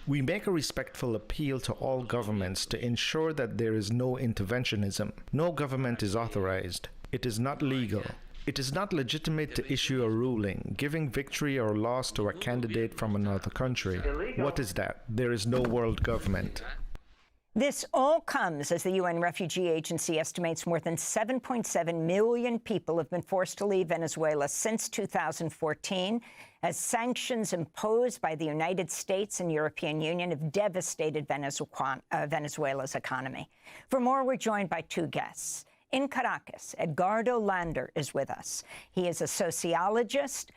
We make a respectful appeal to all governments to ensure that there is no interventionism. No government is authorized. It is not legal. It is not legitimate to issue a ruling giving victory or loss to a candidate from another country. What is that? There is no world government. This all comes as the UN Refugee Agency estimates more than 7.7 million people have been forced to leave Venezuela since 2014, as sanctions imposed by the United States and European Union have devastated Venezuela's economy. For more, we're joined by two guests. In Caracas, Edgardo Lander is with us. He is a sociologist,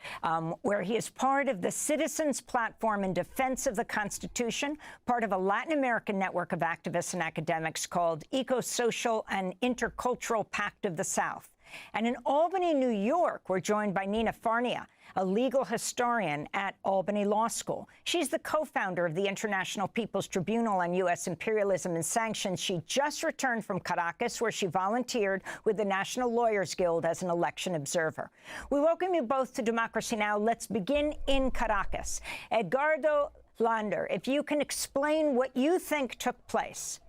where he is part of the Citizens Platform in Defense of the Constitution, part of a Latin American network of activists and academics called Eco-Social and Intercultural Pact of the South. And in Albany, New York, we're joined by Nina Farnia, a legal historian at Albany Law School. She's the co-founder of the International People's Tribunal on U.S. Imperialism and Sanctions. She just returned from Caracas, where she volunteered with the National Lawyers Guild as an election observer. We welcome you both to Democracy Now! Let's begin in Caracas. Edgardo Lander, if you can explain what you think took place.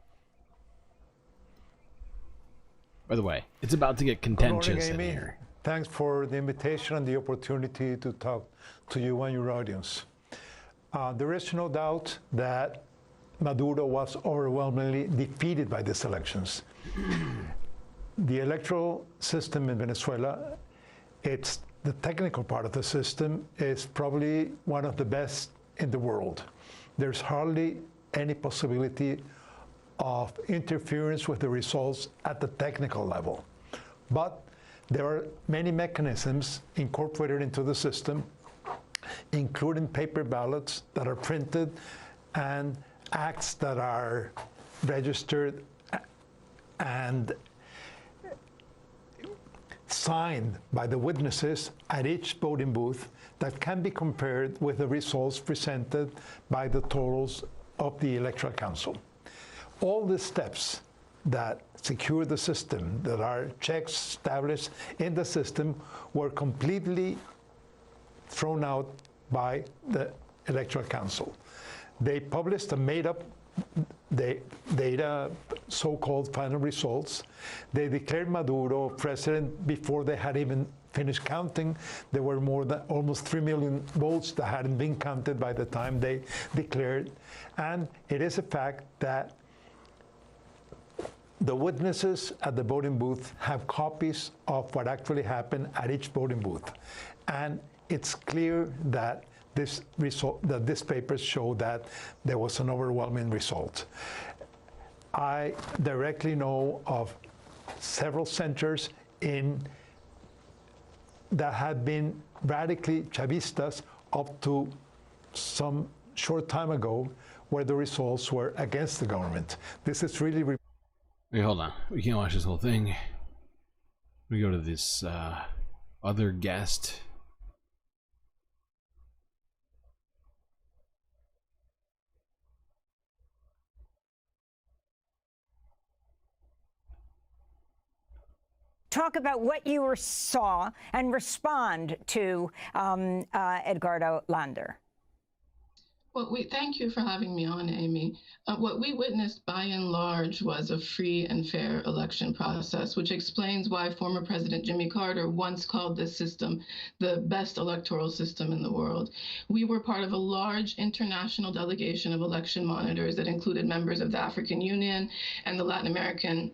By the way, it's about to get contentious in here. Thanks for the invitation and the opportunity to talk to you and your audience. There is no doubt that Maduro was overwhelmingly defeated by these elections. The electoral system in Venezuela, it's the technical part of the system, is probably one of the best in the world. There's hardly any possibility of interference with the results at the technical level. But there are many mechanisms incorporated into the system, including paper ballots that are printed and acts that are registered and signed by the witnesses at each voting booth that can be compared with the results presented by the totals of the Electoral Council. All the steps that secure the system, that are checks established in the system, were completely thrown out by the Electoral Council. They published a made-up data, so-called final results. They declared Maduro president before they had even finished counting. There were more than almost 3 million votes that hadn't been counted by the time they declared. And it is a fact that the witnesses at the voting booth have copies of what actually happened at each voting booth. And it's clear that these papers show that there was an overwhelming result. I directly know of several centers that had been radically Chavistas up to some short time ago, where the results were against the government. This is really... Wait, hold on. We can't watch this whole thing. We go to this other guest. Talk about what you saw and respond to Edgardo Lander. Well, thank you for having me on, Amy. What we witnessed by and large was a free and fair election process, which explains why former President Jimmy Carter once called this system the best electoral system in the world. We were part of a large international delegation of election monitors that included members of the African Union and the Latin American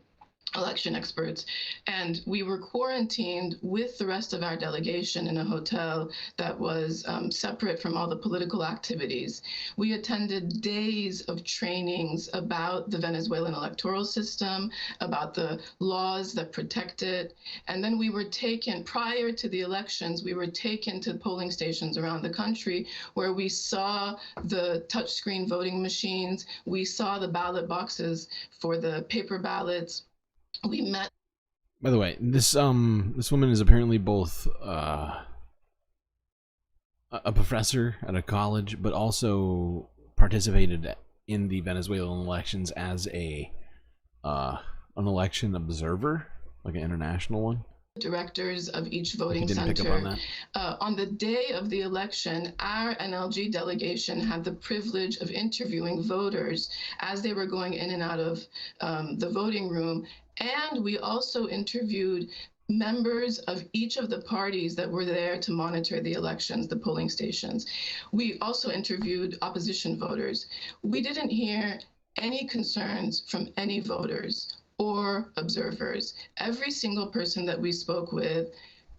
election experts, and we were quarantined with the rest of our delegation in a hotel that was separate from all the political activities. We attended days of trainings about the Venezuelan electoral system, about the laws that protect it, and then we were taken, prior to the elections, we were taken to polling stations around the country where we saw the touchscreen voting machines, we saw the ballot boxes for the paper ballots. We met. By the way, this woman is apparently both a professor at a college, but also participated in the Venezuelan elections as an election observer, like an international one. Directors of each voting Pick up center. on that. On the day of the election, our NLG delegation had the privilege of interviewing voters as they were going in and out of the voting room. And we also interviewed members of each of the parties that were there to monitor the elections, the polling stations. We also interviewed opposition voters. We didn't hear any concerns from any voters or observers. Every single person that we spoke with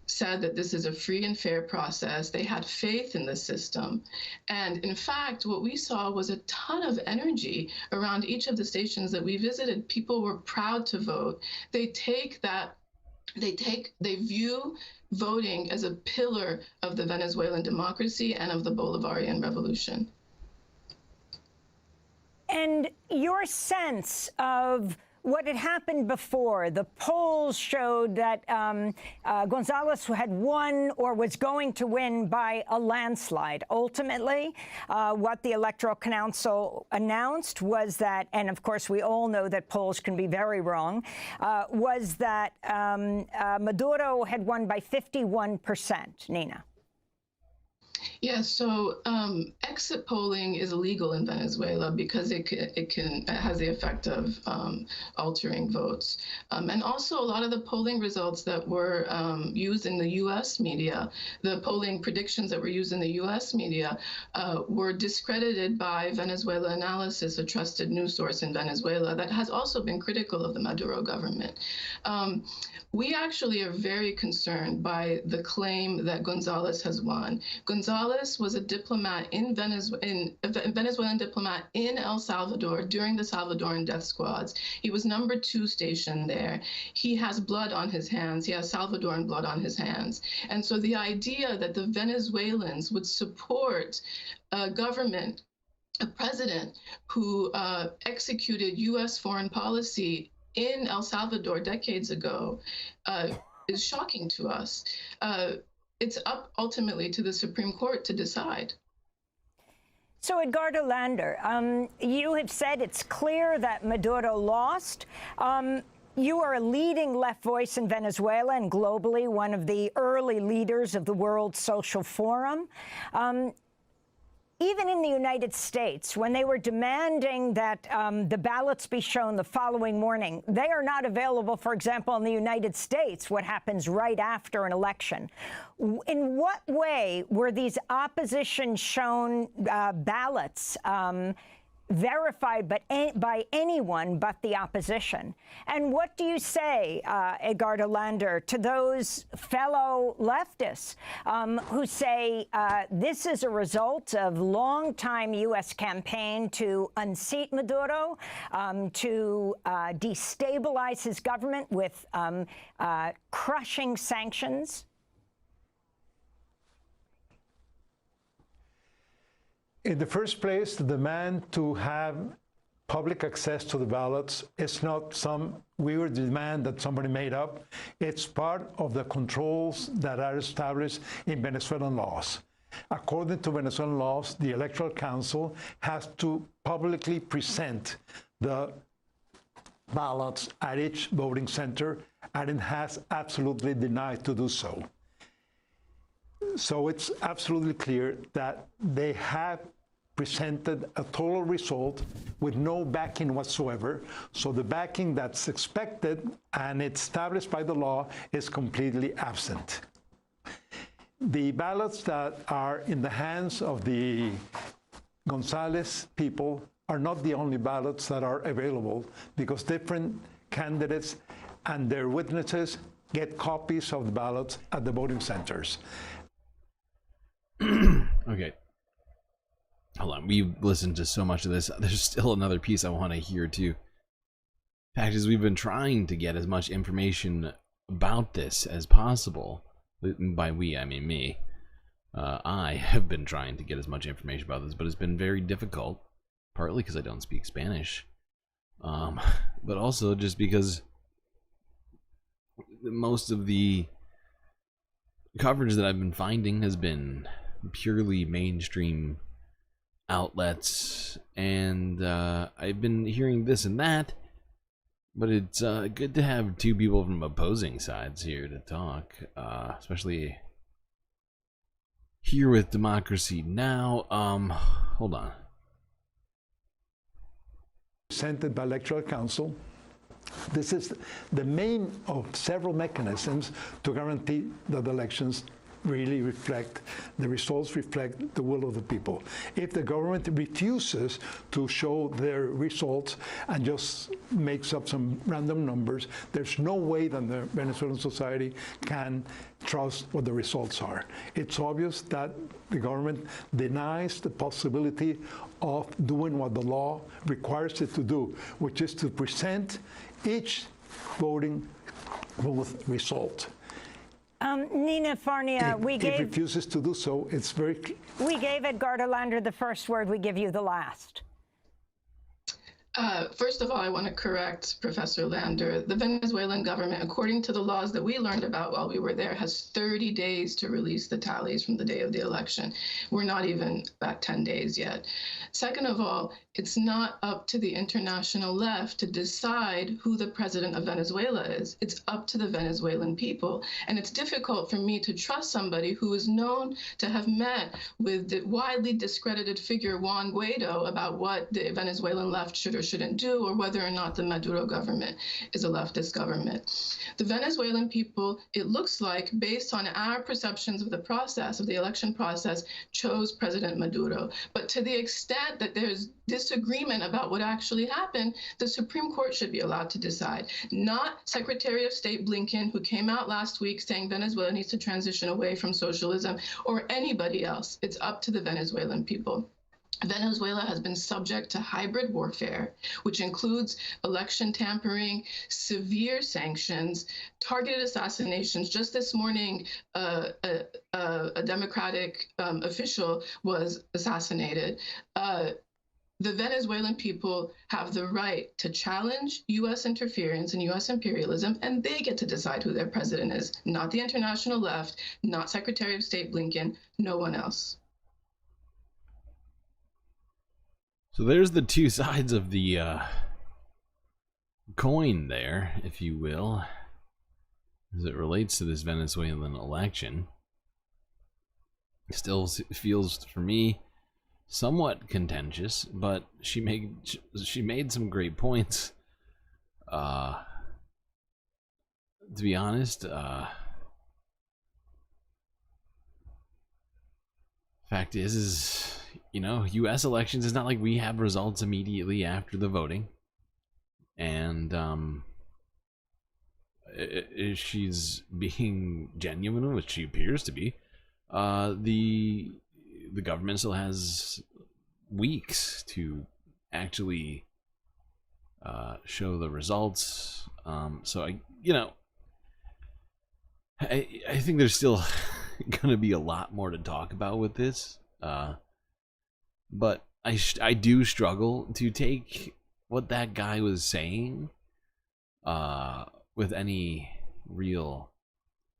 said that this is a free and fair process. They had faith in the system. And in fact, what we saw was a ton of energy around each of the stations that we visited. People were proud to vote. They view voting as a pillar of the Venezuelan democracy and of the Bolivarian revolution. And your sense of what had happened before, the polls showed that Gonzalez had won or was going to win by a landslide. Ultimately, what the Electoral Council announced was that, and of course we all know that polls can be very wrong, was that Maduro had won by 51%. Nina. Yeah, so exit polling is illegal in Venezuela because it has the effect of altering votes. And also a lot of the polling results that were used in the U.S. media, the polling predictions that were used in the U.S. media were discredited by Venezuela Analysis, a trusted news source in Venezuela that has also been critical of the Maduro government. We actually are very concerned by the claim that Gonzalez has won. Gonzalez was a diplomat in a Venezuelan diplomat in El Salvador during the Salvadoran death squads. He was number 2 stationed there. He has blood on his hands. He has Salvadoran blood on his hands. And so the idea that the Venezuelans would support a government, a president who executed U.S. foreign policy in El Salvador decades ago is shocking to us. It's up ultimately to the Supreme Court to decide. So, Edgardo Lander, you have said it's clear that Maduro lost. You are a leading left voice in Venezuela and globally, one of the early leaders of the World Social Forum. Even in the United States, when they were demanding that the ballots be shown the following morning, they are not available, for example, in the United States, what happens right after an election. In what way were these opposition-shown ballots verified by anyone but the opposition? And what do you say, Edgardo Lander, to those fellow leftists who say this is a result of long-time U.S. campaign to unseat Maduro, to destabilize his government with crushing sanctions? In the first place, the demand to have public access to the ballots is not some weird demand that somebody made up. It's part of the controls that are established in Venezuelan laws. According to Venezuelan laws, the Electoral Council has to publicly present the ballots at each voting center, and it has absolutely denied to do so. So it's absolutely clear that they have presented a total result with no backing whatsoever. So the backing that's expected and established by the law is completely absent. The ballots that are in the hands of the Gonzalez people are not the only ballots that are available, because different candidates and their witnesses get copies of the ballots at the voting centers. Okay. Hold on. We've listened to so much of this. There's still another piece I want to hear too. Fact is, we've been trying to get as much information about this as possible. By we, I mean me. I have been trying to get as much information about this, but it's been very difficult. Partly because I don't speak Spanish. But also just because most of the coverage that I've been finding has been purely mainstream outlets, and I've been hearing this and that, but it's good to have two people from opposing sides here to talk, especially here with Democracy Now. Hold on. Presented by Electoral Council. This is the main of several mechanisms to guarantee that the elections really reflect, the results reflect the will of the people. If the government refuses to show their results and just makes up some random numbers, there's no way that the Venezuelan society can trust what the results are. It's obvious that the government denies the possibility of doing what the law requires it to do, which is to present each voting booth result. Nina Farnia, if it refuses to do so, it's very... We gave Edgardo Lander the first word. We give you the last. First of all, I want to correct Professor Lander. The Venezuelan government, according to the laws that we learned about while we were there, has 30 days to release the tallies from the day of the election. We're not even at 10 days yet. Second of all, it's not up to the international left to decide who the president of Venezuela is. It's up to the Venezuelan people. And it's difficult for me to trust somebody who is known to have met with the widely discredited figure Juan Guaido about what the Venezuelan left should or shouldn't do, or whether or not the Maduro government is a leftist government. The Venezuelan people, it looks like, based on our perceptions of the process, of the election process, chose President Maduro. But to the extent that there's disagreement about what actually happened, the Supreme Court should be allowed to decide. Not Secretary of State Blinken, who came out last week saying Venezuela needs to transition away from socialism, or anybody else. It's up to the Venezuelan people. Venezuela has been subject to hybrid warfare, which includes election tampering, severe sanctions, targeted assassinations. Just this morning, a Democratic official was assassinated. The Venezuelan people have the right to challenge U.S. interference and U.S. imperialism, and they get to decide who their president is, not the international left, not Secretary of State Blinken, no one else. So there's the two sides of the coin there, if you will, as it relates to this Venezuelan election. It still feels, for me, somewhat contentious, but she made some great points. To be honest, fact is, you know, U.S. elections, it's not like we have results immediately after the voting. And if she's being genuine, which she appears to be, the government still has weeks to actually show the results. So I think there's still going to be a lot more to talk about with this. But I do struggle to take what that guy was saying with any real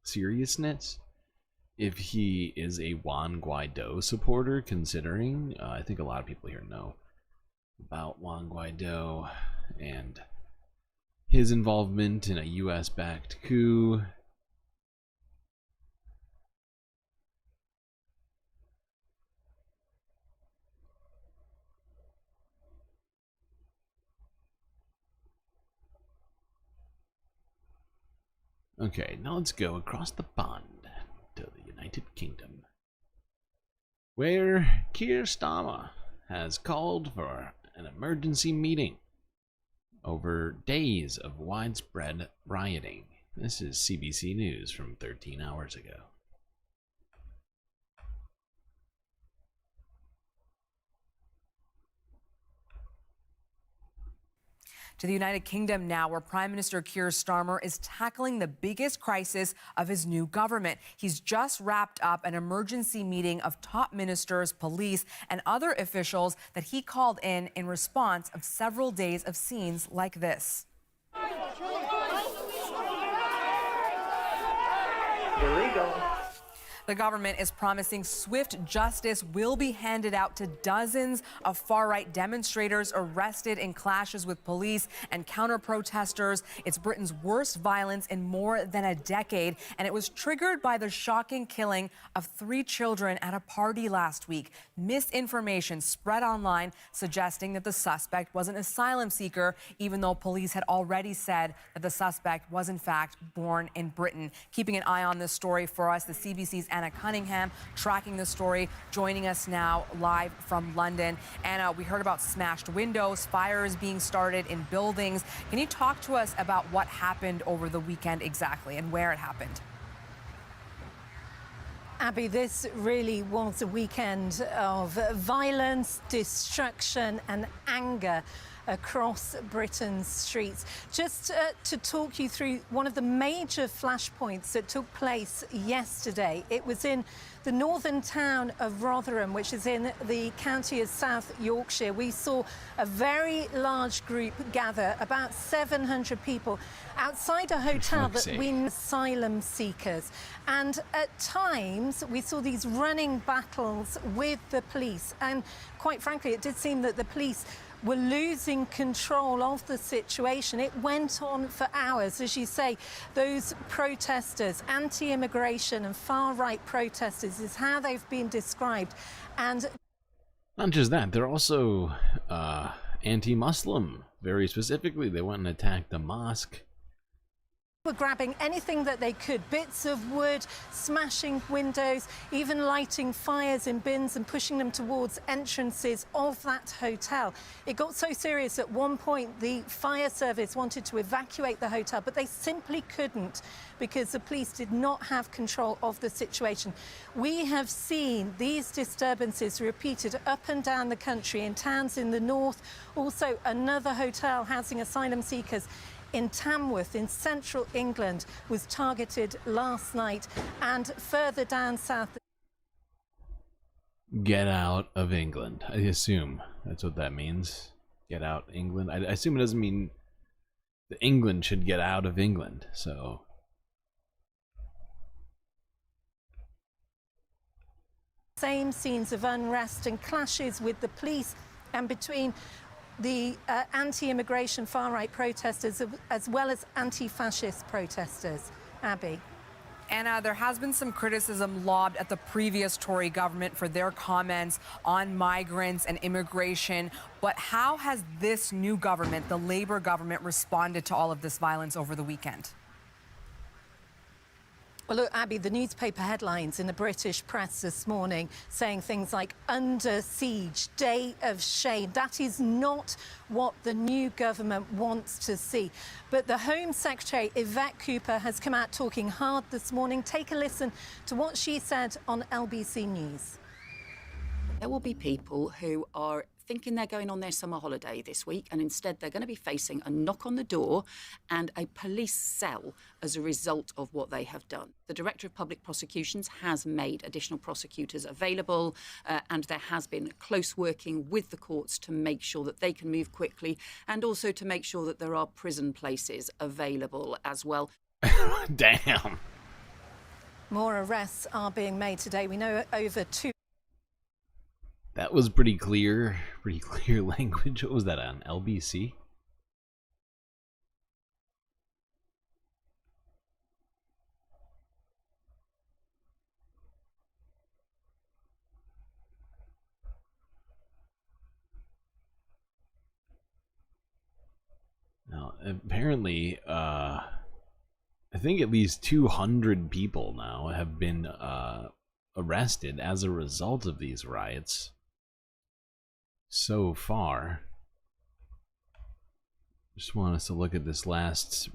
seriousness. If he is a Juan Guaido supporter, considering I think a lot of people here know about Juan Guaido and his involvement in a US-backed coup. Okay, now let's go across the pond to the United Kingdom, where Keir Starmer has called for an emergency meeting over days of widespread rioting. This is CBC News from 13 hours ago. To the United Kingdom now, where Prime Minister Keir Starmer is tackling the biggest crisis of his new government. He's just wrapped up an emergency meeting of top ministers, police, and other officials that he called in response of several days of scenes like this. Illegal. The government is promising swift justice will be handed out to dozens of far-right demonstrators arrested in clashes with police and counter-protesters. It's Britain's worst violence in more than a decade, and it was triggered by the shocking killing of 3 children at a party last week. Misinformation spread online suggesting that the suspect was an asylum seeker, even though police had already said that the suspect was in fact born in Britain. Keeping an eye on this story for us, the CBC's Anna Cunningham tracking the story, joining us now live from London. Anna, we heard about smashed windows, fires being started in buildings. Can you talk to us about what happened over the weekend exactly and where it happened? Abby, this really was a weekend of violence, destruction and anger across Britain's streets. Just to talk you through one of the major flashpoints that took place yesterday, it was in the northern town of Rotherham, which is in the county of South Yorkshire. We saw a very large group gather, about 700 people, outside a hotel that we asylum seekers. And at times, we saw these running battles with the police. And quite frankly, it did seem that the police were losing control of the situation. It went on for hours. As you say, those protesters, anti-immigration and far-right protesters is how they've been described. And not just that, they're also anti-Muslim. Very specifically, they went and attacked the mosque. were grabbing anything that they could, bits of wood, smashing windows, even lighting fires in bins and pushing them towards entrances of that hotel. It got so serious at one point the fire service wanted to evacuate the hotel, but they simply couldn't because the police did not have control of the situation. We have seen these disturbances repeated up and down the country in towns in the north, also another hotel housing asylum seekers in Tamworth in central England was targeted last night, and further down south. Get out of England. I assume that's what that means. Get out England. I assume it doesn't mean that England should get out of England. So Same scenes of unrest and clashes with the police and between the anti-immigration far-right protesters as well as anti-fascist protesters. Abby. Anna, there has been some criticism lobbed at the previous Tory government for their comments on migrants and immigration. But how has this new government, the Labour government, responded to all of this violence over the weekend? Well, look, Abby, the newspaper headlines in the British press this morning saying things like under siege, day of shame. That is not what the new government wants to see. But the Home Secretary, Yvette Cooper, has come out talking hard this morning. Take a listen to what she said on LBC News. There will be people who are thinking they're going on their summer holiday this week, and instead they're going to be facing a knock on the door and a police cell as a result of what they have done. The Director of Public Prosecutions has made additional prosecutors available, and there has been close working with the courts to make sure that they can move quickly, and also to make sure that there are prison places available as well. Damn. More arrests are being made today. We know over 2. That was pretty clear language. What was that on LBC? Now, apparently, I think at least 200 people now have been arrested as a result of these riots so far. Just want us to look at this last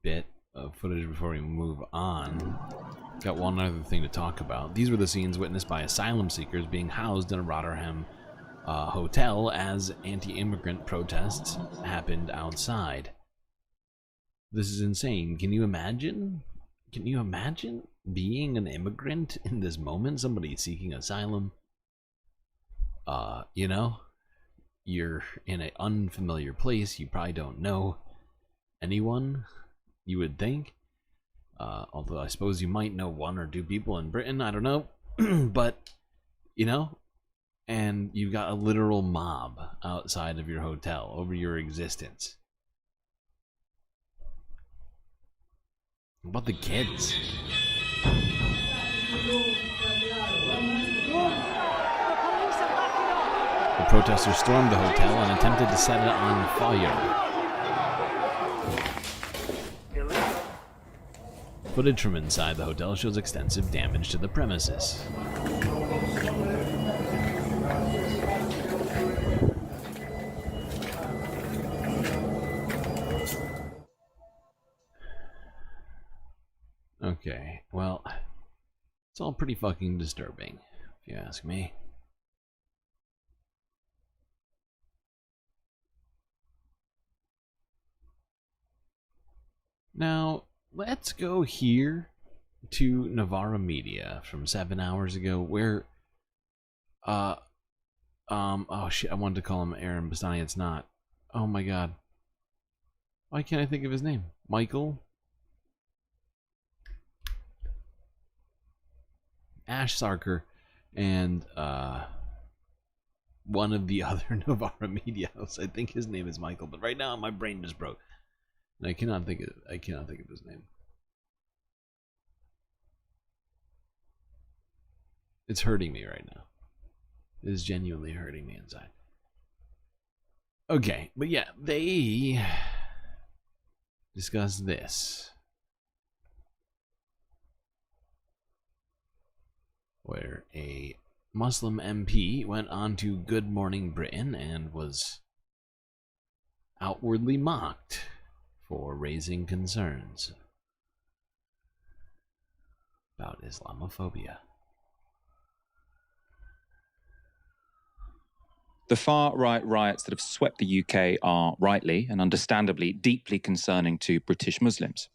bit of footage before we move on. Got one other thing to talk about. These were the scenes witnessed by asylum seekers being housed in a Rotterdam hotel as anti-immigrant protests happened outside. This is insane. Can you imagine? Can you imagine being an immigrant in this moment? Somebody seeking asylum. You know, you're in an unfamiliar place. You probably don't know anyone, you would think. Although I suppose you might know one or two people in Britain. I don't know. But, you know, and you've got a literal mob outside of your hotel over your existence. What about the kids? The protesters stormed the hotel and attempted to set it on fire. Footage from inside the hotel shows extensive damage to the premises. Okay, well, it's all pretty fucking disturbing, if you ask me. Now, let's go here to Navarra Media from 7 hours ago, where, oh shit, I wanted to call him Aaron Bastani, it's not. Oh my god. Why can't I think of his name? Michael? Ash Sarker and one of the other Navarra Media hosts. I think his name is Michael, but right now my brain just broke. And I cannot think of his name. It's hurting me right now. It is genuinely hurting me inside. Okay, but yeah, they discuss this. Where a Muslim MP went on to Good Morning Britain and was outwardly mocked for raising concerns about Islamophobia. The far-right riots that have swept the UK are rightly and understandably deeply concerning to British Muslims.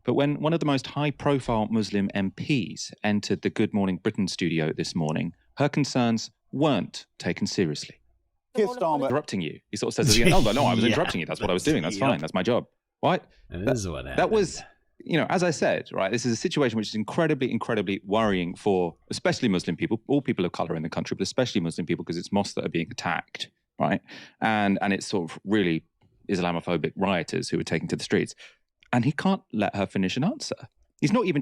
But when one of the most high-profile Muslim MPs entered the Good Morning Britain studio this morning, her concerns weren't taken seriously. Interrupting you. He sort of says, oh, no, I was interrupting you. That's what I was doing. That's fine. That's my job. What? That is what happened. That was, you know, as I said, right, this is a situation which is incredibly, incredibly worrying for especially Muslim people, all people of color in the country, but especially Muslim people, because it's mosques that are being attacked, right? And it's sort of really Islamophobic rioters who are taken to the streets. And he can't let her finish an answer. He's not even...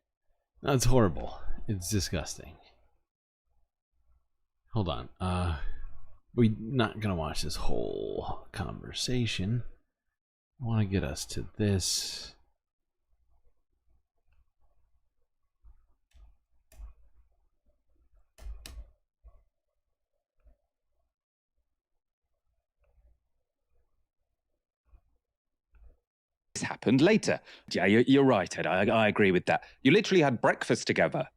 That's horrible. It's disgusting. Hold on. We're not going to watch this whole conversation. I want to get us to this. Happened later. Yeah, you're right, Ed. I agree with that. You literally had breakfast together.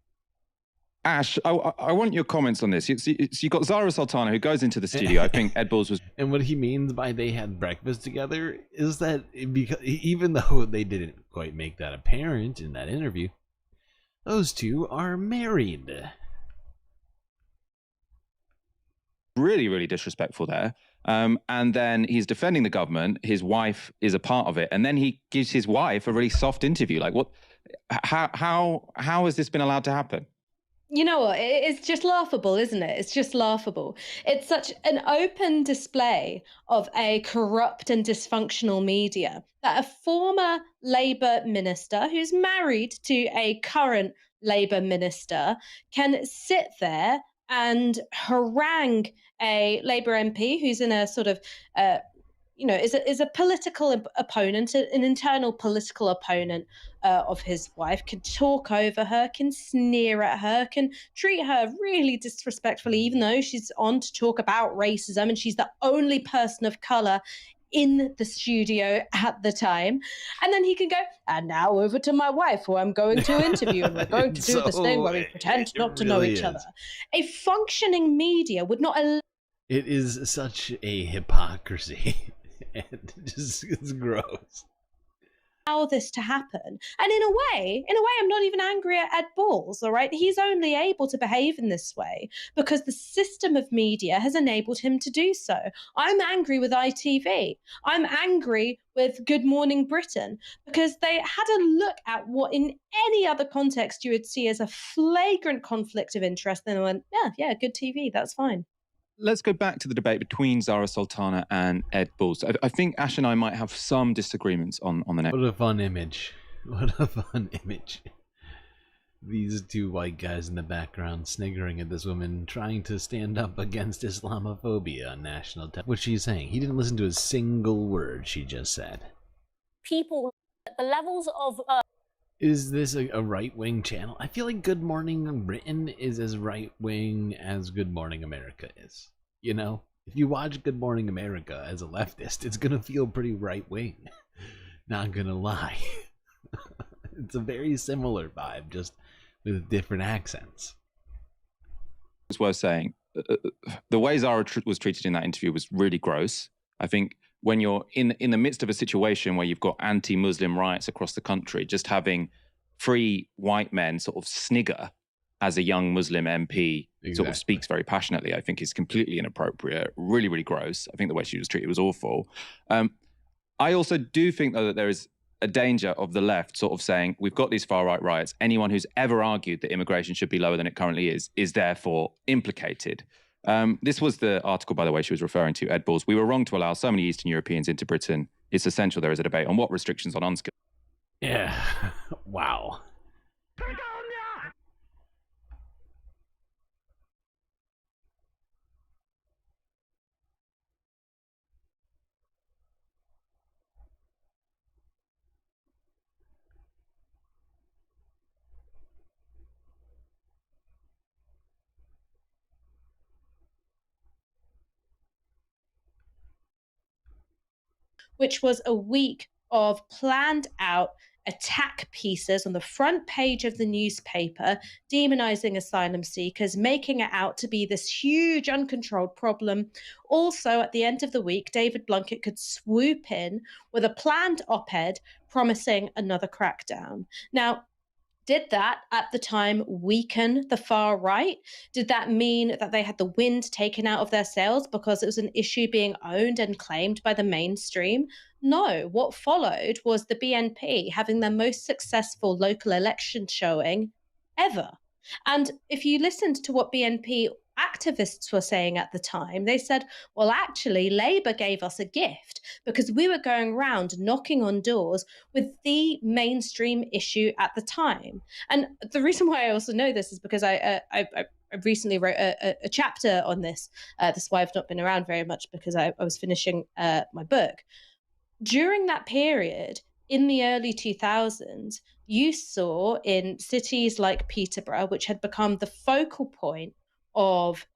Ash, I want your comments on this. You got Zara Sultana, who goes into the studio. I think Ed Balls was... And what he means by they had breakfast together is that because even though they didn't quite make that apparent in that interview, those two are married. Really, really disrespectful there. And then he's defending the government. His wife is a part of it. And then he gives his wife a really soft interview. Like, what? How has this been allowed to happen? You know what? It's just laughable, isn't it? It's just laughable. It's such an open display of a corrupt and dysfunctional media that a former Labour minister who's married to a current Labour minister can sit there and harangue a Labour MP who's in a sort of, is a political opponent, an internal political opponent of his wife, can talk over her, can sneer at her, can treat her really disrespectfully, even though she's on to talk about racism and she's the only person of colour in the studio at the time. And then he can go, and now over to my wife, who I'm going to interview, and we're going to do this thing where we pretend not to know each other. A functioning media would not allow. It is such a hypocrisy. And it's gross. Allow this to happen. And in a way, I'm not even angry at Ed Balls, all right? He's only able to behave in this way because the system of media has enabled him to do so. I'm angry with ITV. I'm angry with Good Morning Britain because they had a look at what in any other context you would see as a flagrant conflict of interest, and they went, yeah, good TV, that's fine. Let's go back to the debate between Zara Sultana and Ed Balls. I think Ash and I might have some disagreements on the next. What a fun image. What a fun image. These two white guys in the background sniggering at this woman trying to stand up against Islamophobia on national television. What's she saying? He didn't listen to a single word she just said. People, the levels of... Is this a right-wing channel? I feel like Good Morning Britain is as right-wing as Good Morning America is. You know? If you watch Good Morning America as a leftist, it's gonna feel pretty right-wing. Not gonna lie. It's a very similar vibe, just with different accents. It's worth saying, the way Zara was treated in that interview was really gross. I think when you're in the midst of a situation where you've got anti-Muslim riots across the country, just having 3 white men sort of snigger as a young Muslim MP sort of speaks very passionately, I think is completely inappropriate, really, really gross. I think the way she was treated was awful. I also do think, though, that there is a danger of the left sort of saying, we've got these far-right riots. Anyone who's ever argued that immigration should be lower than it currently is therefore implicated. This was the article, by the way, she was referring to, Ed Balls. We were wrong to allow so many Eastern Europeans into Britain. It's essential there is a debate on what restrictions on unskilled. Yeah. Wow. Which was a week of planned out attack pieces on the front page of the newspaper, demonizing asylum seekers, making it out to be this huge uncontrolled problem. Also, at the end of the week, David Blunkett could swoop in with a planned op-ed promising another crackdown. Now, did that at the time weaken the far right? Did that mean that they had the wind taken out of their sails because it was an issue being owned and claimed by the mainstream? No. What followed was the BNP having their most successful local election showing ever. And if you listened to what BNP activists were saying at the time, they said, well, actually, Labour gave us a gift because we were going around knocking on doors with the mainstream issue at the time. And the reason why I also know this is because I recently wrote a chapter on this. That's why I've not been around very much, because I was finishing my book. During that period, in the early 2000s, you saw in cities like Peterborough, which had become the focal point of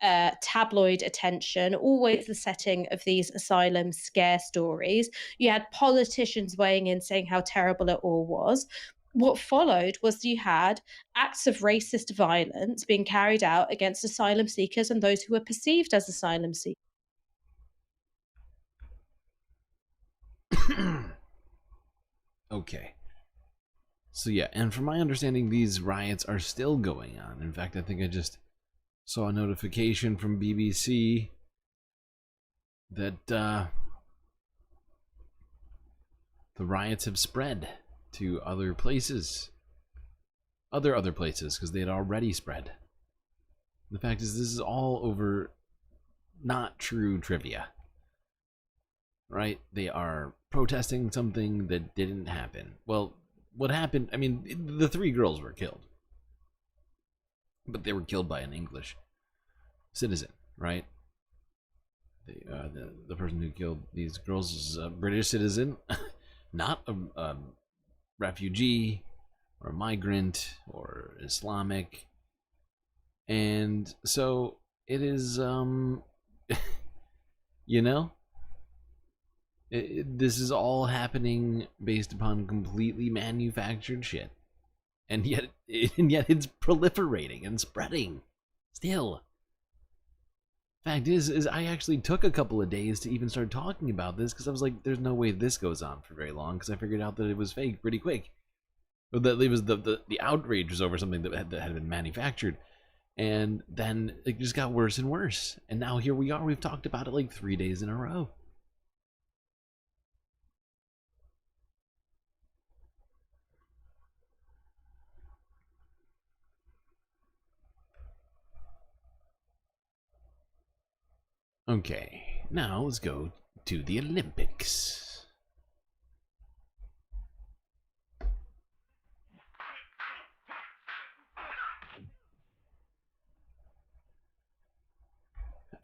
tabloid attention, always the setting of these asylum scare stories. You had politicians weighing in saying how terrible it all was. What followed was you had acts of racist violence being carried out against asylum seekers and those who were perceived as asylum seekers. Okay. So yeah, and from my understanding, these riots are still going on. In fact, I think I just saw a notification from BBC that the riots have spread to other places. Other places, because they had already spread. The fact is, this is all over not true trivia. Right? They are protesting something that didn't happen. Well, what happened, I mean, the 3 girls were killed. But they were killed by an English citizen, right? The person who killed these girls is a British citizen, not a refugee or a migrant or Islamic. And so it is, you know, This is all happening based upon completely manufactured shit. And yet it's proliferating and spreading. Still. Fact is I actually took a couple of days to even start talking about this because I was like, there's no way this goes on for very long, because I figured out that it was fake pretty quick. But that it was the outrage was over something that had been manufactured. And then it just got worse and worse. And now here we are. We've talked about it like 3 days in a row. Okay, now let's go to the Olympics.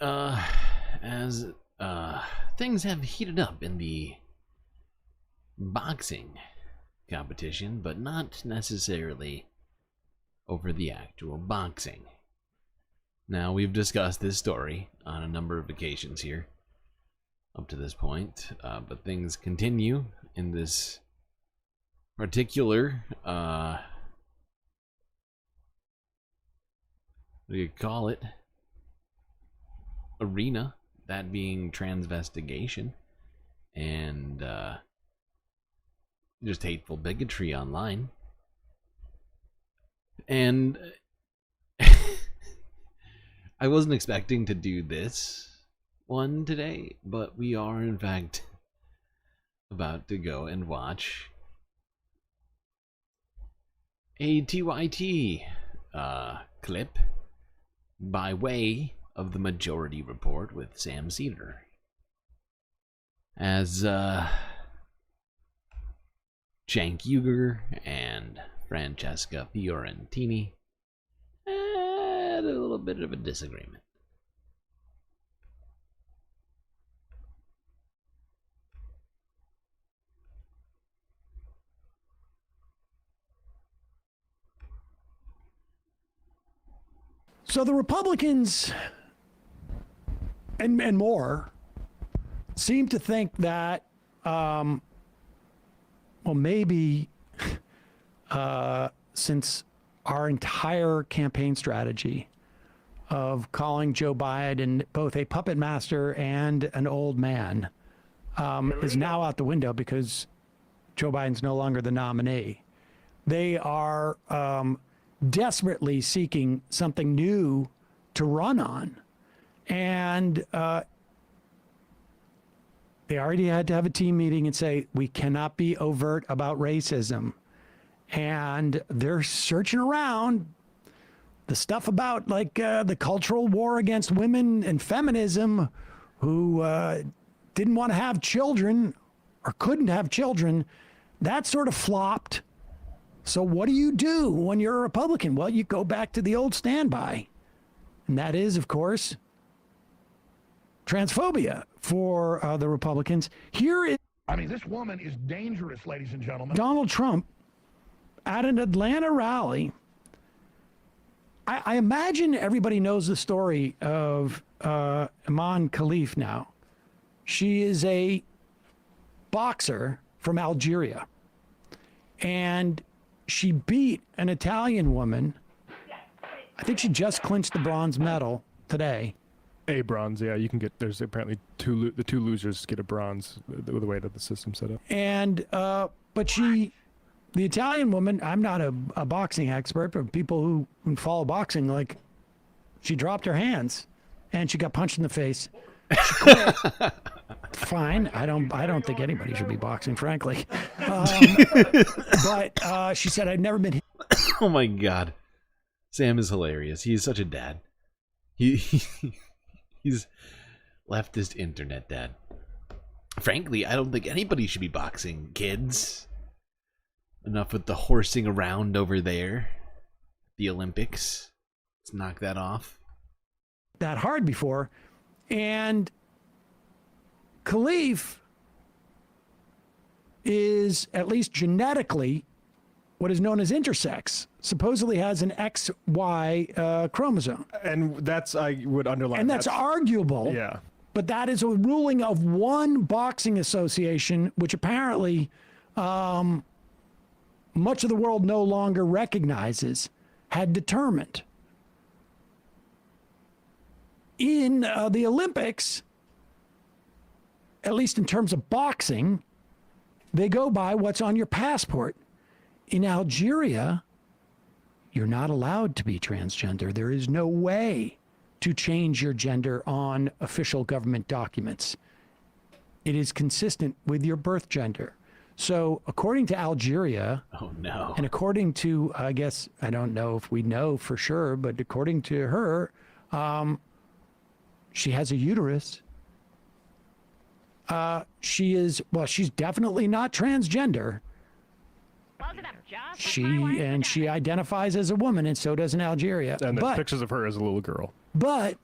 As things have heated up in the boxing competition, but not necessarily over the actual boxing. Now, we've discussed this story on a number of occasions here up to this point, but things continue in this particular, what do you call it? Arena, that being transvestigation and just hateful bigotry online. And I wasn't expecting to do this one today, but we are in fact about to go and watch a TYT clip by way of the Majority Report with Sam Cedar, as Cenk Uygur and Francesca Fiorentini had a little bit of a disagreement. So the Republicans and more seem to think that, well, maybe since our entire campaign strategy of calling Joe Biden both a puppet master and an old man is now out the window because Joe Biden's no longer the nominee. They are desperately seeking something new to run on. And they already had to have a team meeting and say, we cannot be overt about racism. And they're searching around the stuff about like the cultural war against women and feminism, who didn't want to have children or couldn't have children. That sort of flopped. So what do you do when you're a Republican? Well, you go back to the old standby. And that is, of course, transphobia for the Republicans. Here is... I mean, this woman is dangerous, ladies and gentlemen. Donald Trump at an Atlanta rally. I imagine everybody knows the story of Iman Khalif now. She is a boxer from Algeria. And she beat an Italian woman. I think she just clinched the bronze medal today. A bronze, yeah. You can get, there's apparently the two losers get a bronze the way that the system's set up. And, but she, the Italian woman, I'm not a boxing expert, but people who follow boxing, like, she dropped her hands and she got punched in the face. She quit. Fine. I don't think anybody should be boxing, frankly. But she said, I'd never been hit. Oh my God. Sam is hilarious. He's such a dad. He's leftist internet dad. Frankly, I don't think anybody should be boxing, kids. Enough with the horsing around over there. The Olympics. Let's knock that off. That hard before. And Khalif is, at least genetically, what is known as intersex. Supposedly has an XY chromosome. And that's, I would underline. And that's arguable. Yeah. But that is a ruling of one boxing association, which apparently much of the world no longer recognizes, had determined. In the Olympics, at least in terms of boxing, they go by what's on your passport. In Algeria, you're not allowed to be transgender. There is no way to change your gender on official government documents. It is consistent with your birth gender. So according to Algeria, oh no, and according to, I guess, I don't know if we know for sure, but according to her, she has a uterus. She's definitely not transgender. She identifies as a woman, and so does in Algeria. And there's pictures of her as a little girl. But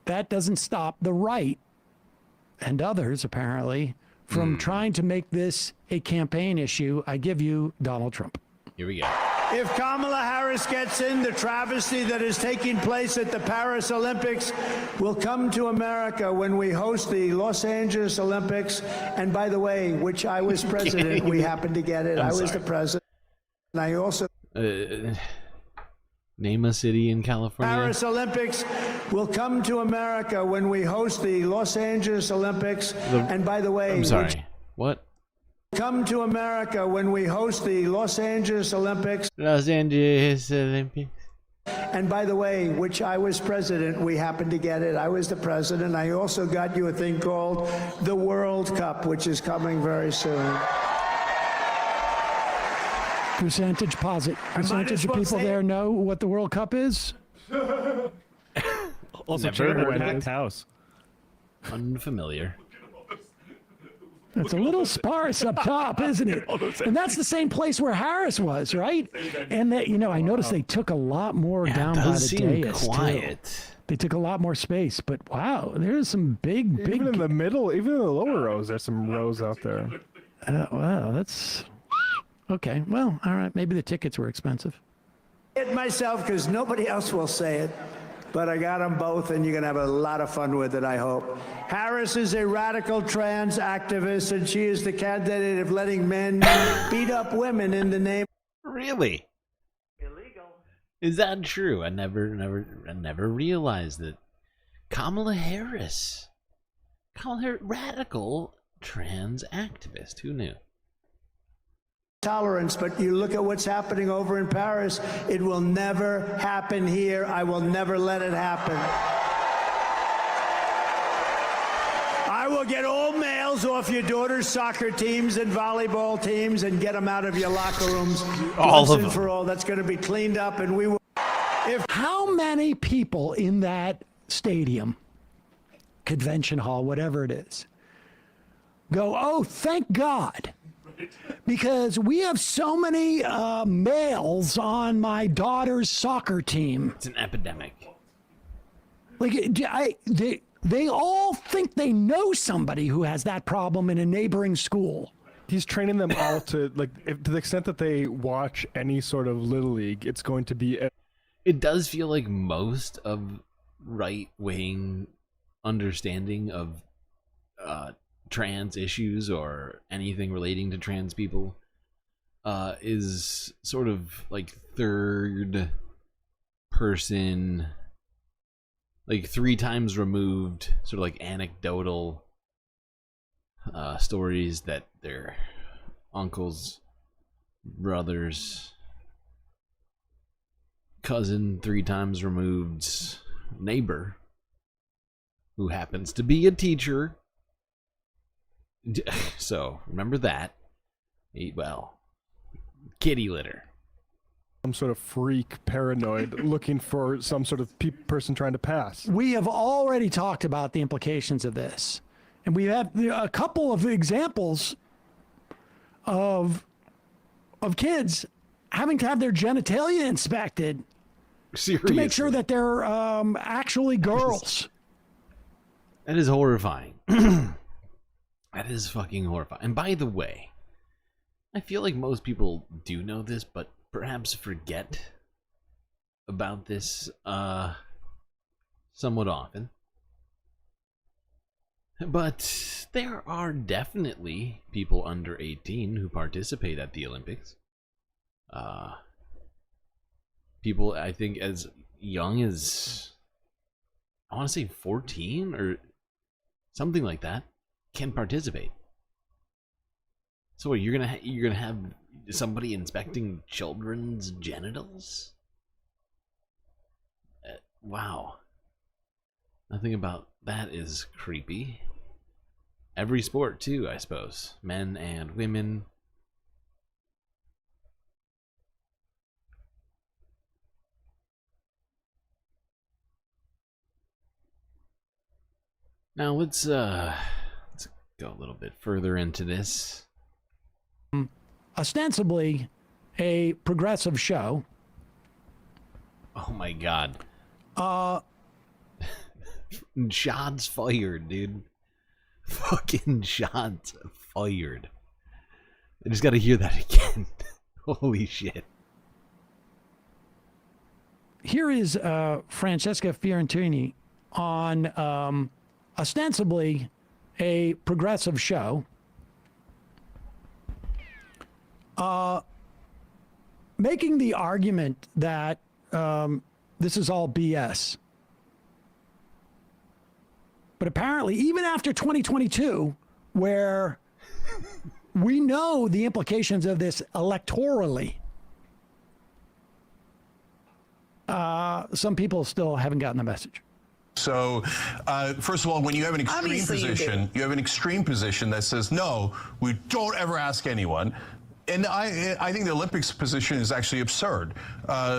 that doesn't stop the right, and others apparently, from trying to make this a campaign issue. I give you Donald Trump. Here we go. If Kamala Harris gets in, the travesty that is taking place at the Paris Olympics will come to America when we host the Los Angeles Olympics. And by the way, which I was president, we happened to get it. I was the president. And I also... name a city in California. Paris Olympics will come to America when we host the Los Angeles Olympics. And by the way... I'm sorry. What? Come to America when we host the Los Angeles Olympics. Los Angeles Olympics. And by the way, which I was president, we happened to get it. I was the president. I also got you a thing called the World Cup, which is coming very soon. Percentage posit. Percentage of people there know what the World Cup is? Also, Cherry packed house. Unfamiliar. It's a little sparse up top, isn't it? And that's the same place where Harris was, right? And that, I noticed they took a lot more down by the dais quiet. Too. They took a lot more space, but wow, there's some big. Even in the middle, even in the lower rows, there's some rows out there. Wow, that's okay. Well, all right. Maybe the tickets were expensive. It myself, because nobody else will say it. But I got them both, and you're going to have a lot of fun with it, I hope. Harris is a radical trans activist, and she is the candidate of letting men beat up women in the name... Really? Illegal. Is that true? I never realized that. Kamala Harris, radical trans activist. Who knew? Tolerance, but you look at what's happening over in Paris. It will never happen here. I will never let it happen. I will get all males off your daughter's soccer teams and volleyball teams and get them out of your locker rooms. All Once of and them. for all, that's going to be cleaned up, and we will. How many people in that stadium, convention hall, whatever it is, go, oh, thank God. Because we have so many males on my daughter's soccer team. It's an epidemic. Like, they all think they know somebody who has that problem in a neighboring school. He's training them all to, to the extent that they watch any sort of Little League, it's going to be... It does feel like most of right-wing understanding of trans issues or anything relating to trans people is sort of like third person, like 3 times removed, sort of like anecdotal stories that their uncles, brothers, cousin, 3 times removed neighbor who happens to be a teacher. So remember that. Well, kitty litter. Some sort of freak, paranoid, looking for some sort of person trying to pass. We have already talked about the implications of this. And we have a couple of examples of kids having to have their genitalia inspected. Seriously. To make sure that they're actually girls. That is horrifying. That is fucking horrifying. And by the way, I feel like most people do know this, but perhaps forget about this somewhat often. But there are definitely people under 18 who participate at the Olympics. People, I think, as young as, I want to say 14 or something like that, can participate. So you're gonna have somebody inspecting children's genitals? Wow. Nothing about that is creepy. Every sport too, I suppose. Men and women. Now let's go a little bit further into this. Ostensibly a progressive show. Oh my god. Shots fired, dude. Fucking shots fired. I just gotta hear that again. Holy shit. Here is Francesca Fiorentini on ostensibly a progressive show. Making the argument that this is all BS. But apparently, even after 2022, where we know the implications of this electorally, some people still haven't gotten the message. So, first of all, when you have an extreme position, you have an extreme position that says, no, we don't ever ask anyone. And I think the Olympics position is actually absurd.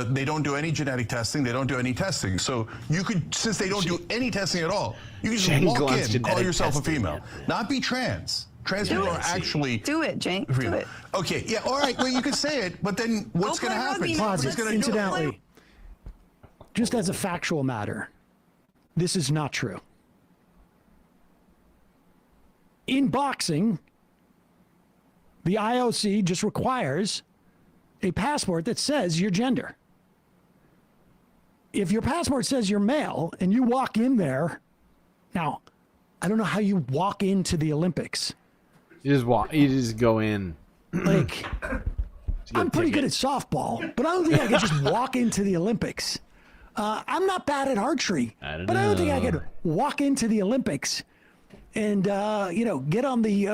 They don't do any genetic testing. They don't do any testing. So you could, since they don't do any testing at all, you can just walk in, call yourself a female, not be trans. Trans people are actually... Do it, Jane. Do it. Okay, yeah, all right, well, you can say it, but then what's going to happen? Closet, incidentally, just as a factual matter, this is not true. In boxing, the IOC just requires a passport that says your gender. If your passport says you're male and you walk in there, now, I don't know how you walk into the Olympics. You just walk. You just go in. Like, I'm pretty good at softball, but I don't think I could just walk into the Olympics. I'm not bad at archery, but I don't think I could walk into the Olympics and get on the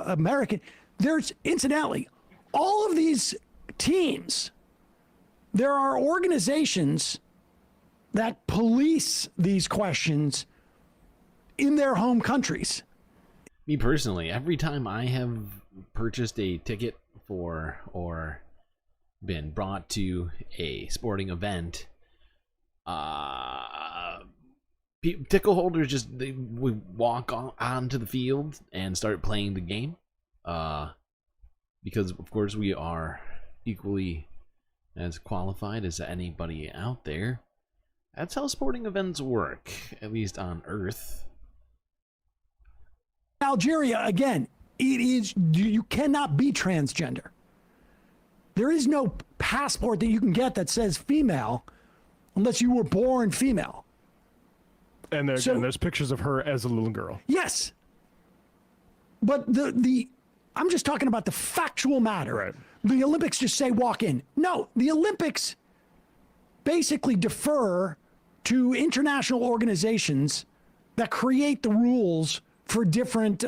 American. There's, incidentally, all of these teams, there are organizations that police these questions in their home countries. Me personally, every time I have purchased a ticket for or been brought to a sporting event, ticket holders just would walk onto the field and start playing the game. Because of course we are equally as qualified as anybody out there. That's how sporting events work, at least on Earth. Algeria, again, it is, you cannot be transgender. There is no passport that you can get that says female unless you were born female. And there's pictures of her as a little girl. Yes. But I'm just talking about the factual matter. Right. The Olympics just say walk in. No, the Olympics basically defer to international organizations that create the rules for different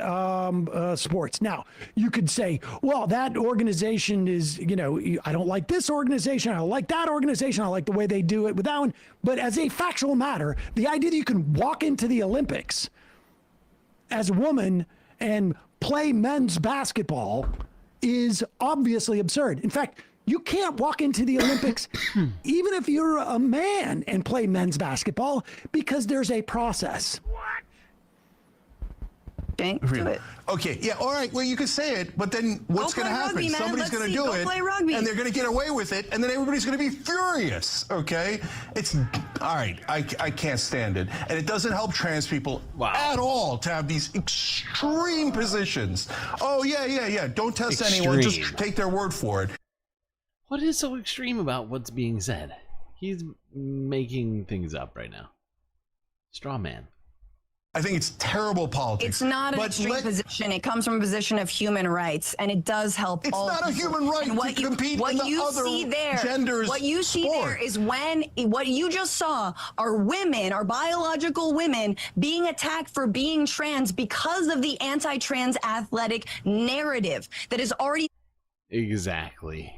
sports. Now, you could say, well, that organization is, I don't like this organization, I don't like that organization, I like the way they do it with that one. But as a factual matter, the idea that you can walk into the Olympics as a woman and play men's basketball is obviously absurd. In fact, you can't walk into the Olympics even if you're a man and play men's basketball because there's a process. Do it. Okay, yeah, all right, well, you can say it, but then what's going to happen? Rugby, Somebody's going to do it, and they're going to get away with it, and then everybody's going to be furious, okay? It's, all right, I can't stand it. And it doesn't help trans people at all to have these extreme positions. Oh, yeah, don't test anyone, just take their word for it. What is so extreme about what's being said? He's making things up right now. Straw man. I think it's terrible politics. It's not an But extreme position. It comes from a position of human rights, and it does help all It's not a people. human right And to compete in the other gender's What you see there sport. is when what you just saw are women, are biological women, being attacked for being trans because of the anti-trans athletic narrative that is already Exactly.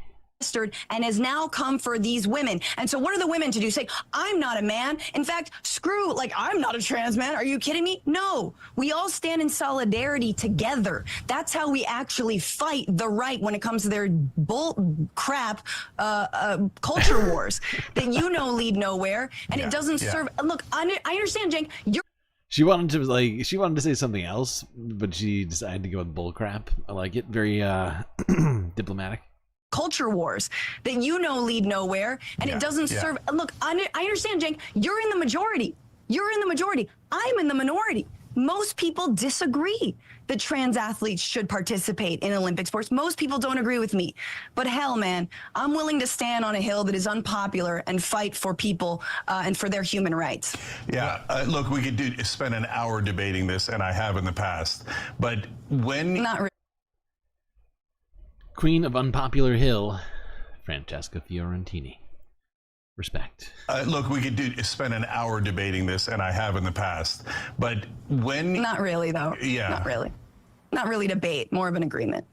and has now come for these women. And so what are the women to do? Say, I'm not a man. In fact, screw, like, I'm not a trans man. Are you kidding me? No. We all stand in solidarity together. That's how we actually fight the right when it comes to their bull crap culture wars that lead nowhere. And it doesn't serve. Look, I understand, Cenk. She wanted to say something else, but she decided to go with bullcrap. I like it. Very diplomatic. Culture wars that lead nowhere, and it doesn't serve. Look, I understand, Cenk. You're in the majority. You're in the majority. I'm in the minority. Most people disagree that trans athletes should participate in Olympic sports. Most people don't agree with me. But hell, man, I'm willing to stand on a hill that is unpopular and fight for people and for their human rights. Yeah, look, we could spend an hour debating this, and I have in the past. But when... Not really. Queen of Unpopular Hill, Francesca Fiorentini. Respect. Look, we could spend an hour debating this, and I have in the past. But when... Not really, though. Yeah. Not really. Not really debate, more of an agreement.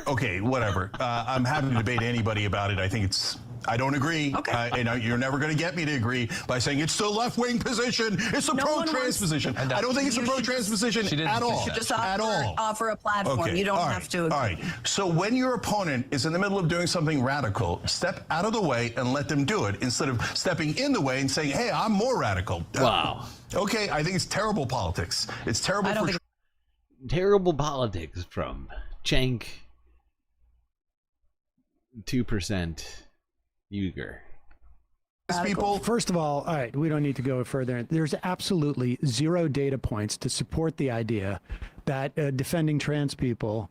Okay, whatever. I'm happy to debate anybody about it. I think it's... I don't agree. Okay. And you're never going to get me to agree by saying it's the left-wing position. It's the pro-trans position. I don't think it's a pro-trans position at all. You should just offer a platform. Okay. You don't have to agree. All right. So when your opponent is in the middle of doing something radical, step out of the way and let them do it instead of stepping in the way and saying, hey, I'm more radical. Wow. Okay, I think it's terrible politics. It's terrible for... Terrible politics from Cenk 2% Uyghur. People. First of all right, we don't need to go further. There's absolutely zero data points to support the idea that defending trans people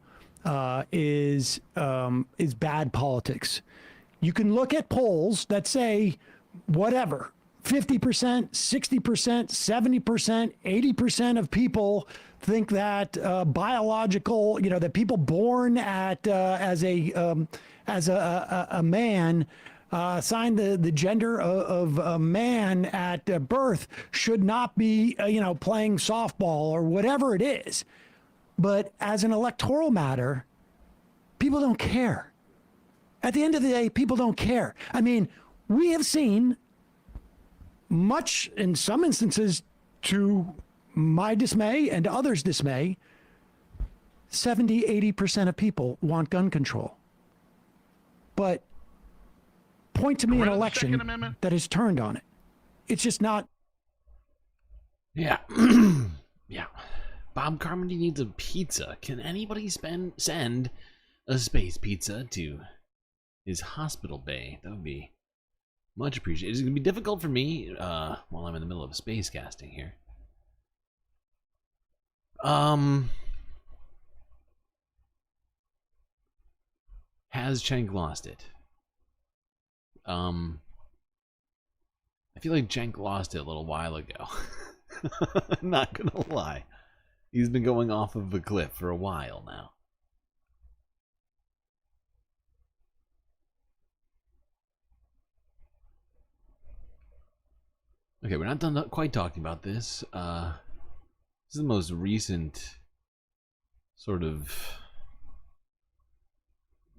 is bad politics. You can look at polls that say whatever, 50%, 60%, 70%, 80% of people think that biological, that people born at as a man. Assigned the gender of a man at birth should not be, playing softball or whatever it is. But as an electoral matter, people don't care. At the end of the day, people don't care. I mean, we have seen much, in some instances, to my dismay and to others' dismay, 70, 80% of people want gun control. But point to me an election that has turned on it. It's just not. Yeah. Yeah. Bob Carmody needs a pizza. Can anybody send a space pizza to his hospital bay? That would be much appreciated. It's going to be difficult for me while I'm in the middle of space casting here. Has Cenk lost it? I feel like Cenk lost it a little while ago. I'm not gonna lie. He's been going off of a cliff for a while now. Okay, we're not done quite talking about this. This is the most recent sort of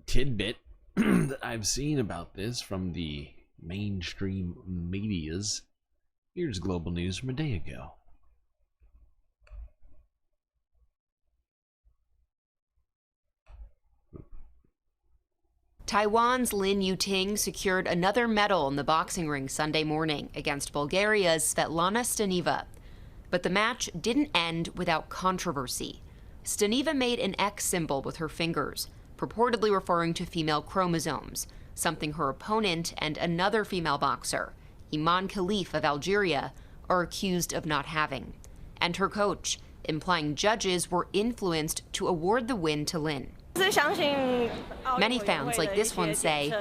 tidbit that I've seen about this from the mainstream medias. Here's global news from a day ago. Taiwan's Lin Yuting secured another medal in the boxing ring Sunday morning against Bulgaria's Svetlana Staneva. But the match didn't end without controversy. Staneva made an X symbol with her fingers, purportedly referring to female chromosomes, something her opponent and another female boxer, Iman Khalif of Algeria, are accused of not having, and her coach, implying judges were influenced to award the win to Lin. Many fans like this one say,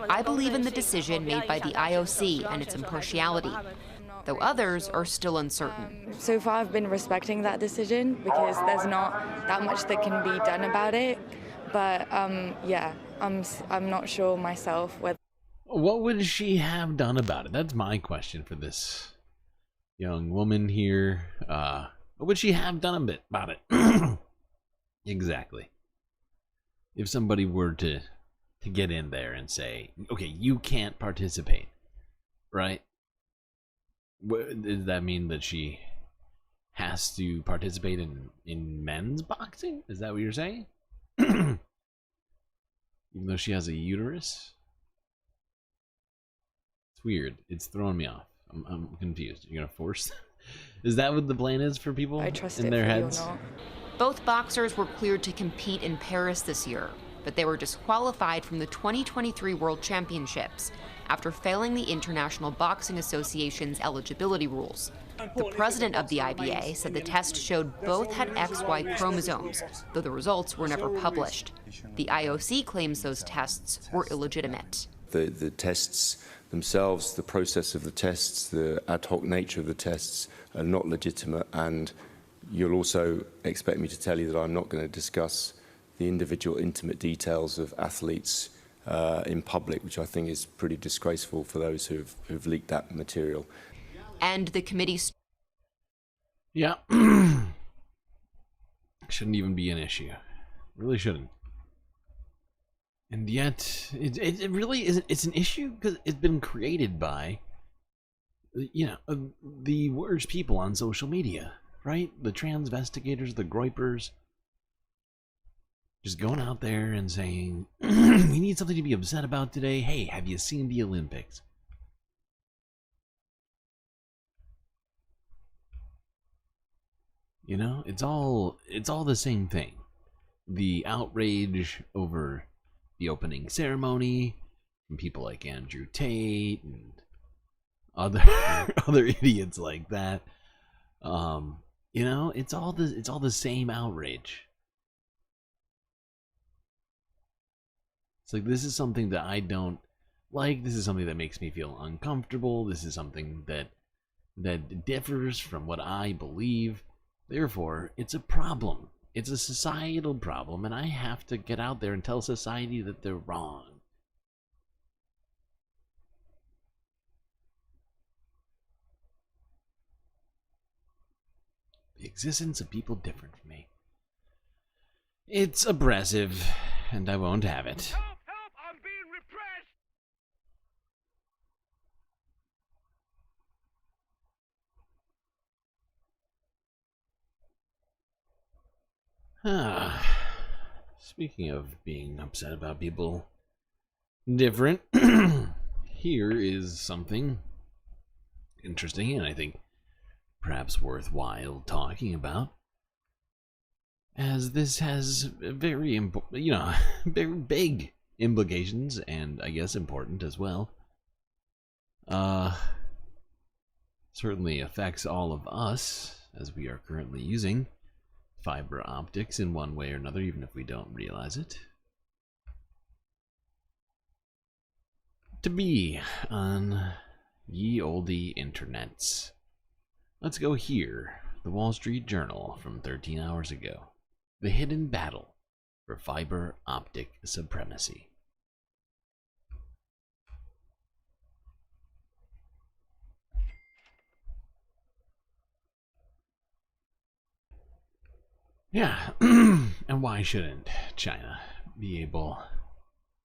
I believe in the decision made by the IOC and its impartiality. though others are still uncertain. So far, I've been respecting that decision because there's not that much that can be done about it. But yeah, I'm not sure myself whether. What would she have done about it? That's my question for this young woman here. What would she have done a bit about it? Exactly. If somebody were to get in there and say, okay, you can't participate, right? Does that mean that she has to participate in men's boxing? Is that what you're saying? Even though she has a uterus? It's weird. It's throwing me off. I'm confused. You're gonna force? Is that what the plan is for people in their heads? Both boxers were cleared to compete in Paris this year, but they were disqualified from the 2023 World Championships after failing the International Boxing Association's eligibility rules. The president of the IBA said the test showed both had XY chromosomes, though the results were never published. The IOC claims those tests were illegitimate. The tests themselves, the process of the tests, the ad hoc nature of the tests are not legitimate, and you'll also expect me to tell you that I'm not going to discuss the individual intimate details of athletes in public, which I think is pretty disgraceful for those who've leaked that material. And the committee... Yeah. Shouldn't even be an issue. Really shouldn't. And yet, it really isn't. It's an issue because it's been created by, the worst people on social media, right? The transvestigators, the groypers. Just going out there and saying, we need something to be upset about today. Hey, have you seen the Olympics? You know, it's all the same thing. The outrage over the opening ceremony from people like Andrew Tate and other idiots like that. It's all the same outrage. It's like, this is something that I don't like. This is something that makes me feel uncomfortable. This is something that differs from what I believe. Therefore, it's a problem. It's a societal problem, and I have to get out there and tell society that they're wrong. The existence of people different from me. It's oppressive, and I won't have it. Speaking of being upset about people different, here is something interesting and I think perhaps worthwhile talking about, as this has very very big implications and I guess important as well. Certainly affects all of us as we are currently using fiber optics in one way or another, even if we don't realize it. To be on ye olde internets. Let's go here. The Wall Street Journal from 13 hours ago. The hidden battle for fiber optic supremacy. Yeah, and why shouldn't China be able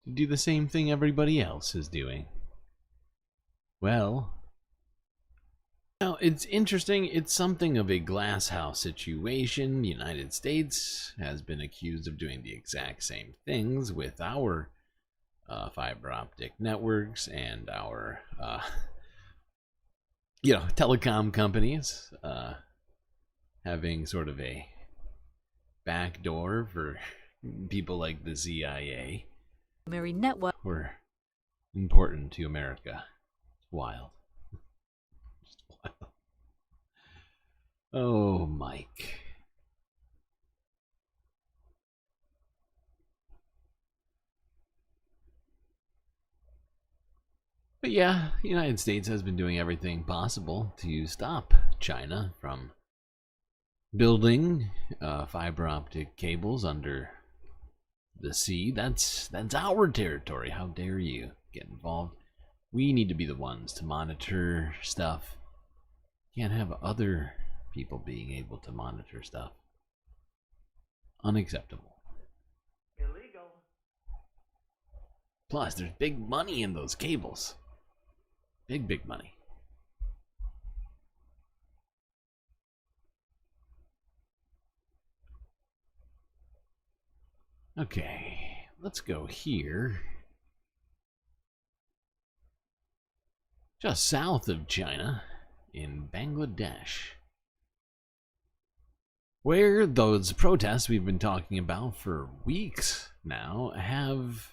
to do the same thing everybody else is doing? Well, now it's interesting. It's something of a glass house situation. The United States has been accused of doing the exact same things with our fiber optic networks and our, telecom companies having sort of a backdoor for people like the CIA. Network. We're important to America. It's wild. Just wild. Oh, Mike. But yeah, the United States has been doing everything possible to stop China from building fiber optic cables under the sea. That's our territory. How dare you get involved? We need to be the ones to monitor stuff. Can't have other people being able to monitor stuff. Unacceptable. Illegal. Plus, there's big money in those cables. Big money. Okay, let's go here. Just south of China, in Bangladesh, where those protests we've been talking about for weeks now have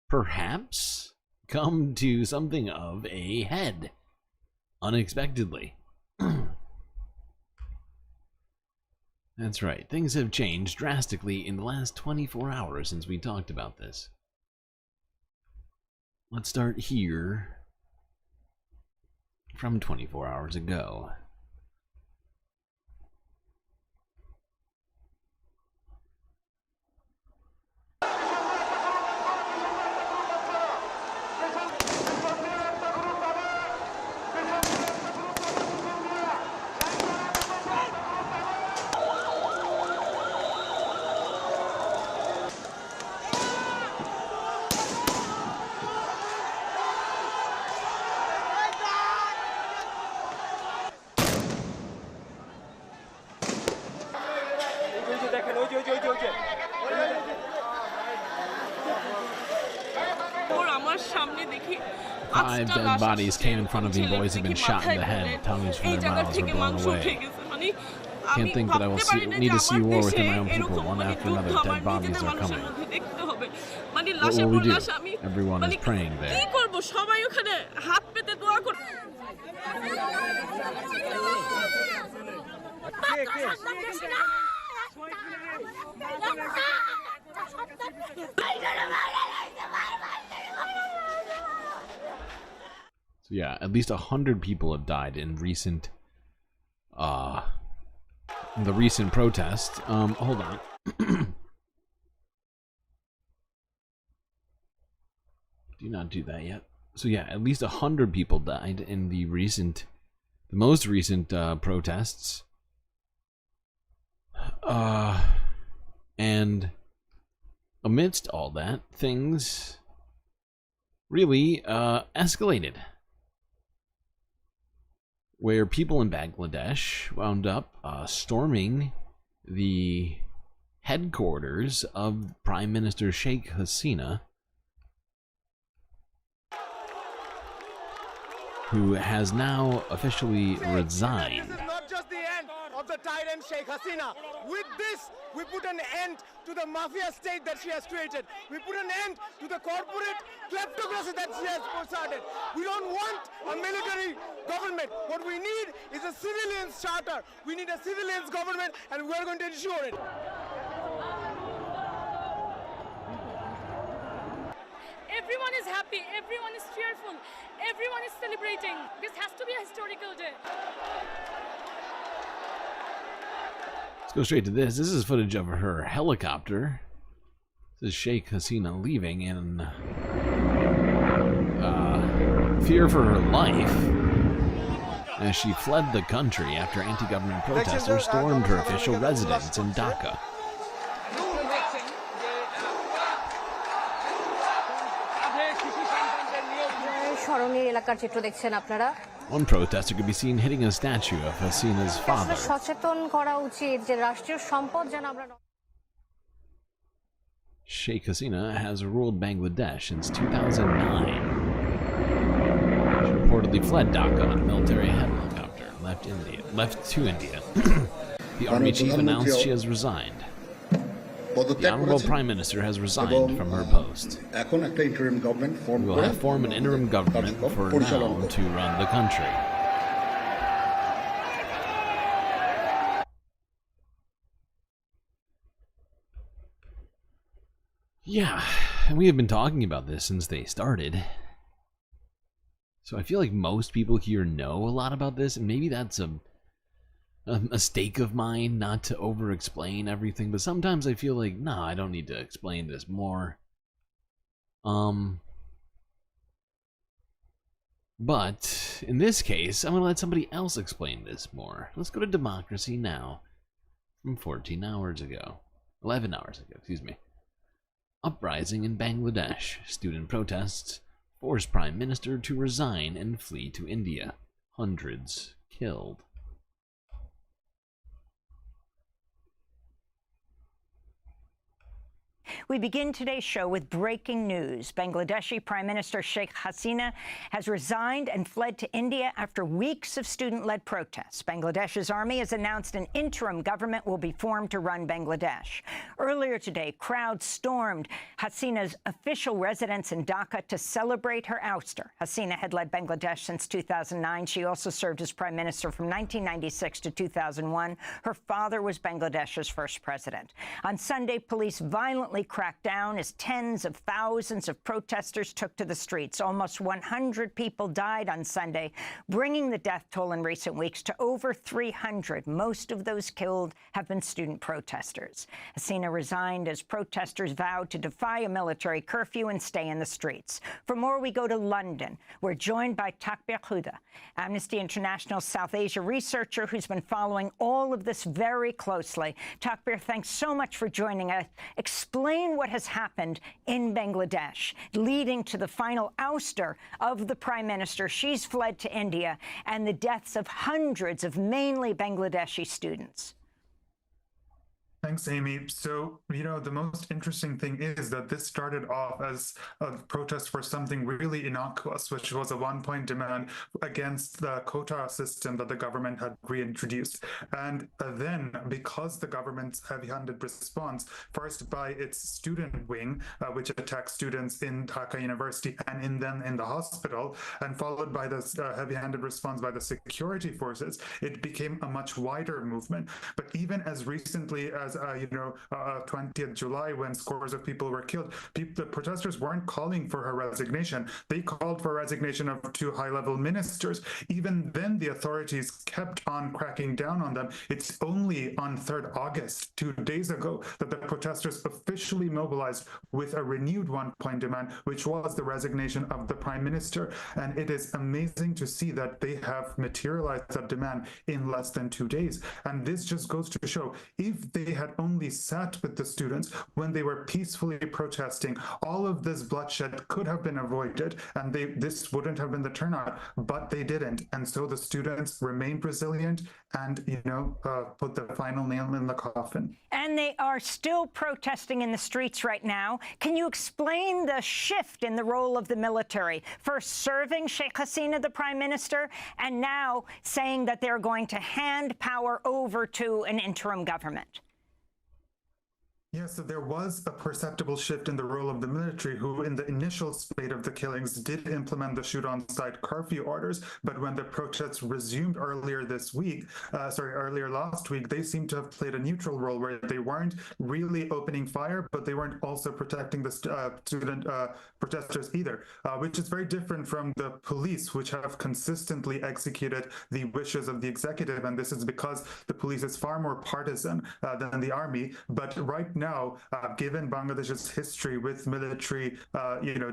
perhaps come to something of a head, unexpectedly. That's right, things have changed drastically in the last 24 hours since we talked about this. Let's start here from 24 hours ago. Five dead bodies came in front of me. Boys have been shot in the head. Tongues from their mouths were blown away. Can't think that I will need to see war within my own people. One after another, dead bodies are coming. What will we do? Everyone is praying there. So yeah, at least 100 people have died in recent, the recent protest. Hold on. Do not do that yet. So yeah, at least 100 people died in the most recent protests. And amidst all that, things really escalated, where people in Bangladesh wound up storming the headquarters of Prime Minister Sheikh Hasina, who has now officially resigned. Not just the end of the tyrant Sheikh Hasina. With this, we put an end to the mafia state that she has created. We put an end to the corporate kleptocracy that she has started. We don't want a military government. What we need is a civilians charter. We need a civilians government, and we're going to ensure it. Everyone is happy, everyone is cheerful, everyone is celebrating. This has to be a historical day. Let's go straight to this. This is footage of her helicopter. This is Sheikh Hasina leaving in fear for her life as she fled the country after anti-government protesters stormed her official residence in Dhaka. One protester could be seen hitting a statue of Hasina's father. Sheikh Hasina has ruled Bangladesh since 2009. She reportedly fled Dhaka on a military helicopter, left to India. The army chief announced she has resigned. The Honorable Prime Minister has resigned from her post. We will have formed an interim government for now to run the country. Yeah, and we have been talking about this since they started. So I feel like most people here know a lot about this, and maybe that's a mistake of mine not to over-explain everything, but sometimes I feel like, nah, I don't need to explain this more. But in this case, I'm going to let somebody else explain this more. Let's go to Democracy Now! From 14 hours ago. 11 hours ago, excuse me. Uprising in Bangladesh. Student protests force Prime Minister to resign and flee to India. Hundreds killed. We begin today's show with breaking news. Bangladeshi Prime Minister Sheikh Hasina has resigned and fled to India after weeks of student-led protests. Bangladesh's army has announced an interim government will be formed to run Bangladesh. Earlier today, crowds stormed Hasina's official residence in Dhaka to celebrate her ouster. Hasina had led Bangladesh since 2009. She also served as prime minister from 1996 to 2001. Her father was Bangladesh's first president. On Sunday, police violently cracked down as tens of thousands of protesters took to the streets. Almost 100 people died on Sunday, bringing the death toll in recent weeks to over 300. Most of those killed have been student protesters. Hasina resigned as protesters vowed to defy a military curfew and stay in the streets. For more, we go to London. We're joined by Takbir Huda, Amnesty International South Asia researcher who's been following all of this very closely. Takbir, thanks so much for joining us. Explain what has happened in Bangladesh, leading to the final ouster of the prime minister. She's fled to India, and the deaths of hundreds of mainly Bangladeshi students. Thanks, Amy. So, the most interesting thing is that this started off as a protest for something really innocuous, which was a one-point demand against the quota system that the government had reintroduced. And then, because the government's heavy-handed response, first by its student wing, which attacked students in Dhaka University and then in the hospital, and followed by the heavy-handed response by the security forces, it became a much wider movement. But even as recently as 20th July, when scores of people were killed, the protesters weren't calling for her resignation. They called for resignation of two high-level ministers. Even then, the authorities kept on cracking down on them. It's only on 3rd August, 2 days ago, that the protesters officially mobilized with a renewed one-point demand, which was the resignation of the prime minister. And it is amazing to see that they have materialized that demand in less than 2 days. And this just goes to show, if they had only sat with the students when they were peacefully protesting, all of this bloodshed could have been avoided, and this wouldn't have been the turnout, but they didn't. And so the students remained resilient and, put the final nail in the coffin. And they are still protesting in the streets right now. Can you explain the shift in the role of the military? First serving Sheikh Hasina, the prime minister, and now saying that they're going to hand power over to an interim government. Yeah, so there was a perceptible shift in the role of the military, who in the initial spate of the killings did implement the shoot-on-sight curfew orders, but when the protests resumed earlier last week, they seemed to have played a neutral role, where they weren't really opening fire, but they weren't also protecting the student protesters either, which is very different from the police, which have consistently executed the wishes of the executive, and this is because the police is far more partisan than the army. But right now, given Bangladesh's history with military,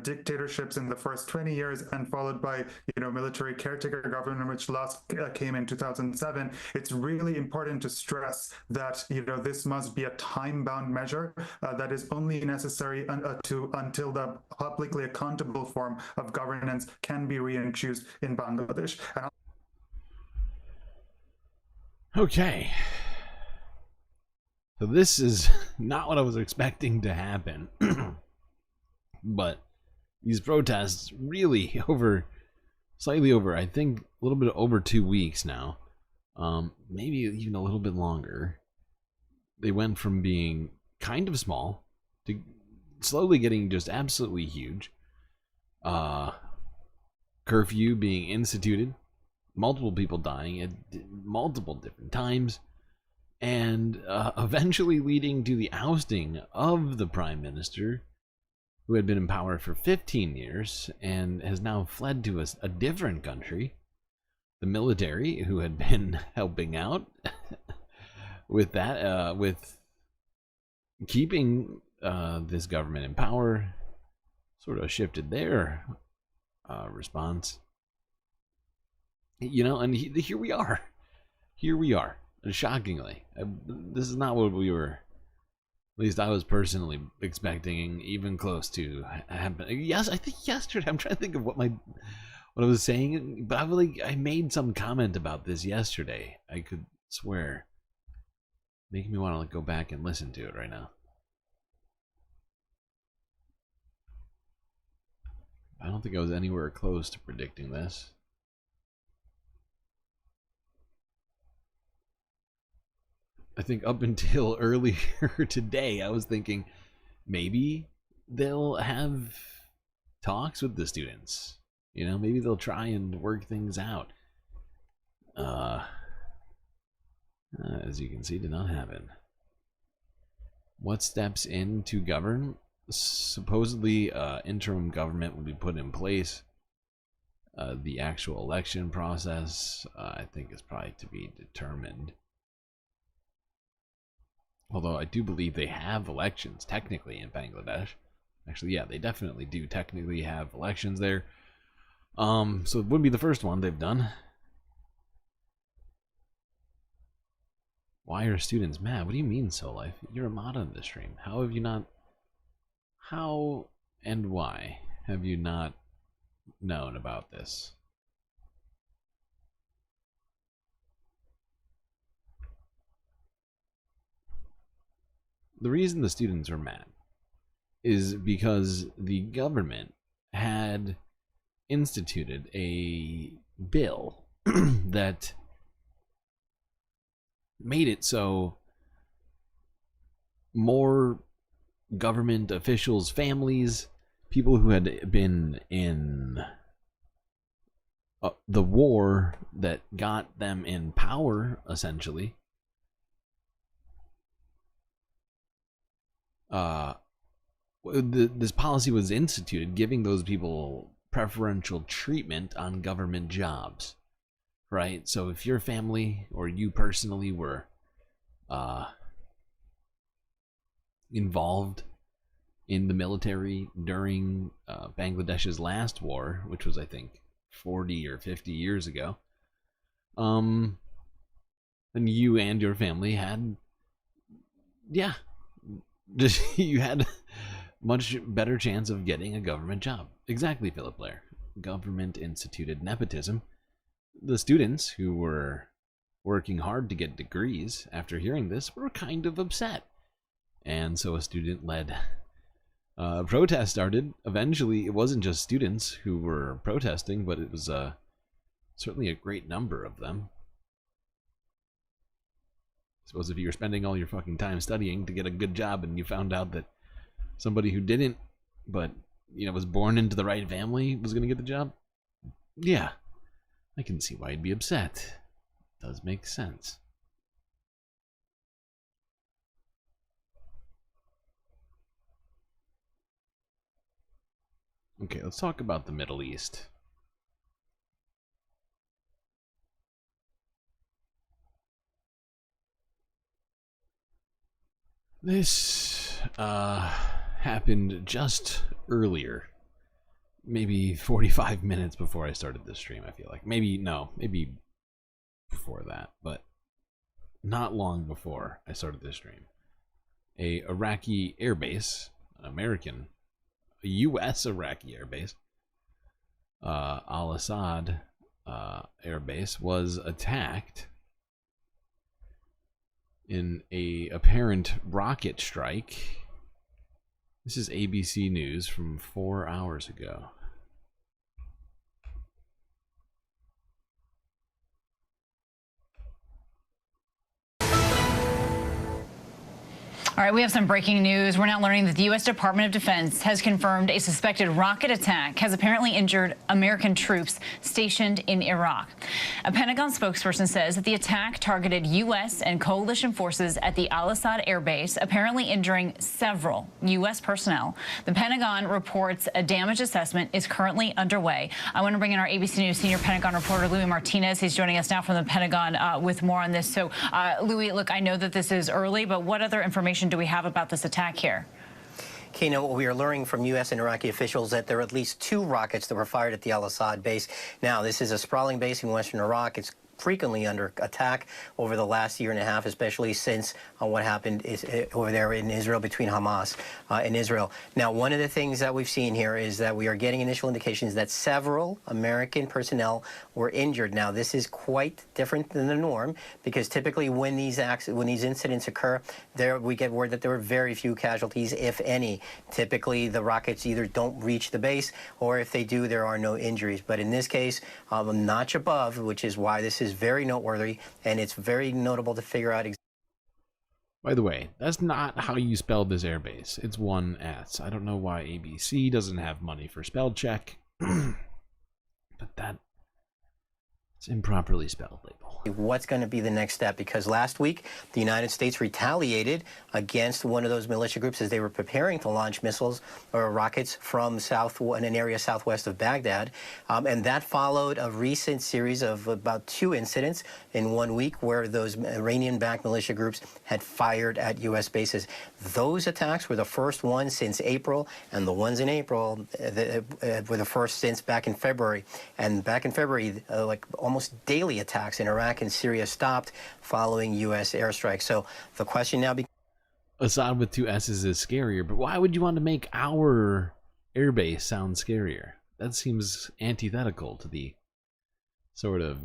dictatorships in the first 20 years and followed by, military caretaker government, which last came in 2007, it's really important to stress that, this must be a time-bound measure that is only necessary until the publicly accountable form of governance can be reintroduced in Bangladesh. Okay. So this is not what I was expecting to happen. But these protests really slightly over, I think a little bit over 2 weeks now. Maybe even a little bit longer. They went from being kind of small to slowly getting just absolutely huge. Curfew being instituted. Multiple people dying at multiple different times. And eventually leading to the ousting of the prime minister who had been in power for 15 years and has now fled to a different country. The military, who had been helping out with that, with keeping this government in power, sort of shifted their response. You know, and here we are. Here we are. Shockingly. This is not what we were, at least I was personally expecting, even close to happening. Yes, I think yesterday, I'm trying to think of what I was saying, but I made some comment about this yesterday. I could swear. Making me want to go back and listen to it right now. I don't think I was anywhere close to predicting this. I think up until earlier today, I was thinking maybe they'll have talks with the students. You know, maybe they'll try and work things out. As you can see, did not happen. What steps in to govern? Supposedly, interim government will be put in place. The actual election process, I think, is probably to be determined. Although I do believe they have elections technically in Bangladesh. Actually, yeah, they definitely do technically have elections there. So it wouldn't be the first one they've done. Why are students mad? What do you mean, Soul Life? You're a mod on this stream. How have you not... How and why have you not known about this? The reason the students are mad is because the government had instituted a bill that made it so more government officials, families, people who had been in the war that got them in power, essentially, this policy was instituted, giving those people preferential treatment on government jobs, right? So if your family or you personally were involved in the military during Bangladesh's last war, which was, I think, 40 or 50 years ago, and you and your family had, yeah, just you had much better chance of getting a government job. Exactly, Philip Blair. Government instituted nepotism. The students who were working hard to get degrees after hearing this were kind of upset. And so a student-led protest started. Eventually, it wasn't just students who were protesting, but it was certainly a great number of them. I suppose if you were spending all your fucking time studying to get a good job and you found out that somebody who didn't, but, you know, was born into the right family was going to get the job, yeah, I can see why you'd be upset. It does make sense. Okay, let's talk about the Middle East. This happened just earlier, maybe 45 minutes before I started this stream, I feel like. Maybe before that, but not long before I started this stream. A Iraqi airbase, a U.S. Iraqi airbase, Al-Assad airbase, was attacked in a apparent rocket strike. This is ABC News from 4 hours ago. All right, we have some breaking news. We're now learning that the U.S. Department of Defense has confirmed a suspected rocket attack has apparently injured American troops stationed in Iraq. A Pentagon spokesperson says that the attack targeted U.S. and coalition forces at the Al-Assad air base, apparently injuring several U.S. personnel. The Pentagon reports a damage assessment is currently underway. I want to bring in our ABC News senior Pentagon reporter, Louis Martinez. He's joining us now from the Pentagon with more on this. So, Louis, look, I know that this is early, but what other information do we have about this attack here? Kena, what we are learning from U.S. and Iraqi officials that there are at least 2 rockets that were fired at the Al-Assad base. Now, this is a sprawling base in western Iraq. It's frequently under attack over the last year and a half, especially since what happened over there in Israel between Hamas and Israel. Now, one of the things that we've seen here is that we are getting initial indications that several American personnel were injured. Now, this is quite different than the norm because typically when these incidents occur, we get word that there were very few casualties, if any. Typically, the rockets either don't reach the base, or if they do, there are no injuries. But in this case, a notch above, which is why this is very noteworthy, and it's very notable to figure out. By the way, that's not how you spell this airbase. It's one S. I don't know why ABC doesn't have money for spell check, but that it's improperly spelled label. What's going to be the next step? Because last week, the United States retaliated against one of those militia groups as they were preparing to launch missiles or rockets from in an area southwest of Baghdad. And that followed a recent series of about 2 incidents in 1 week where those Iranian-backed militia groups had fired at U.S. bases. Those attacks were the first ones since April, and the ones in April were the first since back in February. And back in February, like almost daily attacks in Iraq and Syria stopped following U.S. airstrikes. So the question now becomes... Assad with 2 S's is scarier, but why would you want to make our airbase sound scarier? That seems antithetical to the sort of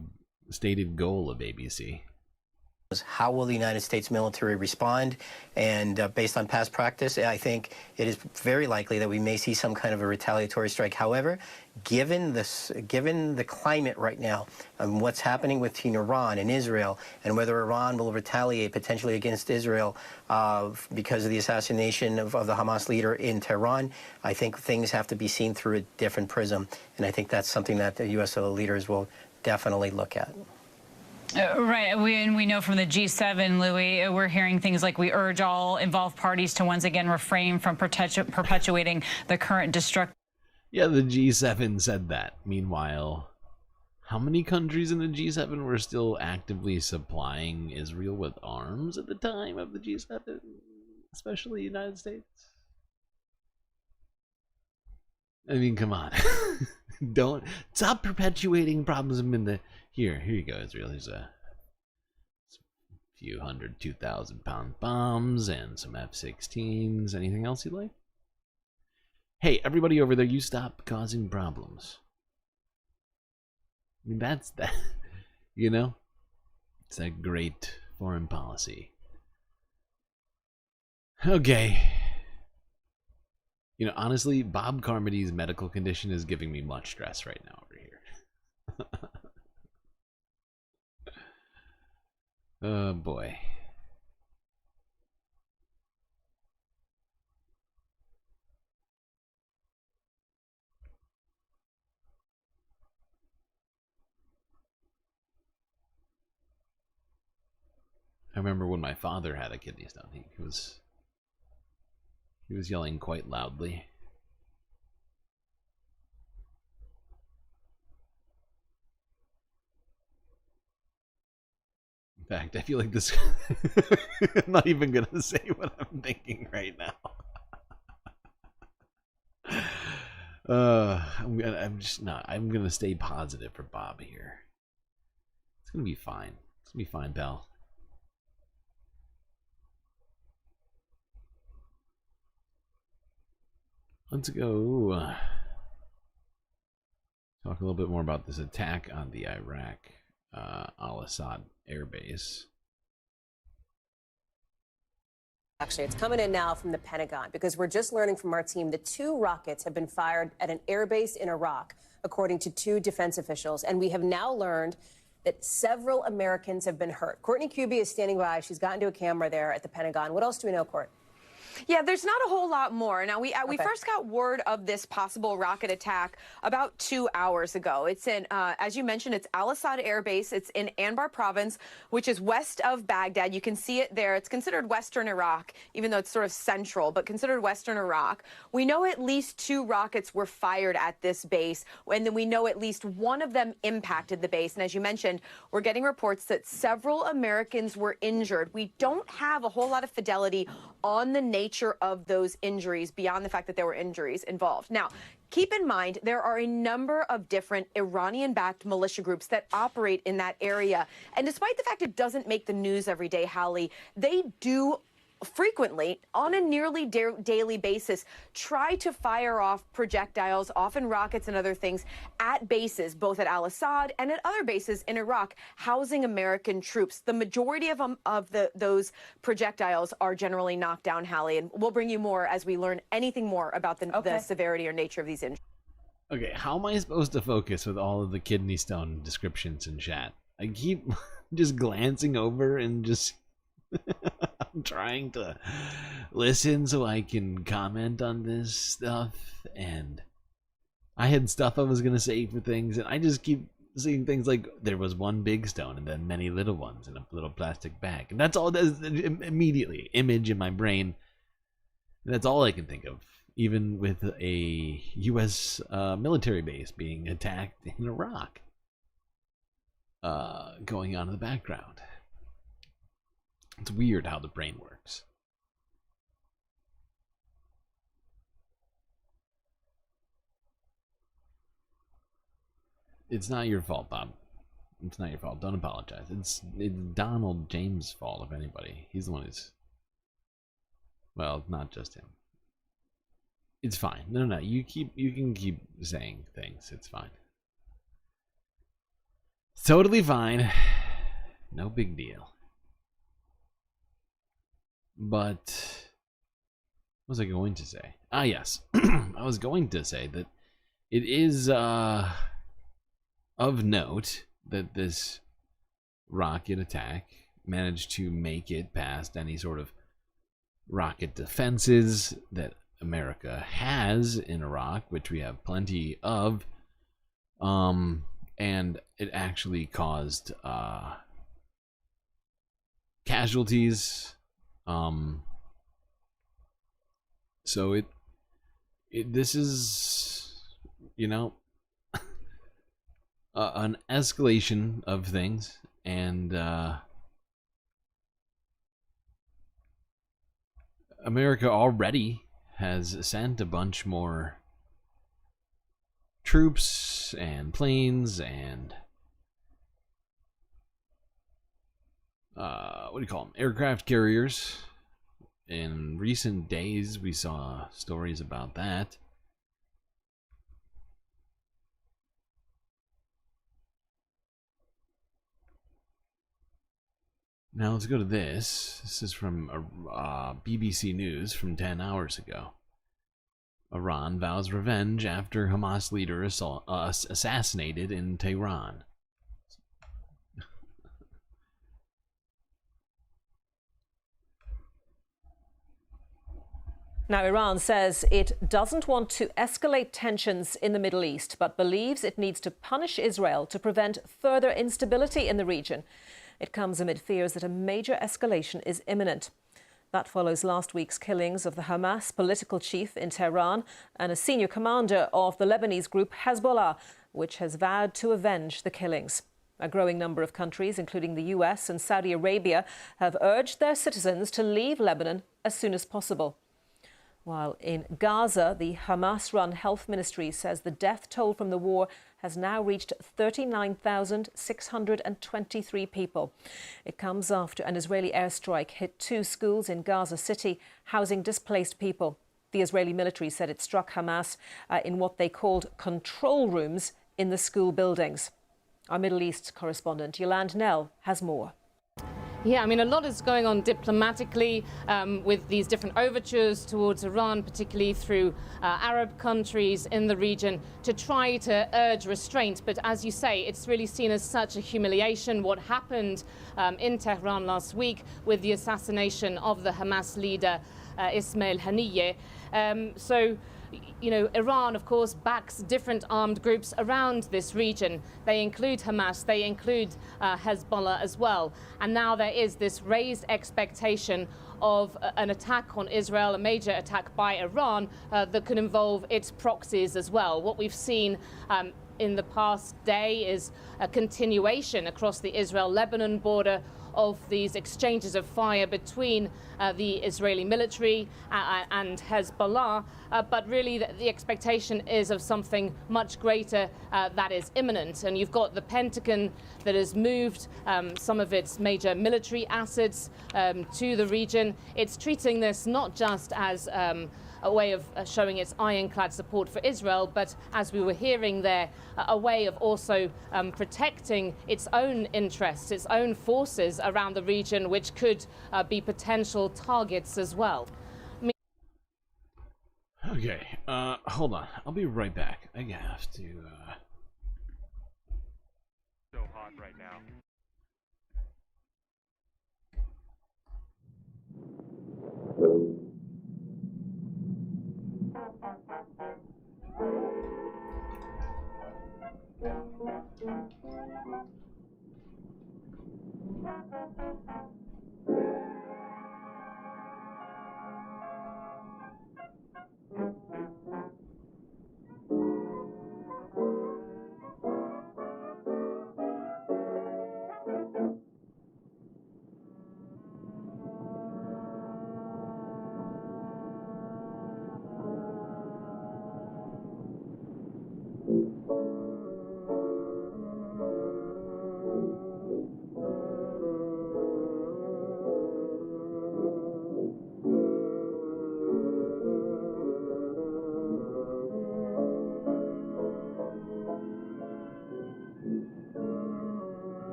stated goal of ABC. How will the United States military respond? And based on past practice, I think it is very likely that we may see some kind of a retaliatory strike. However, given the climate right now and what's happening between Iran and Israel, and whether Iran will retaliate potentially against Israel because of the assassination of the Hamas leader in Tehran, I think things have to be seen through a different prism. And I think that's something that the U.S. leaders will definitely look at. Right. We know from the G7, Louis, we're hearing things like we urge all involved parties to once again refrain from perpetuating the current destructive. Yeah, the G7 said that. Meanwhile, how many countries in the G7 were still actively supplying Israel with arms at the time of the G7? Especially the United States? I mean, come on. Don't stop perpetuating problems in the... Here you go, Israel. There's a few hundred 2,000-pound bombs and some F-16s. Anything else you like? Hey, everybody over there, you stop causing problems. I mean, that's that. You know? It's that great foreign policy. Okay. You know, honestly, Bob Carmody's medical condition is giving me much stress right now over here. Oh boy. I remember when my father had a kidney stone. He was yelling quite loudly. In fact, I feel like this... I'm not even going to say what I'm thinking right now. I'm just not. I'm going to stay positive for Bob here. It's going to be fine. It's going to be fine, pal. Let's go talk a little bit more about this attack on the Iraq Al-Assad airbase. Actually, it's coming in now from the Pentagon because we're just learning from our team that 2 rockets have been fired at an airbase in Iraq, according to 2 defense officials. And we have now learned that several Americans have been hurt. Courtney Kuby is standing by. She's gotten to a camera there at the Pentagon. What else do we know, Court? Yeah, there's not a whole lot more. Now, we Okay. first got word of this possible rocket attack about 2 hours ago. It's in, as you mentioned, it's Al-Assad Air Base. It's in Anbar province, which is west of Baghdad. You can see it there. It's considered Western Iraq, even though it's sort of central, but considered Western Iraq. We know at least 2 rockets were fired at this base, and then we know at least one of them impacted the base. And as you mentioned, we're getting reports that several Americans were injured. We don't have a whole lot of fidelity on the nature of those injuries beyond the fact that there were injuries involved. Now, keep in mind, there are a number of different Iranian-backed militia groups that operate in that area. And despite the fact it doesn't make the news every day, Hallie, they do frequently, on a nearly daily basis, try to fire off projectiles, often rockets and other things, at bases, both at Al-Assad and at other bases in Iraq, housing American troops. The majority of those projectiles are generally knocked down, Hallie, and we'll bring you more as we learn anything more about the severity or nature of these injuries. Okay, how am I supposed to focus with all of the kidney stone descriptions in chat? I keep just glancing over and just I'm trying to listen so I can comment on this stuff, and I had stuff I was gonna say for things, and I just keep seeing things like there was one big stone and then many little ones in a little plastic bag, and that's all. That's immediately image in my brain. And that's all I can think of, even with a U.S. Military base being attacked in Iraq going on in the background. It's weird how the brain works. It's not your fault, Bob. It's not your fault. Don't apologize. It's Donald James' fault, if anybody. He's the one who's... Well, not just him. It's fine. No. You can keep saying things. It's fine. It's totally fine. No big deal. But what was I going to say? Ah, yes. I was going to say that it is of note that this rocket attack managed to make it past any sort of rocket defenses that America has in Iraq, which we have plenty of. And it actually caused casualties. So this is, you know, an escalation of things, and America already has sent a bunch more troops and planes and what do you call them? Aircraft carriers. In recent days, we saw stories about that. Now let's go to this. This is from BBC News from 10 hours ago. Iran vows revenge after Hamas leader assassinated in Tehran. Now, Iran says it doesn't want to escalate tensions in the Middle East, but believes it needs to punish Israel to prevent further instability in the region. It comes amid fears that a major escalation is imminent. That follows last week's killings of the Hamas political chief in Tehran and a senior commander of the Lebanese group Hezbollah, which has vowed to avenge the killings. A growing number of countries, including the US and Saudi Arabia, have urged their citizens to leave Lebanon as soon as possible. While in Gaza, the Hamas-run health ministry says the death toll from the war has now reached 39,623 people. It comes after an Israeli airstrike hit 2 schools in Gaza City, housing displaced people. The Israeli military said it struck Hamas in what they called control rooms in the school buildings. Our Middle East correspondent Yolande Nell has more. Yeah, I mean, a lot is going on diplomatically with these different overtures towards Iran, particularly through Arab countries in the region, to try to urge restraint. But as you say, it's really seen as such a humiliation. What happened in Tehran last week with the assassination of the Hamas leader Ismail Haniyeh. So, you know, Iran, of course, backs different armed groups around this region. They include Hamas, they include Hezbollah as well. And now there is this raised expectation of an attack on Israel, a major attack by Iran that could involve its proxies as well. What we've seen in the past day is a continuation across the Israel-Lebanon border of these exchanges of fire between the Israeli military and Hezbollah, but really the expectation is of something much greater that is imminent. And you've got the Pentagon that has moved some of its major military assets to the region. It's treating this not just as a way of showing its ironclad support for Israel, but as we were hearing there, a way of also protecting its own interests, its own forces around the region, which could be potential targets as well. Okay, hold on. I'll be right back. I have to, So hot right now.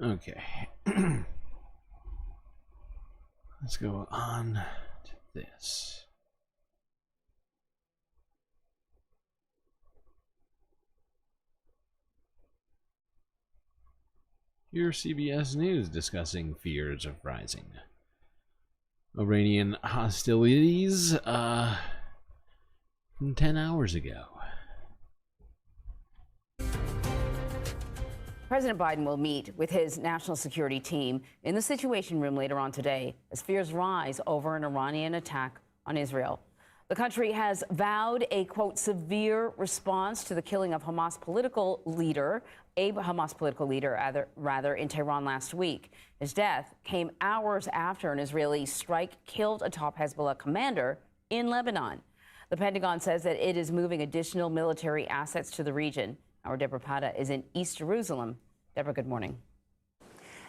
okay. Let's go on to this. Here's CBS News discussing fears of rising Iranian hostilities from 10 hours ago. President Biden will meet with his national security team in the Situation Room later on today as fears rise over an Iranian attack on Israel. The country has vowed a, quote, severe response to the killing of a Hamas political leader, in Tehran last week. His death came hours after an Israeli strike killed a top Hezbollah commander in Lebanon. The Pentagon says that it is moving additional military assets to the region. Our Deborah Pata is in East Jerusalem. Deborah, good morning.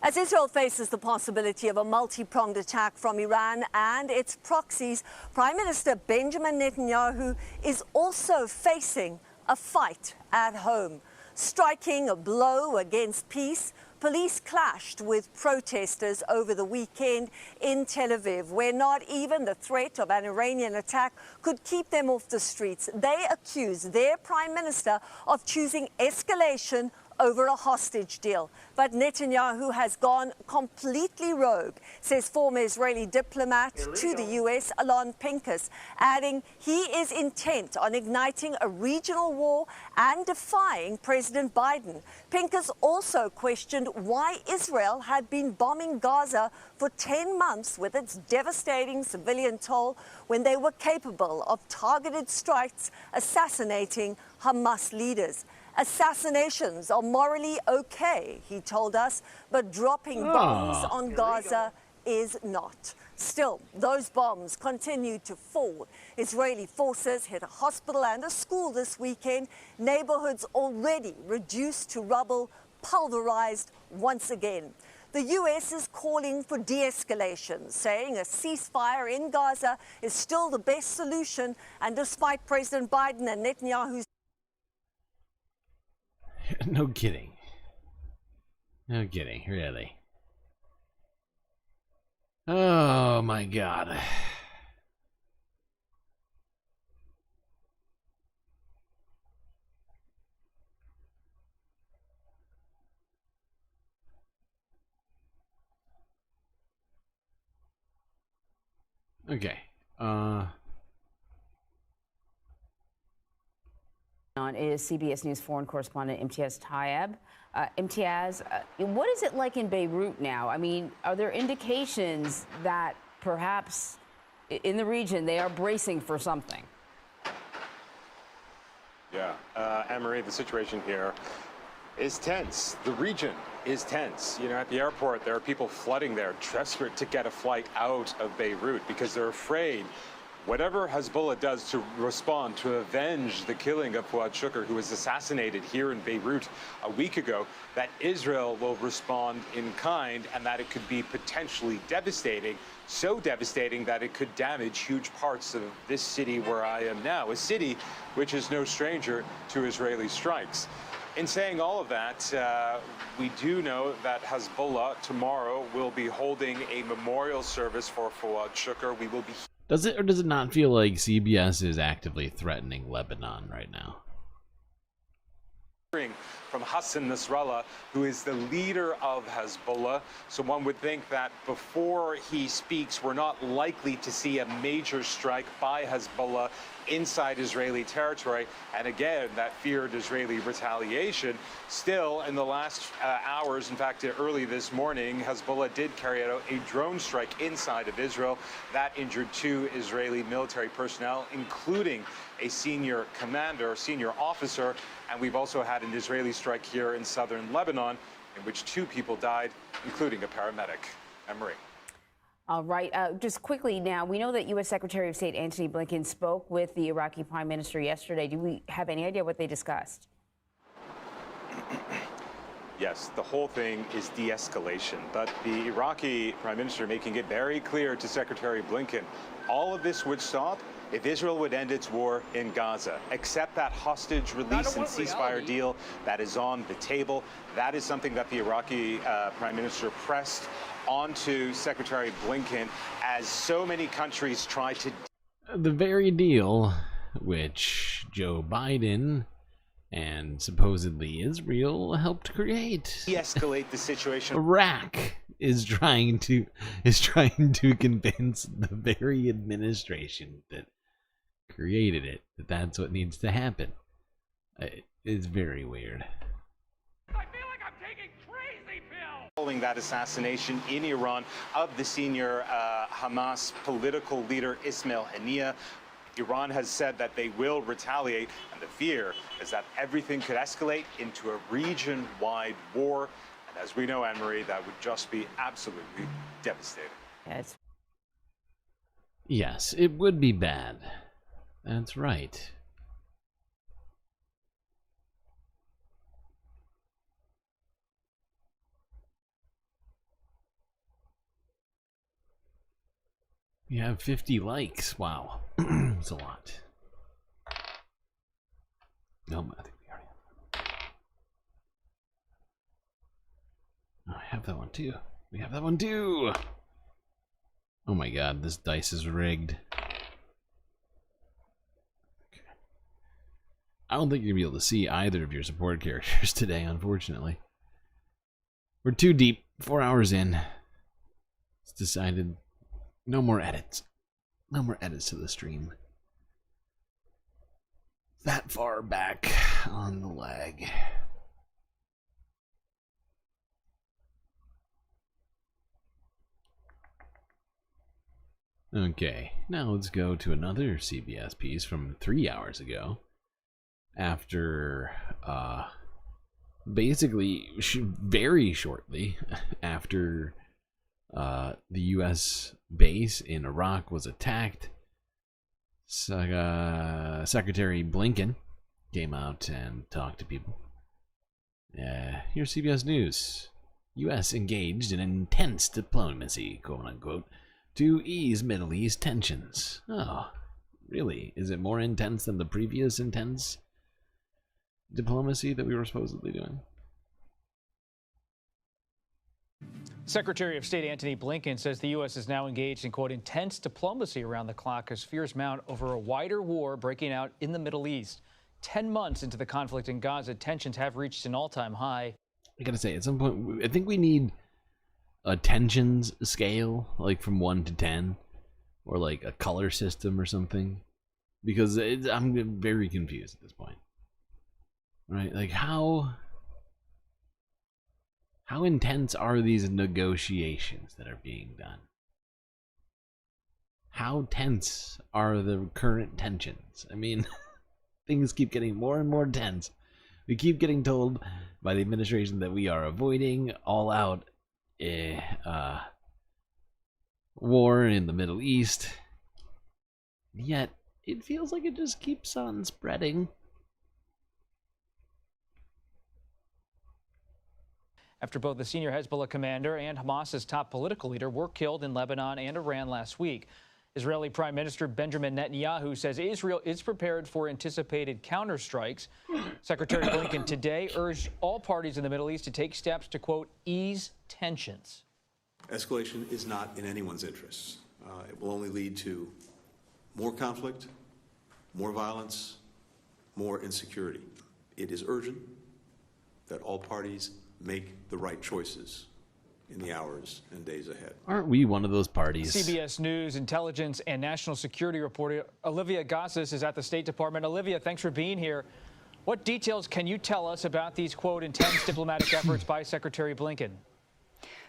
As Israel faces the possibility of a multi-pronged attack from Iran and its proxies, Prime Minister Benjamin Netanyahu is also facing a fight at home. Striking a blow against peace, police clashed with protesters over the weekend in Tel Aviv, where not even the threat of an Iranian attack could keep them off the streets. They accuse their prime minister of choosing escalation over a hostage deal. But Netanyahu has gone completely rogue, says former Israeli diplomat to the U.S., Alon Pincus, adding he is intent on igniting a regional war and defying President Biden. Pincus also questioned why Israel had been bombing Gaza for 10 months with its devastating civilian toll when they were capable of targeted strikes assassinating Hamas leaders. Assassinations are morally okay, he told us, but dropping bombs on Gaza is not. Still, those bombs continue to fall. Israeli forces hit a hospital and a school this weekend. Neighborhoods already reduced to rubble, pulverized once again. The U.S. is calling for de-escalation, saying a ceasefire in Gaza is still the best solution. And despite President Biden and Netanyahu's... No kidding. No kidding, really. Oh my God. Okay. Is CBS News foreign correspondent Imtiaz Tayeb. Imtiaz, what is it like in Beirut now? I mean, are there indications that perhaps in the region they are bracing for something? Yeah, Anne-Marie, the situation here is tense. The region is tense. You know, at the airport, there are people flooding there, desperate to get a flight out of Beirut because they're afraid whatever Hezbollah does to respond, to avenge the killing of Fouad Shukr, who was assassinated here in Beirut a week ago, that Israel will respond in kind and that it could be potentially devastating, so devastating that it could damage huge parts of this city where I am now, a city which is no stranger to Israeli strikes. In saying all of that, we do know that Hezbollah tomorrow will be holding a memorial service for Fouad Shukr. We will be... Does it or does it not feel like CBS is actively threatening Lebanon right now? From Hassan Nasrallah, who is the leader of Hezbollah. So one would think that before he speaks, we're not likely to see a major strike by Hezbollah inside Israeli territory. And again, that feared Israeli retaliation. Still, in the last hours, in fact, early this morning, Hezbollah did carry out a drone strike inside of Israel. That injured 2 Israeli military personnel, including a senior commander, senior officer. And we've also had an Israeli strike here in southern Lebanon, in which 2 people died, including a paramedic. Anne-Marie. All right. Just quickly now, we know that U.S. Secretary of State Antony Blinken spoke with the Iraqi Prime Minister yesterday. Do we have any idea what they discussed? Yes, the whole thing is de-escalation, but the Iraqi Prime Minister making it very clear to Secretary Blinken, all of this would stop if Israel would end its war in Gaza, accept that hostage release and ceasefire deal that is on the table. That is something that the Iraqi Prime Minister pressed onto Secretary Blinken as so many countries try to... The very deal which Joe Biden and supposedly Israel helped create. De-escalate the situation. Iraq is trying to convince the very administration that created it that that's what needs to happen. It's very weird. Following that assassination in Iran of the senior Hamas political leader Ismail Haniyeh, Iran has said that they will retaliate, and the fear is that everything could escalate into a region-wide war. And as we know, Anne-Marie, that would just be absolutely devastating. Yes, it would be bad. That's right. We have 50 likes. Wow. It's a lot. No, I think we already have. Oh, I have that one too. We have that one too. Oh my god, this dice is rigged. Okay. I don't think you're gonna be able to see either of your support characters today, unfortunately. We're too deep. 4 hours in. It's decided no more edits. No more edits to the stream. That far back on the leg. Okay, now let's go to another CBS piece from 3 hours ago. After, basically, very shortly after the U.S. base in Iraq was attacked, Secretary Blinken came out and talked to people. Here's CBS News. U.S. engaged in intense diplomacy, quote unquote, to ease Middle East tensions. Oh, really? Is it more intense than the previous intense diplomacy that we were supposedly doing? Secretary of State Antony Blinken says the U.S. is now engaged in, quote, intense diplomacy around the clock as fears mount over a wider war breaking out in the Middle East. 10 months into the conflict in Gaza, tensions have reached an all-time high. I gotta say, at some point, I think we need a tensions scale, like from 1 to 10, or like a color system or something, because I'm very confused at this point. Right? Like, how intense are these negotiations that are being done? How tense are the current tensions? I mean, things keep getting more and more tense. We keep getting told by the administration that we are avoiding all-out war in the Middle East. Yet, it feels like it just keeps on spreading. After both the senior Hezbollah commander and Hamas's top political leader were killed in Lebanon and Iran last week. Israeli Prime Minister Benjamin Netanyahu says Israel is prepared for anticipated counterstrikes. Secretary Blinken today urged all parties in the Middle East to take steps to, quote, ease tensions. Escalation is not in anyone's interests. It will only lead to more conflict, more violence, more insecurity. It is urgent that all parties make the right choices in the hours and days ahead. Aren't we one of those parties? CBS News intelligence and national security reporter Olivia Gossis is at the State Department. Olivia, thanks for being here. What details can you tell us about these, quote, intense diplomatic efforts by Secretary Blinken?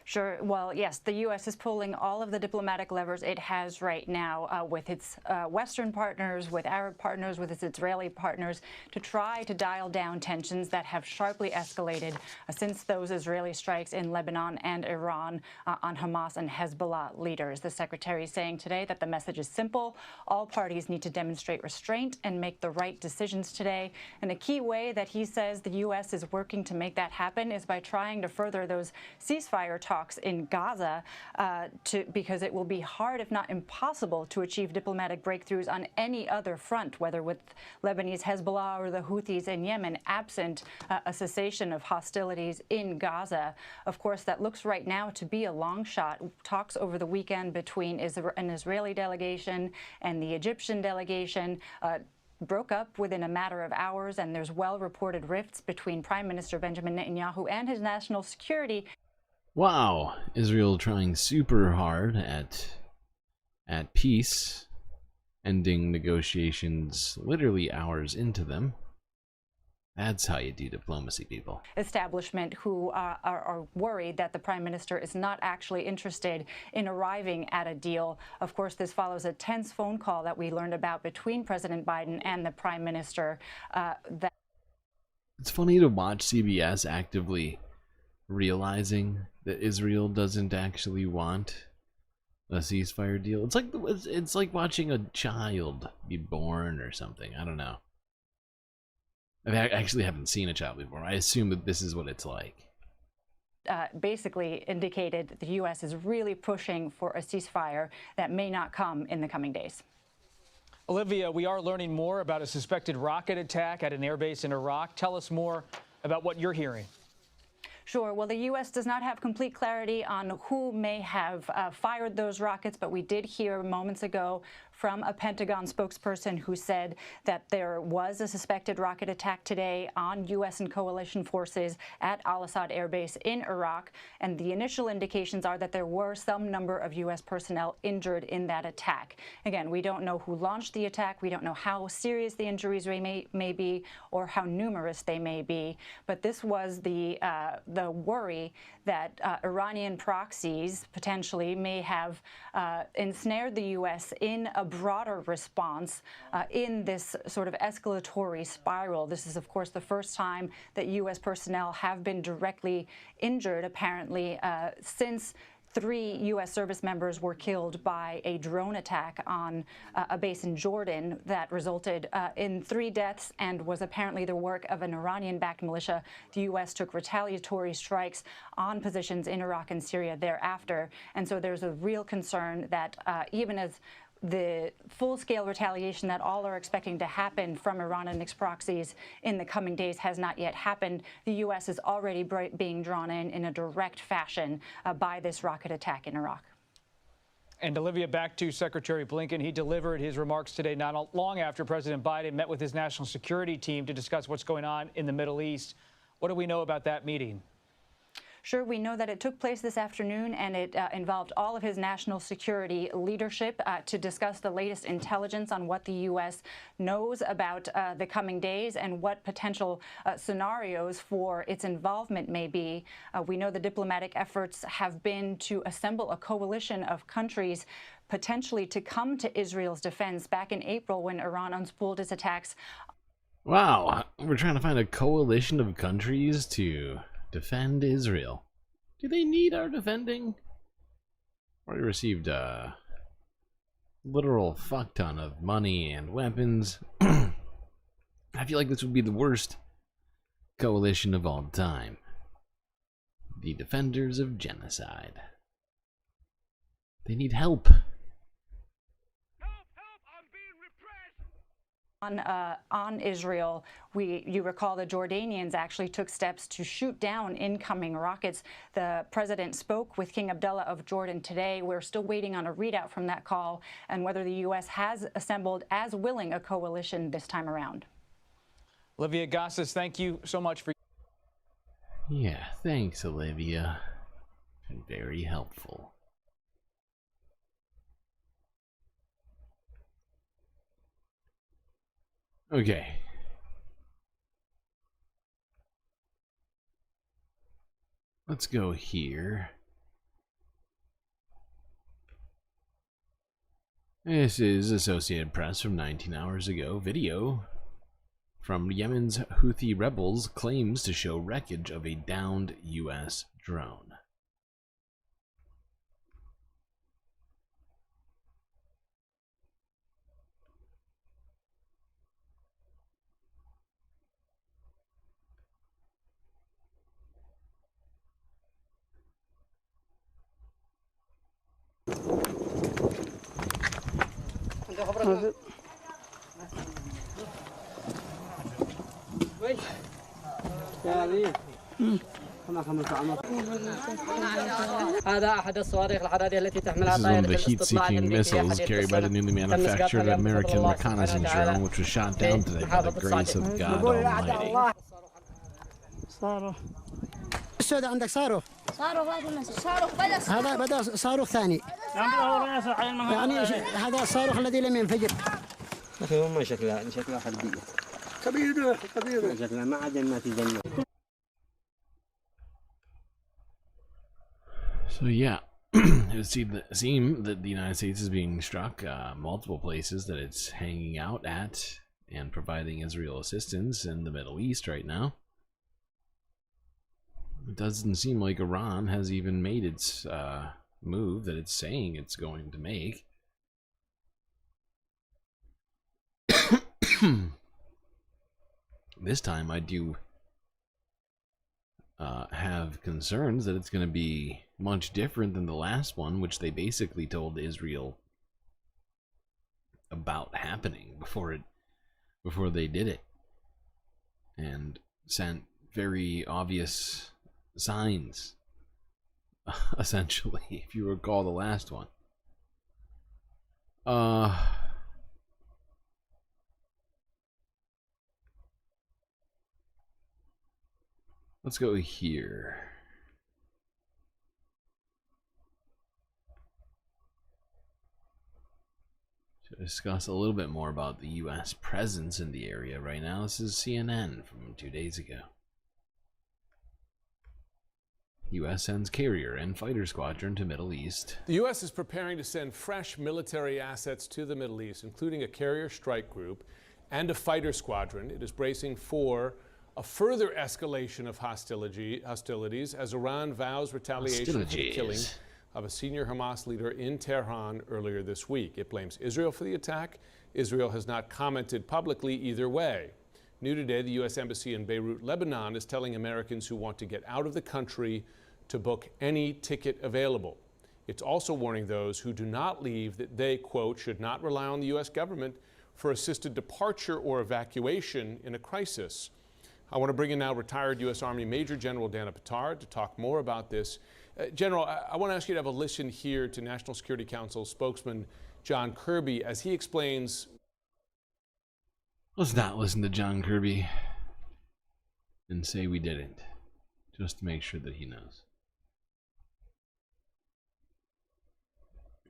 Sure. Well, yes, the U.S. is pulling all of the diplomatic levers it has right now with its Western partners, with Arab partners, with its Israeli partners, to try to dial down tensions that have sharply escalated since those Israeli strikes in Lebanon and Iran on Hamas and Hezbollah leaders. The secretary is saying today that the message is simple. All parties need to demonstrate restraint and make the right decisions today. And the key way that he says the U.S. is working to make that happen is by trying to further those ceasefire talks in Gaza, because it will be hard, if not impossible, to achieve diplomatic breakthroughs on any other front, whether with Lebanese Hezbollah or the Houthis in Yemen, absent a cessation of hostilities in Gaza. Of course, that looks right now to be a long shot. Talks over the weekend between an Israeli delegation and the Egyptian delegation broke up within a matter of hours, and there's well-reported rifts between Prime Minister Benjamin Netanyahu and his national security. Wow, Israel trying super hard at peace, ending negotiations literally hours into them. That's how you do diplomacy, people. Establishment who are worried that the Prime Minister is not actually interested in arriving at a deal. Of course, this follows a tense phone call that we learned about between President Biden and the Prime Minister. It's funny to watch CBS actively realizing that Israel doesn't actually want a ceasefire deal. It's like watching a child be born or something. I don't know. I actually haven't seen a child before. I assume that this is what it's like. Basically indicated that the U.S. is really pushing for a ceasefire that may not come in the coming days. Olivia, we are learning more about a suspected rocket attack at an airbase in Iraq. Tell us more about what you're hearing. Sure. Well, the U.S. does not have complete clarity on who may have fired those rockets, but we did hear moments ago from a Pentagon spokesperson who said that there was a suspected rocket attack today on U.S. and coalition forces at Al-Assad Air Base in Iraq. And the initial indications are that there were some number of U.S. personnel injured in that attack. Again, we don't know who launched the attack. We don't know how serious the injuries may be or how numerous they may be. But this was the worry that Iranian proxies potentially may have ensnared the U.S. in a broader response in this sort of escalatory spiral. This is, of course, the first time that U.S. personnel have been directly injured, apparently, since 3 U.S. service members were killed by a drone attack on a base in Jordan that resulted in 3 deaths and was apparently the work of an Iranian-backed militia. The U.S. took retaliatory strikes on positions in Iraq and Syria thereafter. And so there's a real concern that even as the full-scale retaliation that all are expecting to happen from Iran and its proxies in the coming days has not yet happened, the U.S. is already being drawn in a direct fashion by this rocket attack in Iraq. And Olivia, back to Secretary Blinken. He delivered his remarks today not long after President Biden met with his national security team to discuss what's going on in the Middle East. What do we know about that meeting? Sure, we know that it took place this afternoon, and it involved all of his national security leadership to discuss the latest intelligence on what the U.S. knows about the coming days and what potential scenarios for its involvement may be. We know the diplomatic efforts have been to assemble a coalition of countries potentially to come to Israel's defense back in April when Iran unspooled its attacks. Wow, we're trying to find a coalition of countries to defend Israel. Do they need our defending? Already received a literal fuck ton of money and weapons. I feel like this would be the worst coalition of all time. The defenders of genocide. They need help. On Israel, you recall the Jordanians actually took steps to shoot down incoming rockets. The president spoke with King Abdullah of Jordan today. We're still waiting on a readout from that call and whether the U.S. has assembled as willing a coalition this time around. Olivia Gossas, thank you so much for... Yeah, thanks, Olivia. Been very helpful. Okay. Let's go here. This is Associated Press from 19 hours ago. Video from Yemen's Houthi rebels claims to show wreckage of a downed U.S. drone. هذا أحد الصواريخ الحرارية التي تحملها This is one of طائرة the الاستطلاع heat-seeking الأمريكية missiles حديث carried by the newly manufactured American reconnaissance drone, which was shot down today by the grace of God Almighty. صاروخ السوداء عندك صاروخ هذا بدأ صاروخ ثاني يعني هذا الصاروخ الذي لم ينفجر ما شكلها حدية كبيرة شكلها ما عاد ما تجنن. So yeah, it would seem that the United States is being struck multiple places that it's hanging out at and providing Israel assistance in the Middle East right now. It doesn't seem like Iran has even made its move that it's saying it's going to make. This time I do have concerns that it's going to be much different than the last one, which they basically told Israel about happening before they did it, and sent very obvious signs, essentially, if you recall the last one. Let's go here. To discuss a little bit more about the U.S. presence in the area right now. This is CNN from 2 days ago. U.S. sends carrier and fighter squadron to Middle East. The U.S. is preparing to send fresh military assets to the Middle East, including a carrier strike group and a fighter squadron. It is bracing for a further escalation of hostilities as Iran vows retaliation for the killing of a senior Hamas leader in Tehran earlier this week. It blames Israel for the attack. Israel has not commented publicly either way. New today, the U.S. Embassy in Beirut, Lebanon, is telling Americans who want to get out of the country to book any ticket available. It's also warning those who do not leave that they, quote, should not rely on the U.S. government for assisted departure or evacuation in a crisis. I want to bring in now retired U.S. Army Major General Dana Petard to talk more about this. General, I want to ask you to have a listen here to National Security Council spokesman John Kirby as he explains. Let's not listen to John Kirby and say we didn't, just to make sure that he knows.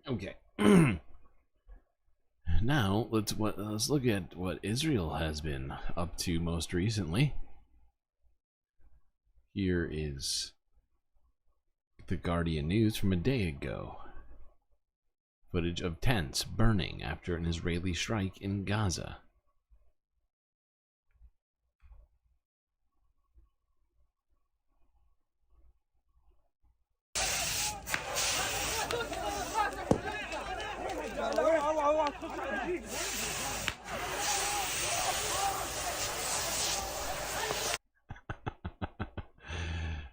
Okay. Now let's look at what Israel has been up to most recently. Here is the Guardian news from a day ago. Footage of tents burning after an Israeli strike in Gaza.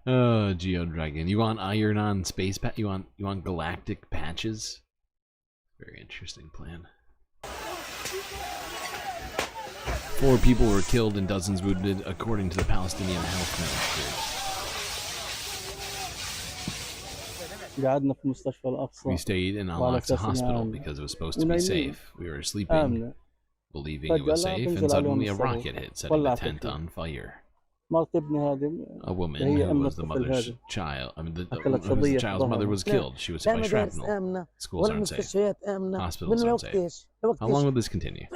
Oh, Geo Dragon. You want iron on space you want galactic patches? Very interesting plan. 4 people were killed and dozens wounded, according to the Palestinian Health Ministry. We stayed in Al-Aqsa Hospital because it was supposed to be safe. We were sleeping, believing it was safe, and suddenly a rocket hit, setting the tent on fire. A woman who was the mother's child, the child's mother was killed. She was hit by shrapnel. Schools aren't safe. Hospitals aren't safe. How long will this continue?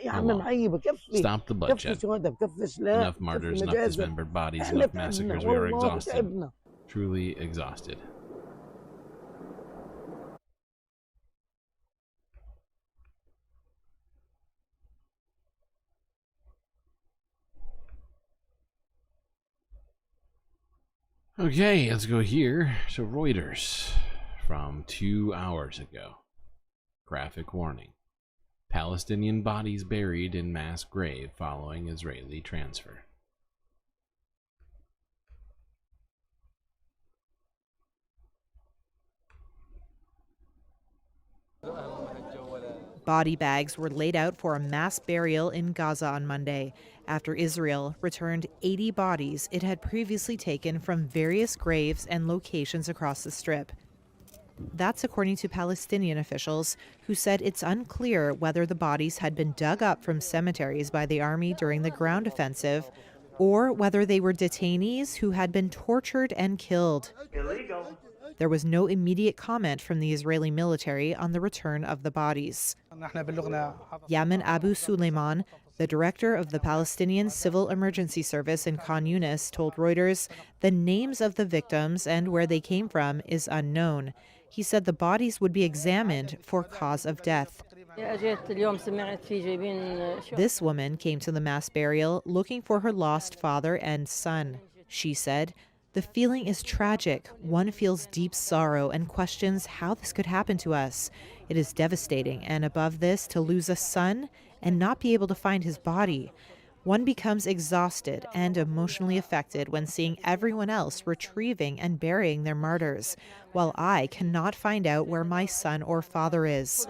How long? Stop the bloodshed. Enough martyrs, enough dismembered bodies, enough massacres. We are exhausted. Truly exhausted. Okay, let's go here. So Reuters from 2 hours ago. Graphic warning. Palestinian bodies buried in mass grave following Israeli transfer. Body bags were laid out for a mass burial in Gaza on Monday after Israel returned 80 bodies it had previously taken from various graves and locations across the Strip. That's according to Palestinian officials, who said it's unclear whether the bodies had been dug up from cemeteries by the army during the ground offensive or whether they were detainees who had been tortured and killed. Illegal. There was no immediate comment from the Israeli military on the return of the bodies. Yamin Abu Suleiman, the director of the Palestinian Civil Emergency Service in Khan Yunis, told Reuters the names of the victims and where they came from is unknown. He said the bodies would be examined for cause of death. This woman came to the mass burial looking for her lost father and son. She said, "The feeling is tragic. One feels deep sorrow and questions how this could happen to us. It is devastating, and above this, to lose a son and not be able to find his body. One becomes exhausted and emotionally affected when seeing everyone else retrieving and burying their martyrs, while I cannot find out where my son or father is."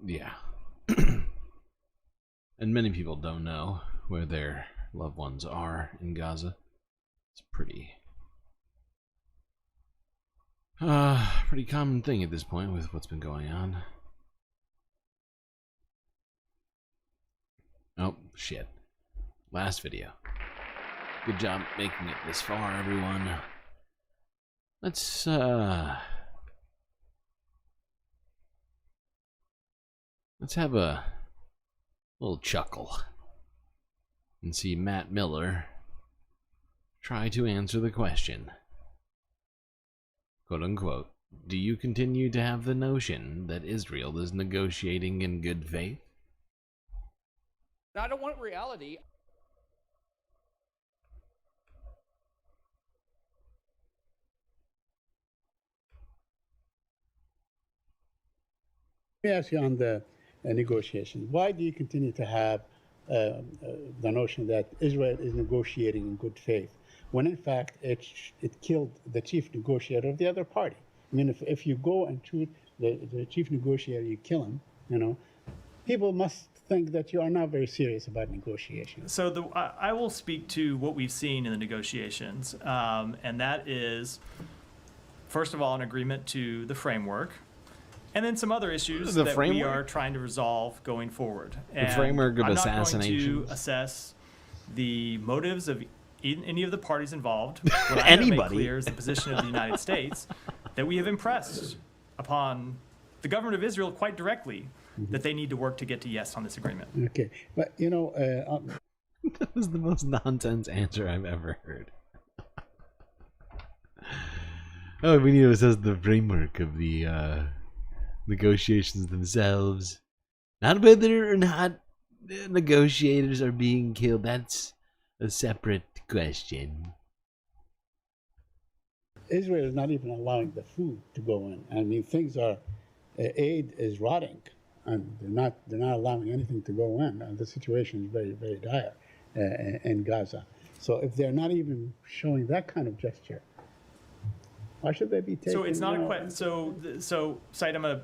Yeah. And many people don't know where their loved ones are in Gaza. It's pretty common thing at this point with what's been going on. Oh, shit. Last video. Good job making it this far, everyone. Let's have a little chuckle and see Matt Miller try to answer the question. Quote unquote, do you continue to have the notion that Israel is negotiating in good faith? I don't want reality. Let me ask you on the negotiations. Why do you continue to have the notion that Israel is negotiating in good faith, when in fact it killed the chief negotiator of the other party? I mean, if you go and shoot the chief negotiator, you kill him, you know, people must think that you are not very serious about negotiations. So I will speak to what we've seen in the negotiations, and that is, first of all, an agreement to the framework, and then some other issues that we are trying to resolve going forward. And the framework of assassination. I'm not going to assess the motives of any of the parties involved. What I Anybody. make clear is the position of the United States that we have impressed upon the government of Israel quite directly that they need to work to get to yes on this agreement. Okay, but you know, that was the most nonsense answer I've ever heard. Oh, we need to assess the framework of the negotiations themselves, not whether or not the negotiators are being killed. That's a separate question. Israel is not even allowing the food to go in. I mean, things are, aid is rotting, and they're not allowing anything to go in. And the situation is very, very dire in Gaza. So if they're not even showing that kind of gesture, why should they be taking? So it's not a so Said, I'm gonna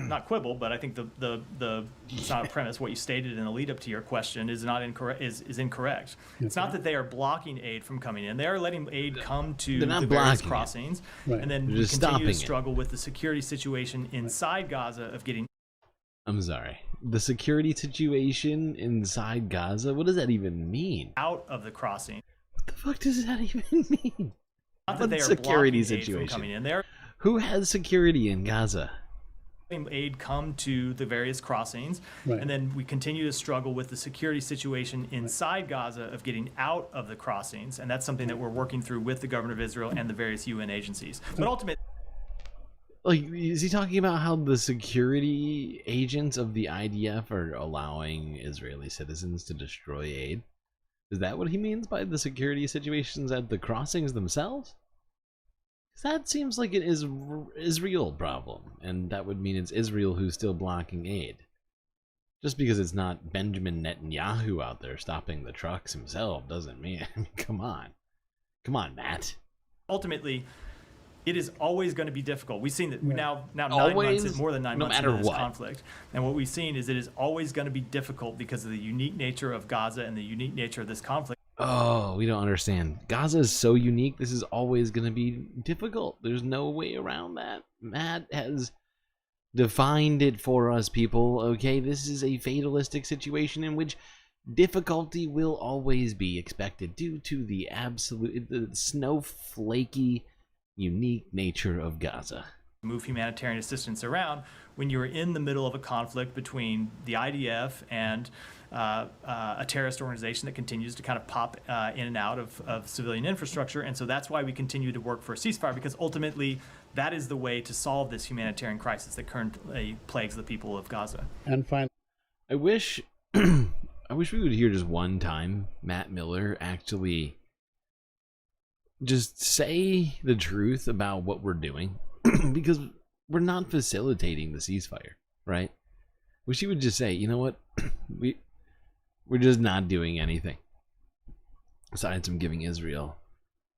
not quibble, but I think the it's not a premise. What you stated in the lead up to your question is not incorrect. Is incorrect. It's not that they are blocking aid from coming in. They are letting aid come to the various crossings, and then we continue to struggle with the security situation inside Gaza of getting. I'm sorry. The security situation inside Gaza. What does that even mean? Out of the crossing. What the fuck does that even mean? Not that they are security blocking aid from situation. coming in. They're Who has security in Gaza? letting aid come to the various crossings, and then we continue to struggle with the security situation inside Gaza of getting out of the crossings, and that's something that we're working through with the government of Israel and the various UN agencies. But ultimately, Like, is he talking about how the security agents of the IDF are allowing Israeli citizens to destroy aid? Is that what he means by the security situations at the crossings themselves? That seems like it is Israel problem, and that would mean it's Israel who's still blocking aid. Just because it's not Benjamin Netanyahu out there stopping the trucks himself doesn't mean. I mean, come on, Matt. ultimately, it is always going to be difficult. We've seen that now 9 Always, months, more than 9 no months matter into this what. conflict, and what we've seen is it is always going to be difficult because of the unique nature of Gaza and the unique nature of this conflict. Oh, we don't understand. Gaza is so unique. This is always going to be difficult. There's no way around that. Matt has defined it for us, people. Okay, this is a fatalistic situation in which difficulty will always be expected due to the snowflakey, unique nature of Gaza. Move humanitarian assistance around when you're in the middle of a conflict between the IDF and a terrorist organization that continues to kind of pop in and out of civilian infrastructure. And so that's why we continue to work for a ceasefire, because ultimately that is the way to solve this humanitarian crisis that currently plagues the people of Gaza. And finally, I wish we would hear just one time Matt Miller actually just say the truth about what we're doing, because we're not facilitating the ceasefire, right? Wish he would just say, you know what, we're just not doing anything besides from giving Israel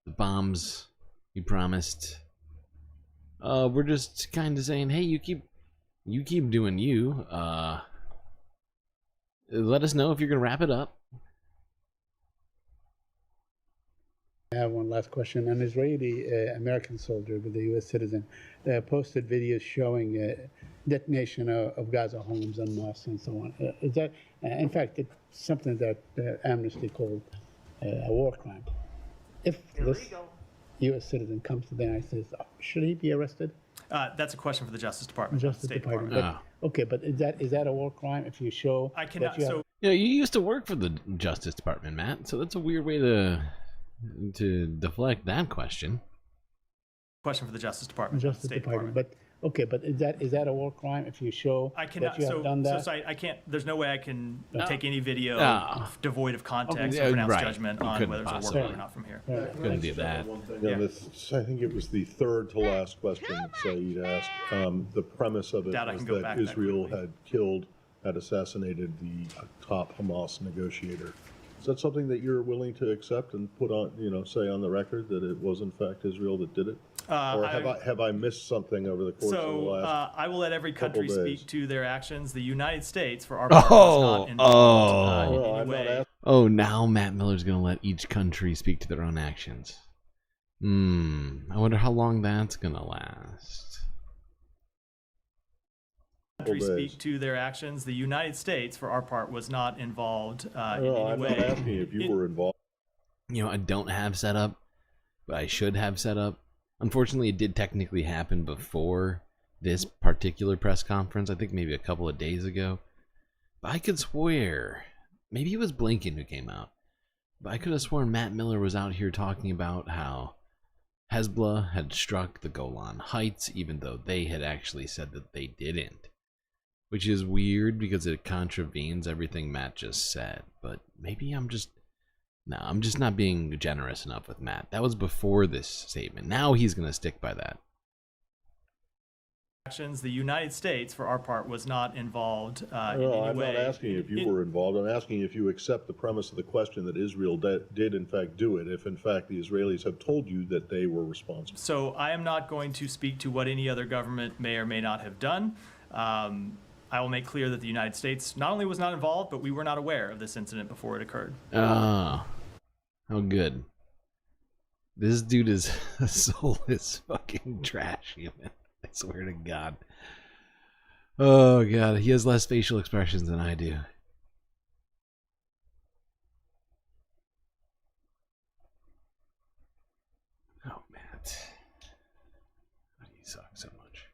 the bombs he promised. We're just kind of saying, hey, you keep doing you. Let us know if you're gonna wrap it up. I have one last question. An Israeli American soldier with a U.S. citizen posted videos showing detonation of Gaza homes and mosques and so on. Is that, in fact, it's something that Amnesty called a war crime. If this U.S. citizen comes to the United States, should he be arrested? That's a question for the Justice Department. State Department. But, okay, but is that a war crime if you show? I cannot. That you have, you used to work for the Justice Department, Matt. So that's a weird way to deflect that question. Question for the Justice Department. Justice Department. But Okay, but is that a war crime if you show I cannot. that you have done that? So I can't. There's no way I can take any video devoid of context Okay. and pronounce Right. judgment You on couldn't whether it's a war possibly. crime or not from here. Couldn't do that. Yeah, I think it was the third to last question that Saeed asked. The premise of it Doubt I was can go that back that Israel had assassinated the top Hamas negotiator. Is that something that you're willing to accept and put on, say on the record that it was in fact Israel that did it? Or have I missed something over the course of the last I will let every country couple days? speak to their actions. The United States, for our part, was not involved in any way. Oh, now Matt Miller's gonna let each country speak to their own actions. I wonder how long that's gonna last. Country speak to their actions. The United States, for our part, was not involved in any I'm way. not asking if you were involved. I don't have set up, but I should have set up. Unfortunately, it did technically happen before this particular press conference. I think maybe a couple of days ago. But I could swear, maybe it was Blinken who came out, but I could have sworn Matt Miller was out here talking about how Hezbollah had struck the Golan Heights, even though they had actually said that they didn't. Which is weird because it contravenes everything Matt just said. But maybe I'm just not being generous enough with Matt. That was before this statement. Now he's going to stick by that. Actions. The United States, for our part, was not involved in any I'm way. not asking if you were involved. I'm asking if you accept the premise of the question that Israel did in fact do it, if in fact the Israelis have told you that they were responsible. So I am not going to speak to what any other government may or may not have done. I will make clear that the United States not only was not involved, but we were not aware of this incident before it occurred. Oh good. This dude is a soulless fucking trash human. I swear to God. Oh God, he has less facial expressions than I do. Oh, Matt. Why do you suck so much?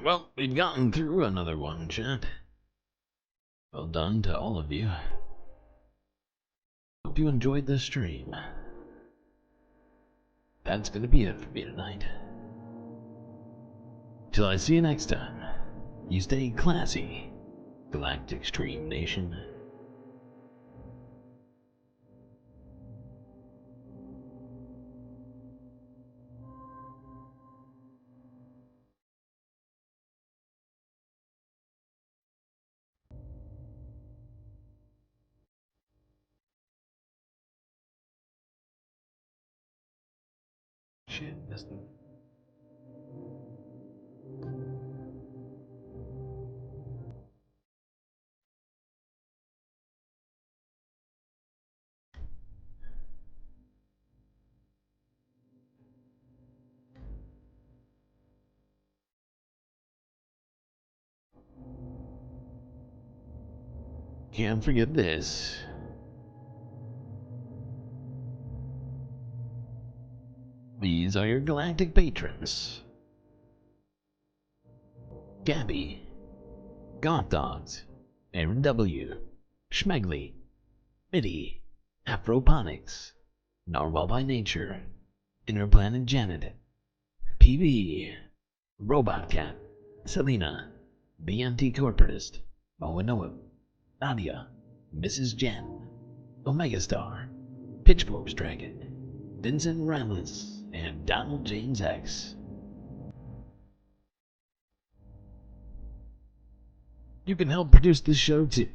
Well, we've gotten through another one, chat. Well done to all of you. Hope you enjoyed this stream. That's gonna be it for me tonight. Till I see you next time, you stay classy, Galactic Stream Nation. Shit, missed him. Can't forget this. These are your galactic patrons. Gabby, Goth Dogs, Aaron W, Schmegley, Mitty, Afroponics, Narwhal by Nature, Inner Planet Janet, PV, Robot Cat, Selena, BNT Corporatist, Owen, Nadia, Mrs. Jen, Omega Star, Pitchfork's Dragon, Vincent Ramlis, and Donald James X. You can help produce this show too,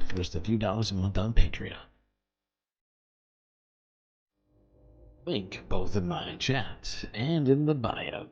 for just a few dollars a month on Patreon. Link both in my chat and in the bio.